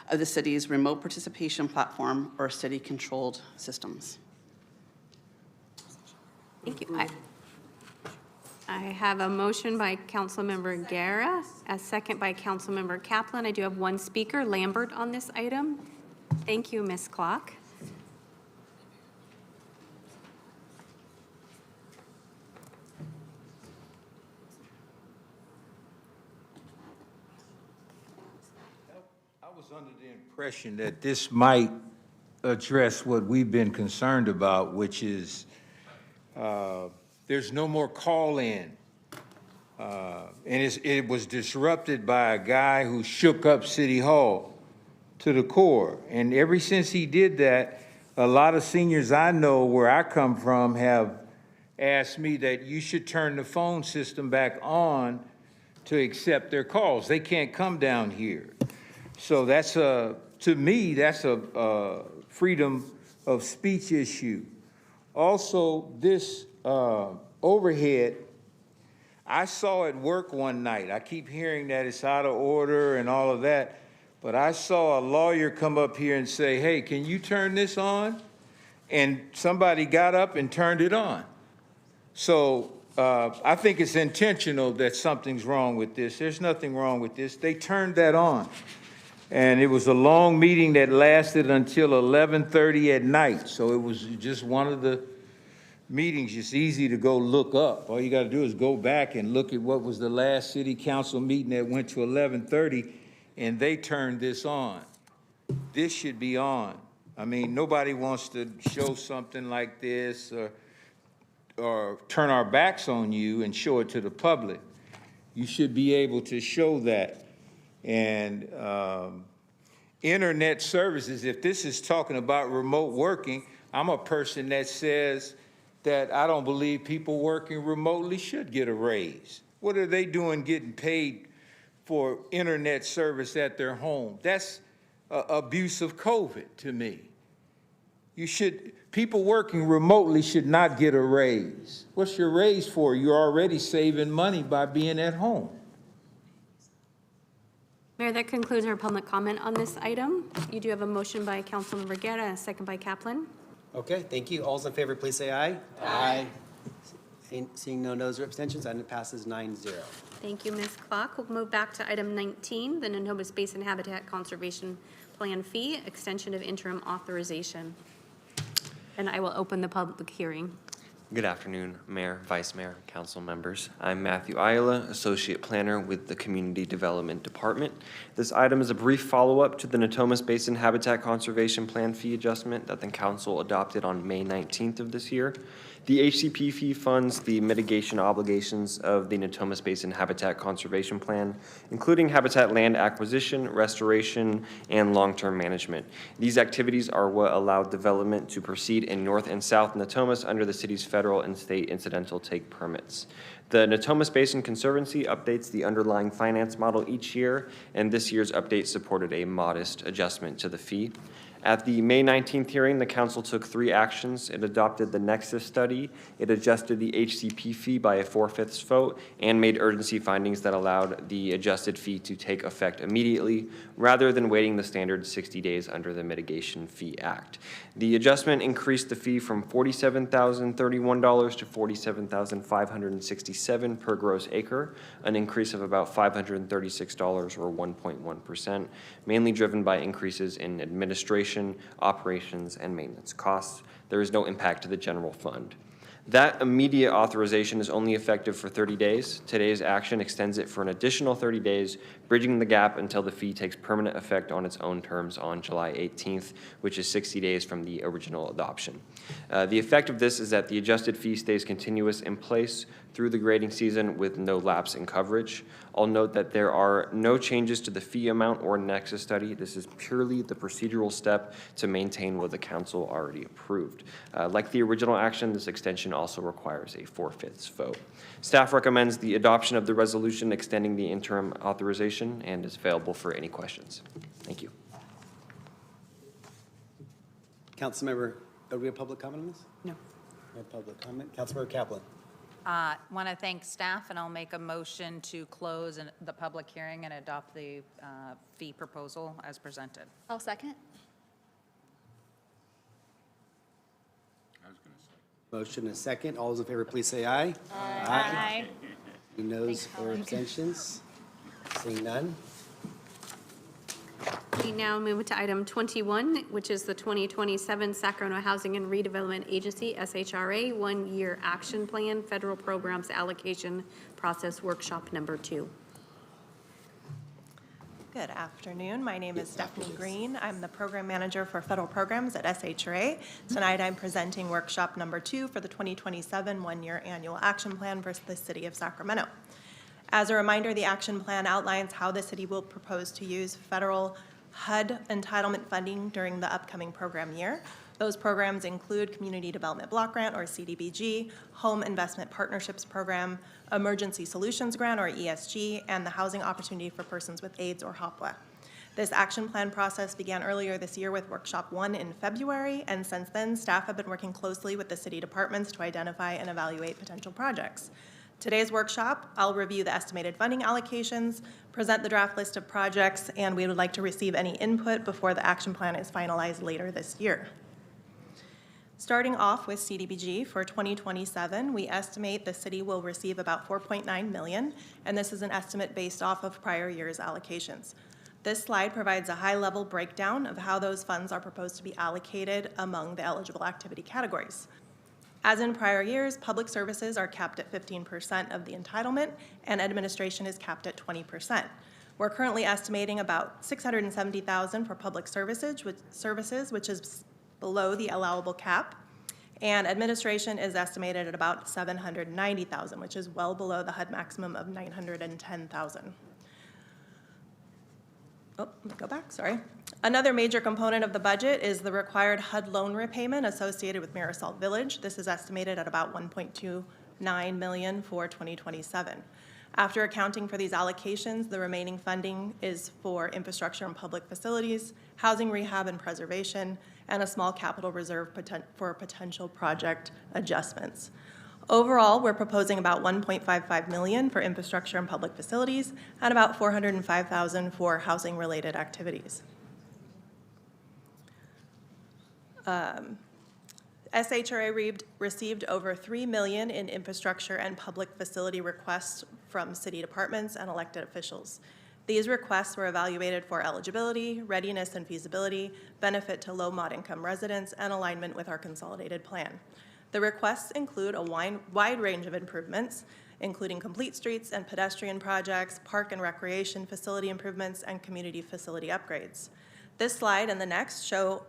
S11: of the city's remote participation platform or city-controlled systems.
S2: Thank you. I have a motion by Councilmember Guerra, a second by Councilmember Kaplan. I do have one speaker, Lambert, on this item. Thank you, Ms. Clock.
S6: I was under the impression that this might address what we've been concerned about, which is there's no more call-in. And it was disrupted by a guy who shook up City Hall to the core. And ever since he did that, a lot of seniors I know where I come from have asked me that you should turn the phone system back on to accept their calls. They can't come down here. So that's to me, that's a freedom of speech issue. Also, this overhead, I saw it work one night. I keep hearing that it's out of order and all of that, but I saw a lawyer come up here and say, hey, can you turn this on? And somebody got up and turned it on. So I think it's intentional that something's wrong with this. There's nothing wrong with this. They turned that on. And it was a long meeting that lasted until 11:30 at night. So it was just one of the meetings. It's easy to go look up. All you got to do is go back and look at what was the last city council meeting that went to 11:30, and they turned this on. This should be on. I mean, nobody wants to show something like this or turn our backs on you and show it to the public. You should be able to show that. And internet services, if this is talking about remote working, I'm a person that says that I don't believe people working remotely should get a raise. What are they doing getting paid for internet service at their home? That's abuse of COVID to me. People working remotely should not get a raise. What's your raise for? You're already saving money by being at home.
S2: Mayor, that concludes our public comment on this item. You do have a motion by Councilmember Guerra and a second by Kaplan.
S17: Okay, thank you. All's in favor, please say aye. Aye. Seeing no noes or abstentions, item passes 9-0.
S2: Thank you, Ms. Clock. We'll move back to item 19, the Natomas Basin Habitat Conservation Plan fee, extension of interim authorization. And I will open the public hearing.
S7: Good afternoon, Mayor, Vice Mayor, Council members. I'm Matthew Ayala, Associate Planner with the Community Development Department. This item is a brief follow-up to the Natomas Basin Habitat Conservation Plan fee adjustment that the Council adopted on May 19th of this year. The HCP fee funds the mitigation obligations of the Natomas Basin Habitat Conservation Plan, including habitat land acquisition, restoration, and long-term management. These activities are what allow development to proceed in North and South Natomas under the city's federal and state incidental take permits. The Natomas Basin Conservancy updates the underlying finance model each year, and this year's update supported a modest adjustment to the fee. At the May 19th hearing, the council took 3 actions. It adopted the Nexus study, it adjusted the HCP fee by a 4/5 vote, and made urgency findings that allowed the adjusted fee to take effect immediately rather than waiting the standard 60 days under the Mitigation Fee Act. The adjustment increased the fee from $47,031 to $47,567 per gross acre, an increase of about $536 or 1.1%, mainly driven by increases in administration, operations, and maintenance costs. There is no impact to the general fund. That immediate authorization is only effective for 30 days. Today's action extends it for an additional 30 days, bridging the gap until the fee takes permanent effect on its own terms on July 18th, which is 60 days from the original adoption. The effect of this is that the adjusted fee stays continuous in place through the grading season with no lapse in coverage. I'll note that there are no changes to the fee amount or Nexus study. This is purely the procedural step to maintain what the council already approved. Like the original action, this extension also requires a 4/5 vote. Staff recommends the adoption of the resolution extending the interim authorization and is available for any questions. Thank you.
S17: Councilmember, do we have public comment on this?
S2: No.
S17: No public comment. Councilmember Kaplan.
S18: Want to thank staff, and I'll make a motion to close the public hearing and adopt the fee proposal as presented.
S1: I'll second.
S17: Motion and second. All those in favor, please say aye.
S1: Aye.
S17: Any noes or abstentions? Seeing none.
S2: We now move to item 21, which is the 2027 Sacramento Housing and Redevelopment Agency, SHRA, one-year action plan, federal programs allocation process workshop number 2.
S21: Good afternoon. My name is Stephanie Green. I'm the program manager for federal programs at SHRA. Tonight I'm presenting workshop number 2 for the 2027 one-year annual action plan for the city of Sacramento. As a reminder, the action plan outlines how the city will propose to use federal HUD entitlement funding during the upcoming program year. Those programs include Community Development Block Grant, or CDBG, Home Investment Partnerships Program, Emergency Solutions Grant, or ESG, and the Housing Opportunity for Persons with AIDS, or HOPWA. This action plan process began earlier this year with Workshop 1 in February, and since then, staff have been working closely with the city departments to identify and evaluate potential projects. Today's workshop, I'll review the estimated funding allocations, present the draft list of projects, and we would like to receive any input before the action plan is finalized later this year. Starting off with CDBG for 2027, we estimate the city will receive about $4.9 million, and this is an estimate based off of prior year's allocations. This slide provides a high-level breakdown of how those funds are proposed to be allocated among the eligible activity categories. As in prior years, public services are capped at 15% of the entitlement, and administration is capped at 20%. We're currently estimating about $670,000 for public services, which is below the allowable cap, and administration is estimated at about $790,000, which is well below the HUD maximum of $910,000. Oh, let me go back, sorry. Another major component of the budget is the required HUD loan repayment associated with Marisol Village. This is estimated at about $1.29 million for 2027. After accounting for these allocations, the remaining funding is for infrastructure and public facilities, housing rehab and preservation, and a small capital reserve for potential project adjustments. Overall, we're proposing about $1.55 million for infrastructure and public facilities and about $405,000 for housing-related activities. SHRA received over $3 million in infrastructure and public facility requests from city departments and elected officials. These requests were evaluated for eligibility, readiness and feasibility, benefit to low-mod income residents, and alignment with our consolidated plan. The requests include a wide range of improvements, including complete streets and pedestrian projects, park and recreation facility improvements, and community facility upgrades. This slide and the next show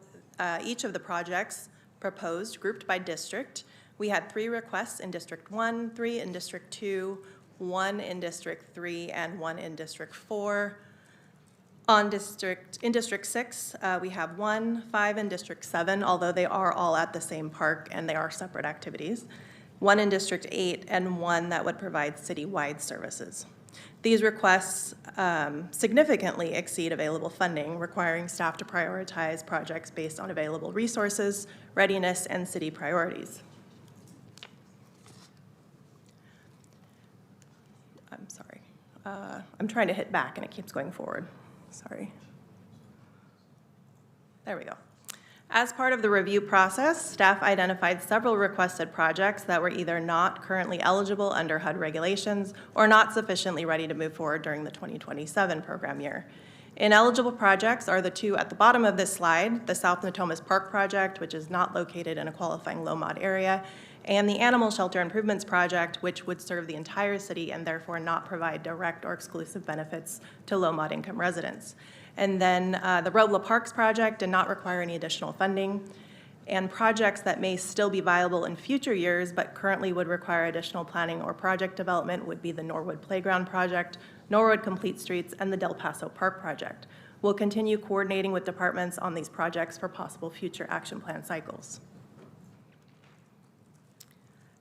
S21: each of the projects proposed, grouped by district. We had 3 requests in District 1, 3 in District 2, 1 in District 3, and 1 in District 4. In District 6, we have 1, 5 in District 7, although they are all at the same park and they are separate activities, 1 in District 8, and 1 that would provide citywide services. These requests significantly exceed available funding, requiring staff to prioritize projects based on available resources, readiness, and city priorities. I'm sorry. I'm trying to hit back and it keeps going forward. Sorry. There we go. As part of the review process, staff identified several requested projects that were either not currently eligible under HUD regulations or not sufficiently ready to move forward during the 2027 program year. Ineligible projects are the 2 at the bottom of this slide, the South Natomas Park project, which is not located in a qualifying low-mod area, and the Animal Shelter Improvements Project, which would serve the entire city and therefore not provide direct or exclusive benefits to low-mod income residents. And then the Robla Parks project did not require any additional funding. And projects that may still be viable in future years but currently would require additional planning or project development would be the Norwood Playground Project, Norwood Complete Streets, and the Del Paso Park Project. We'll continue coordinating with departments on these projects for possible future action plan cycles.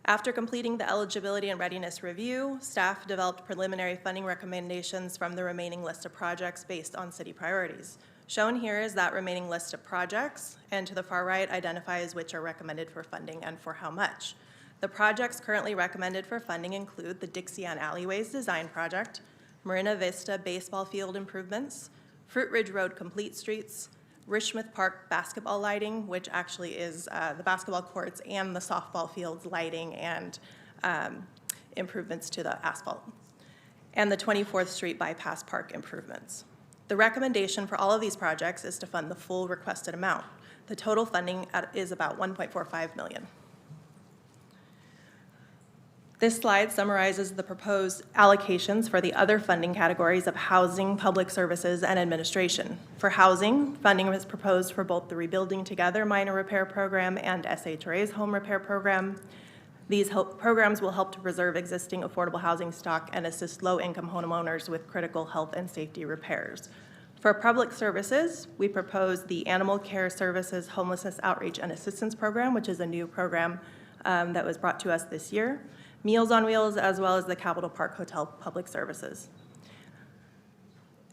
S21: After completing the eligibility and readiness review, staff developed preliminary funding recommendations from the remaining list of projects based on city priorities. Shown here is that remaining list of projects, and to the far right identifies which are recommended for funding and for how much. The projects currently recommended for funding include the Dixie Ann Alleyways Design Project, Marina Vista Baseball Field Improvements, Fruit Ridge Road Complete Streets, Richmouth Park basketball lighting, which actually is the basketball courts and the softball fields lighting and improvements to the asphalt, and the 24th Street Bypass Park improvements. The recommendation for all of these projects is to fund the full requested amount. The total funding is about $1.45 million. This slide summarizes the proposed allocations for the other funding categories of housing, public services, and administration. For housing, funding was proposed for both the Rebuilding Together Minor Repair Program and SHRA's Home Repair Program. These programs will help to preserve existing affordable housing stock and assist low-income homeowners with critical health and safety repairs. For public services, we propose the Animal Care Services Homelessness Outreach and Assistance Program, which is a new program that was brought to us this year. Meals on Wheels, as well as the Capitol Park Hotel Public Services.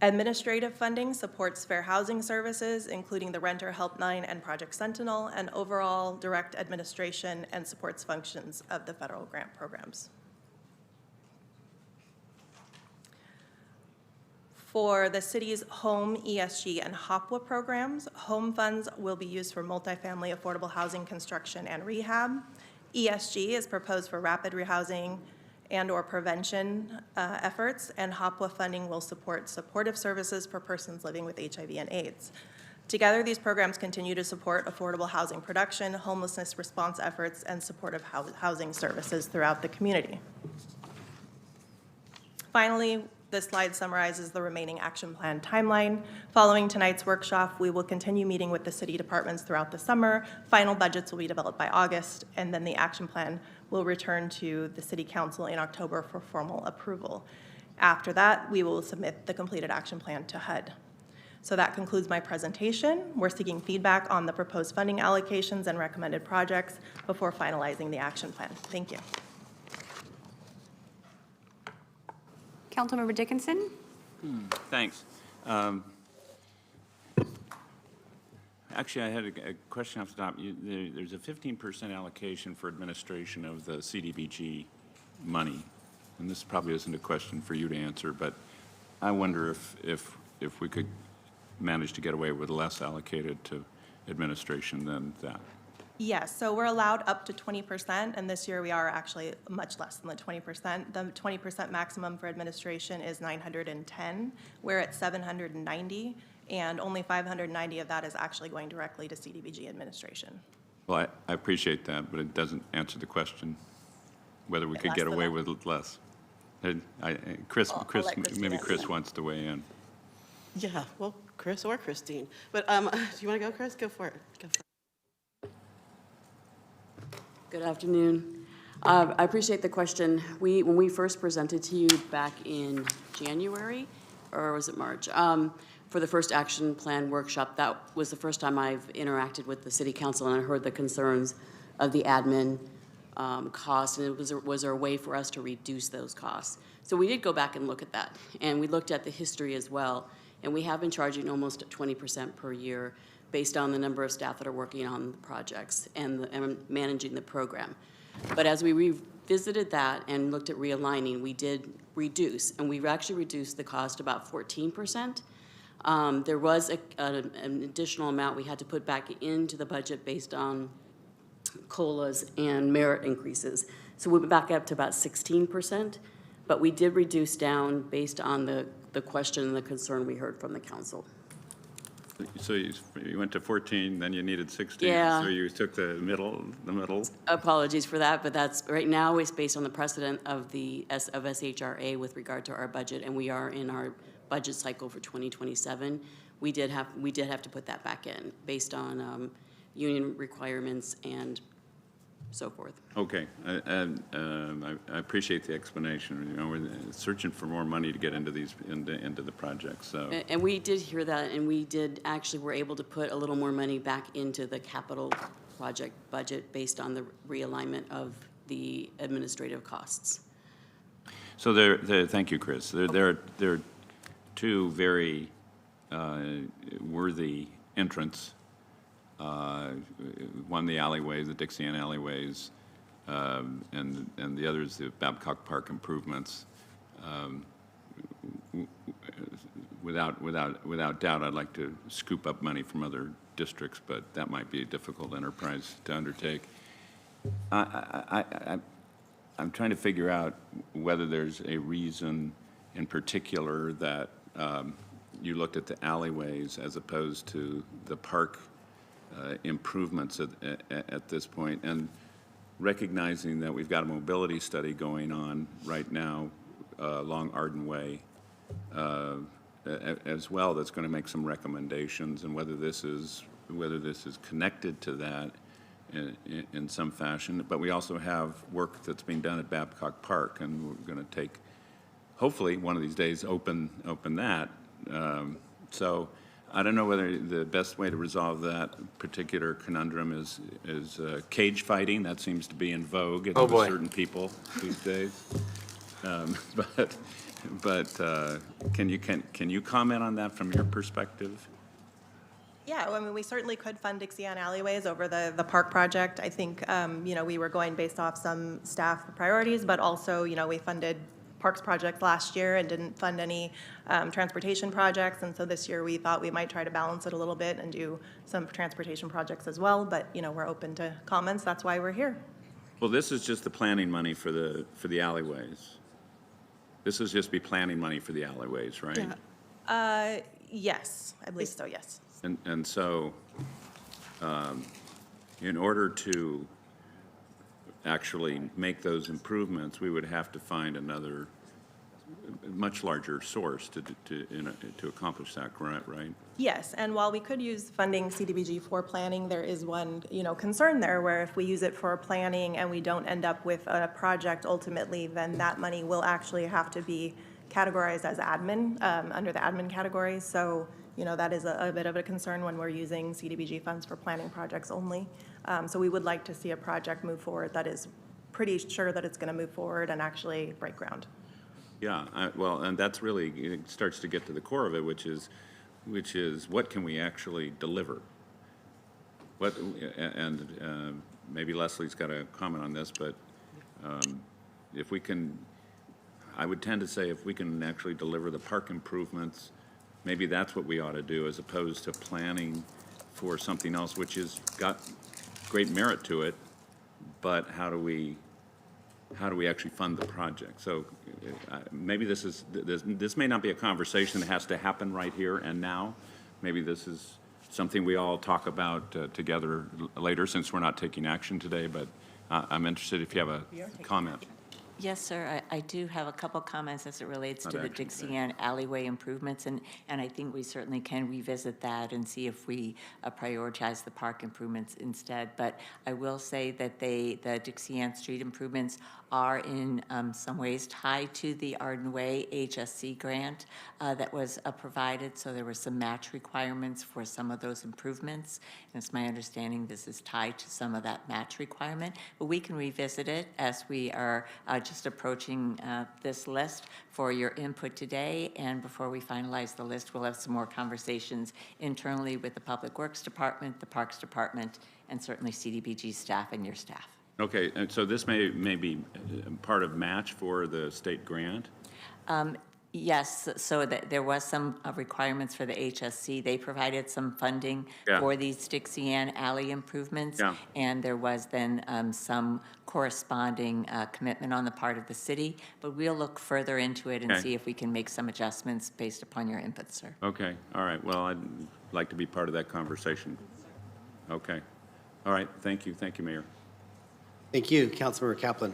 S21: Administrative funding supports fair housing services, including the Renter Helpline and Project Sentinel, and overall direct administration and supports functions of the federal grant programs. For the city's home, ESG, and HOPWA programs, home funds will be used for multifamily affordable housing construction and rehab. ESG is proposed for rapid rehousing and or prevention efforts, and HOPWA funding will support supportive services for persons living with HIV and AIDS. Together, these programs continue to support affordable housing production, homelessness response efforts, and supportive housing services throughout the community. Finally, this slide summarizes the remaining action plan timeline. Following tonight's workshop, we will continue meeting with the city departments throughout the summer. Final budgets will be developed by August, and then the action plan will return to the City Council in October for formal approval. After that, we will submit the completed action plan to HUD. So that concludes my presentation. We're seeking feedback on the proposed funding allocations and recommended projects before finalizing the action plan. Thank you.
S2: Councilmember Dickinson?
S20: Thanks. Actually, I had a question off the top. There's a 15% allocation for administration of the CDBG money, and this probably isn't a question for you to answer, but I wonder if we could manage to get away with less allocated to administration than that.
S21: Yes, so we're allowed up to 20%, and this year we are actually much less than the 20%. The 20% maximum for administration is 910. We're at 790, and only 590 of that is actually going directly to CDBG administration.
S20: Well, I appreciate that, but it doesn't answer the question whether we could
S21: Less
S20: get
S21: than
S20: away
S21: that.
S20: with less. Chris,
S8: I'll let Christine
S20: maybe
S8: answer
S20: Chris
S8: that.
S20: wants to weigh in.
S8: Yeah, well, Chris or Christine. But do you want to go, Chris? Go for it. Go for it.
S22: Good afternoon. I appreciate the question. When we first presented to you back in January, or was it March, for the first action plan workshop, that was the first time I've interacted with the city council, and I heard the concerns of the admin costs, and was there a way for us to reduce those costs? So we did go back and look at that, and we looked at the history as well, and we have been charging almost 20% per year based on the number of staff that are working on the projects and managing the program. But as we revisited that and looked at realigning, we did reduce, and we've actually reduced the cost about 14%. There was an additional amount we had to put back into the budget based on COLAs and merit increases. So we went back up to about 16%, but we did reduce down based on the question and the concern we heard from the council.
S20: So you went to 14, then you needed 16.
S22: Yeah.
S20: So you took the middle.
S22: Apologies for that, but that's, right now, it's based on the precedent of SHRA with regard to our budget, and we are in our budget cycle for 2027. We did have to put that back in based on union requirements and so forth.
S20: Okay, and I appreciate the explanation. You know, we're searching for more money to get into these, into the projects, so.
S22: And we did hear that, and we did actually were able to put a little more money back into the capital project budget based on the realignment of the administrative costs.
S20: So thank you, Chris. There are two very worthy entrants. One, the alleyways, the Dixie alleyways, and the other is the Babcock Park improvements. Without doubt, I'd like to scoop up money from other districts, but that might be a difficult enterprise to undertake. I'm trying to figure out whether there's a reason in particular that you looked at the alleyways as opposed to the park improvements at this point, and recognizing that we've got a mobility study going on right now along Arden Way as well, that's going to make some recommendations, and whether this is connected to that in some fashion. But we also have work that's being done at Babcock Park, and we're going to take, hopefully one of these days, open that. So I don't know whether the best way to resolve that particular conundrum is cage fighting. That seems to be in vogue with certain people these days. But can you comment on that from your perspective?
S21: Yeah, I mean, we certainly could fund Dixie on alleyways over the park project. I think, we were going based off some staff priorities, but also, we funded parks projects last year and didn't fund any transportation projects. And so this year we thought we might try to balance it a little bit and do some transportation projects as well. But, we're open to comments. That's why we're here.
S20: Well, this is just the planning money for the alleyways. This is just be planning money for the alleyways, right?
S21: Yeah. Yes, I believe so, yes.
S20: And so, in order to actually make those improvements, we would have to find another much larger source to accomplish that, right?
S21: Yes, and while we could use funding CDBG for planning, there is one, concern there where if we use it for planning and we don't end up with a project ultimately, then that money will actually have to be categorized as admin, under the admin category. So, that is a bit of a concern when we're using CDBG funds for planning projects only. So we would like to see a project move forward that is pretty sure that it's going to move forward and actually break ground.
S20: Yeah, well, and that's really, it starts to get to the core of it, which is what can we actually deliver? Maybe Leslie's got a comment on this, but if we can, I would tend to say if we can actually deliver the park improvements, maybe that's what we ought to do as opposed to planning for something else, which has got great merit to it, but how do we actually fund the project? So maybe this may not be a conversation that has to happen right here and now. Maybe this is something we all talk about together later, since we're not taking action today, but I'm interested if you have a comment.
S10: Yes, sir. I do have a couple comments as it relates to the Dixie Ann alleyway improvements, and I think we certainly can revisit that and see if we prioritize the park improvements instead. But I will say that the Dixie Ann street improvements are in some ways tied to the Arden Way HSC grant that was provided, so there were some match requirements for some of those improvements. And it's my understanding this is tied to some of that match requirement, but we can revisit it as we are just approaching this list for your input today. And before we finalize the list, we'll have some more conversations internally with the Public Works Department, the Parks Department, and certainly CDBG staff and your staff.
S20: Okay, and so this may be part of match for the state grant?
S10: Yes, so that there was some requirements for the HSC. They provided some funding for these Dixie Ann alley improvements. And there was then some corresponding commitment on the part of the city. But we'll look further into it and see if we can make some adjustments based upon your input, sir.
S20: Okay, all right. Well, I'd like to be part of that conversation. Okay. All right, thank you. Thank you, Mayor.
S17: Thank you, Councilmember Kaplan.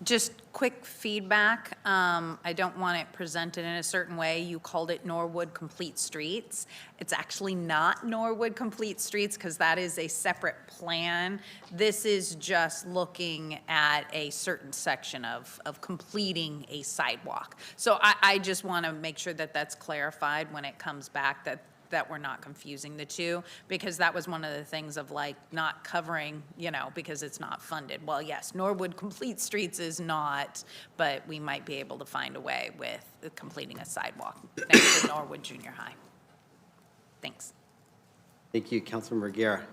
S18: Just quick feedback. I don't want it presented in a certain way. You called it Norwood Complete Streets. It's actually not Norwood Complete Streets because that is a separate plan. This is just looking at a certain section of completing a sidewalk. So I just want to make sure that that's clarified when it comes back, that we're not confusing the two, because that was one of the things of like not covering, because it's not funded. Well, yes, Norwood Complete Streets is not, but we might be able to find a way with completing a sidewalk next to Norwood Junior High. Thanks.
S17: Thank you, Councilmember Guerra.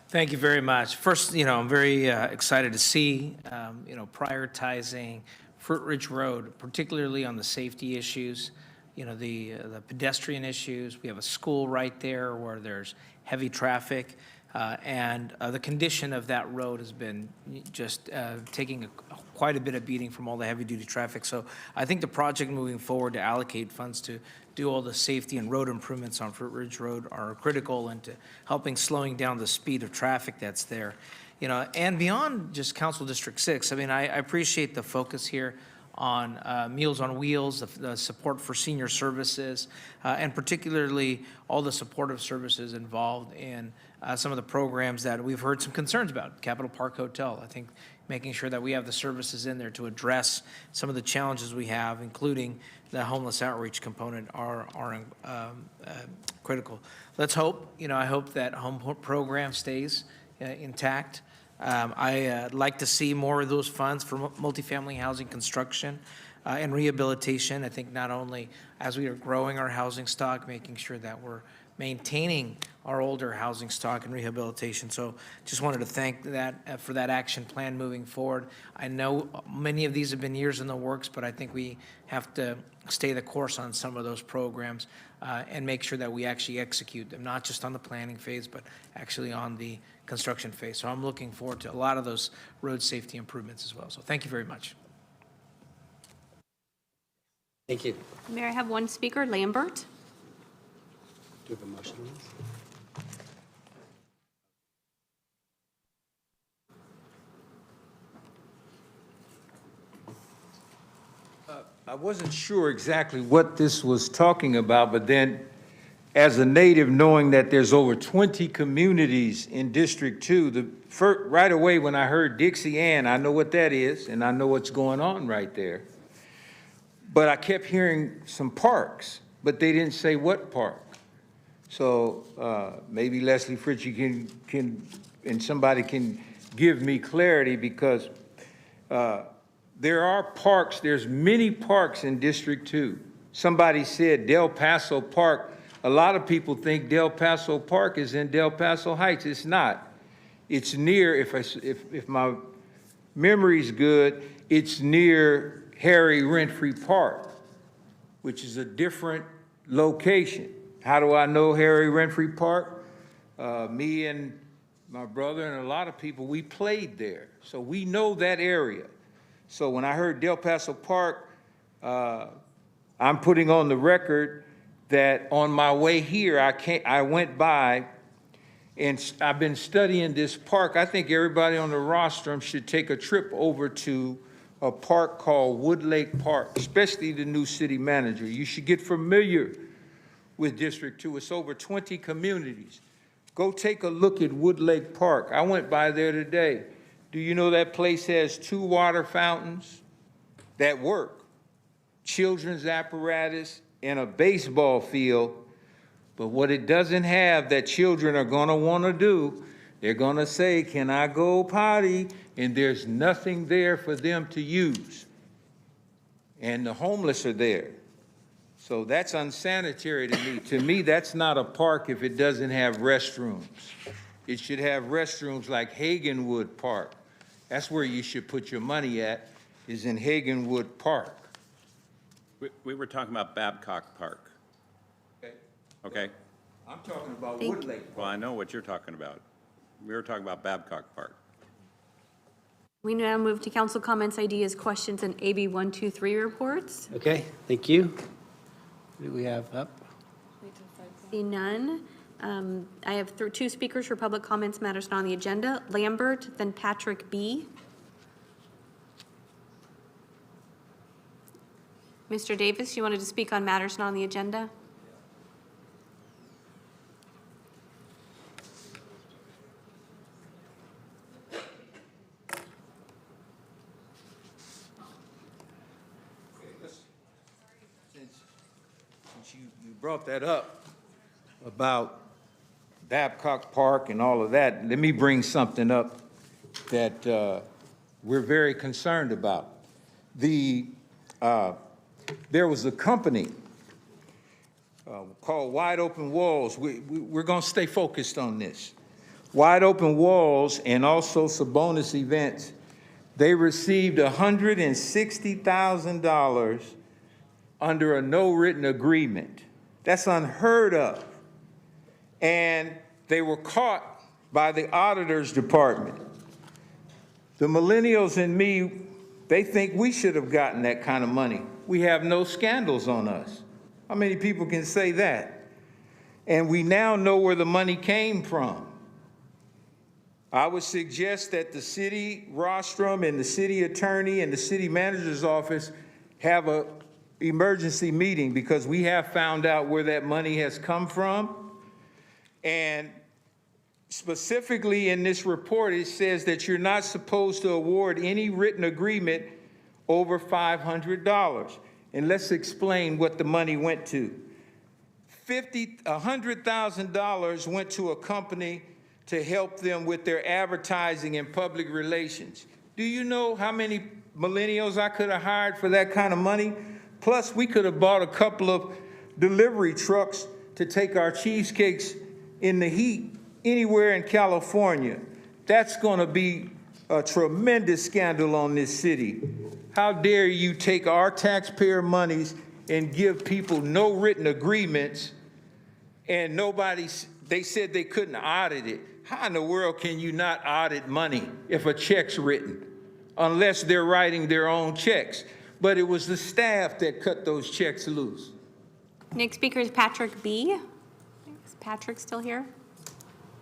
S19: Thank you very much. First, I'm very excited to see, prioritizing Fruit Ridge Road, particularly on the safety issues. The pedestrian issues. We have a school right there where there's heavy traffic, and the condition of that road has been just taking quite a bit of beating from all the heavy-duty traffic. So I think the project moving forward to allocate funds to do all the safety and road improvements on Fruit Ridge Road are critical into helping slowing down the speed of traffic that's there. And beyond just Council District 6, I appreciate the focus here on Meals on Wheels, the support for senior services, and particularly all the supportive services involved in some of the programs that we've heard some concerns about. Capitol Park Hotel, I think making sure that we have the services in there to address some of the challenges we have, including the homeless outreach component, are critical. Let's hope, I hope that home program stays intact. I'd like to see more of those funds for multifamily housing construction and rehabilitation. I think not only as we are growing our housing stock, making sure that we're maintaining our older housing stock and rehabilitation. So just wanted to thank that for that action plan moving forward. I know many of these have been years in the works, but I think we have to stay the course on some of those programs and make sure that we actually execute them, not just on the planning phase, but actually on the construction phase. So I'm looking forward to a lot of those road safety improvements as well. So thank you very much.
S17: Thank you.
S2: Mayor, I have one speaker, Lambert.
S17: Do you have a motion on this?
S6: I wasn't sure exactly what this was talking about, but then as a native, knowing that there's over 20 communities in District 2, right away when I heard Dixie Ann, I know what that is, and I know what's going on right there. But I kept hearing some parks, but they didn't say what park. So maybe Leslie Fritchie can and somebody can give me clarity, because there are parks, there's many parks in District 2. Somebody said Del Paso Park. A lot of people think Del Paso Park is in Del Paso Heights. It's not. It's near, if my memory's good, it's near Harry Renfrey Park, which is a different location. How do I know Harry Renfrey Park? Me and my brother and a lot of people, we played there. So we know that area. So when I heard Del Paso Park, I'm putting on the record that on my way here, I went by and I've been studying this park. I think everybody on the rostrum should take a trip over to a park called Wood Lake Park, especially the new city manager. You should get familiar with District 2. It's over 20 communities. Go take a look at Wood Lake Park. I went by there today. Do you know that place has 2 water fountains that work, children's apparatus, and a baseball field? But what it doesn't have that children are gonna wanna do, they're gonna say, can I go potty? And there's nothing there for them to use. And the homeless are there. So that's unsanitary to me. To me, that's not a park if it doesn't have restrooms. It should have restrooms like Hagenwood Park. That's where you should put your money at, is in Hagenwood Park.
S20: We were talking about Babcock Park, okay?
S6: I'm talking about Wood Lake Park.
S20: Well, I know what you're talking about. We were talking about Babcock Park.
S2: We now move to council comments, ideas, questions, and AB 123 reports.
S17: Okay, thank you. What do we have up?
S2: See none. I have 2 speakers for public comments, matters not on the agenda. Lambert, then Patrick B. Mr. Davis, you wanted to speak on matters not on the agenda?
S6: You brought that up about Babcock Park and all of that. Let me bring something up that we're very concerned about. There was a company called Wide Open Walls. We're going to stay focused on this. Wide Open Walls and also Sabonis Events, they received $160,000 under a no written agreement. That's unheard of. And they were caught by the auditor's department. The millennials and me, they think we should have gotten that kind of money. We have no scandals on us. How many people can say that? And we now know where the money came from. I would suggest that the city rostrum and the city attorney and the city manager's office have an emergency meeting, because we have found out where that money has come from. And specifically in this report, it says that you're not supposed to award any written agreement over $500. And let's explain what the money went to. $100,000 went to a company to help them with their advertising and public relations. Do you know how many millennials I could have hired for that kind of money? Plus, we could have bought a couple of delivery trucks to take our cheesecakes in the heat anywhere in California. That's going to be a tremendous scandal on this city. How dare you take our taxpayer monies and give people no written agreements, and they said they couldn't audit it. How in the world can you not audit money if a check's written, unless they're writing their own checks? But it was the staff that cut those checks loose.
S2: Next speaker is Patrick B. Is Patrick still here?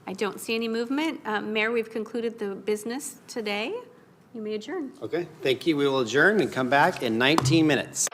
S2: I don't see any movement. Mayor, we've concluded the business today. You may adjourn.
S17: Okay, thank you. We will adjourn and come back in 19 minutes.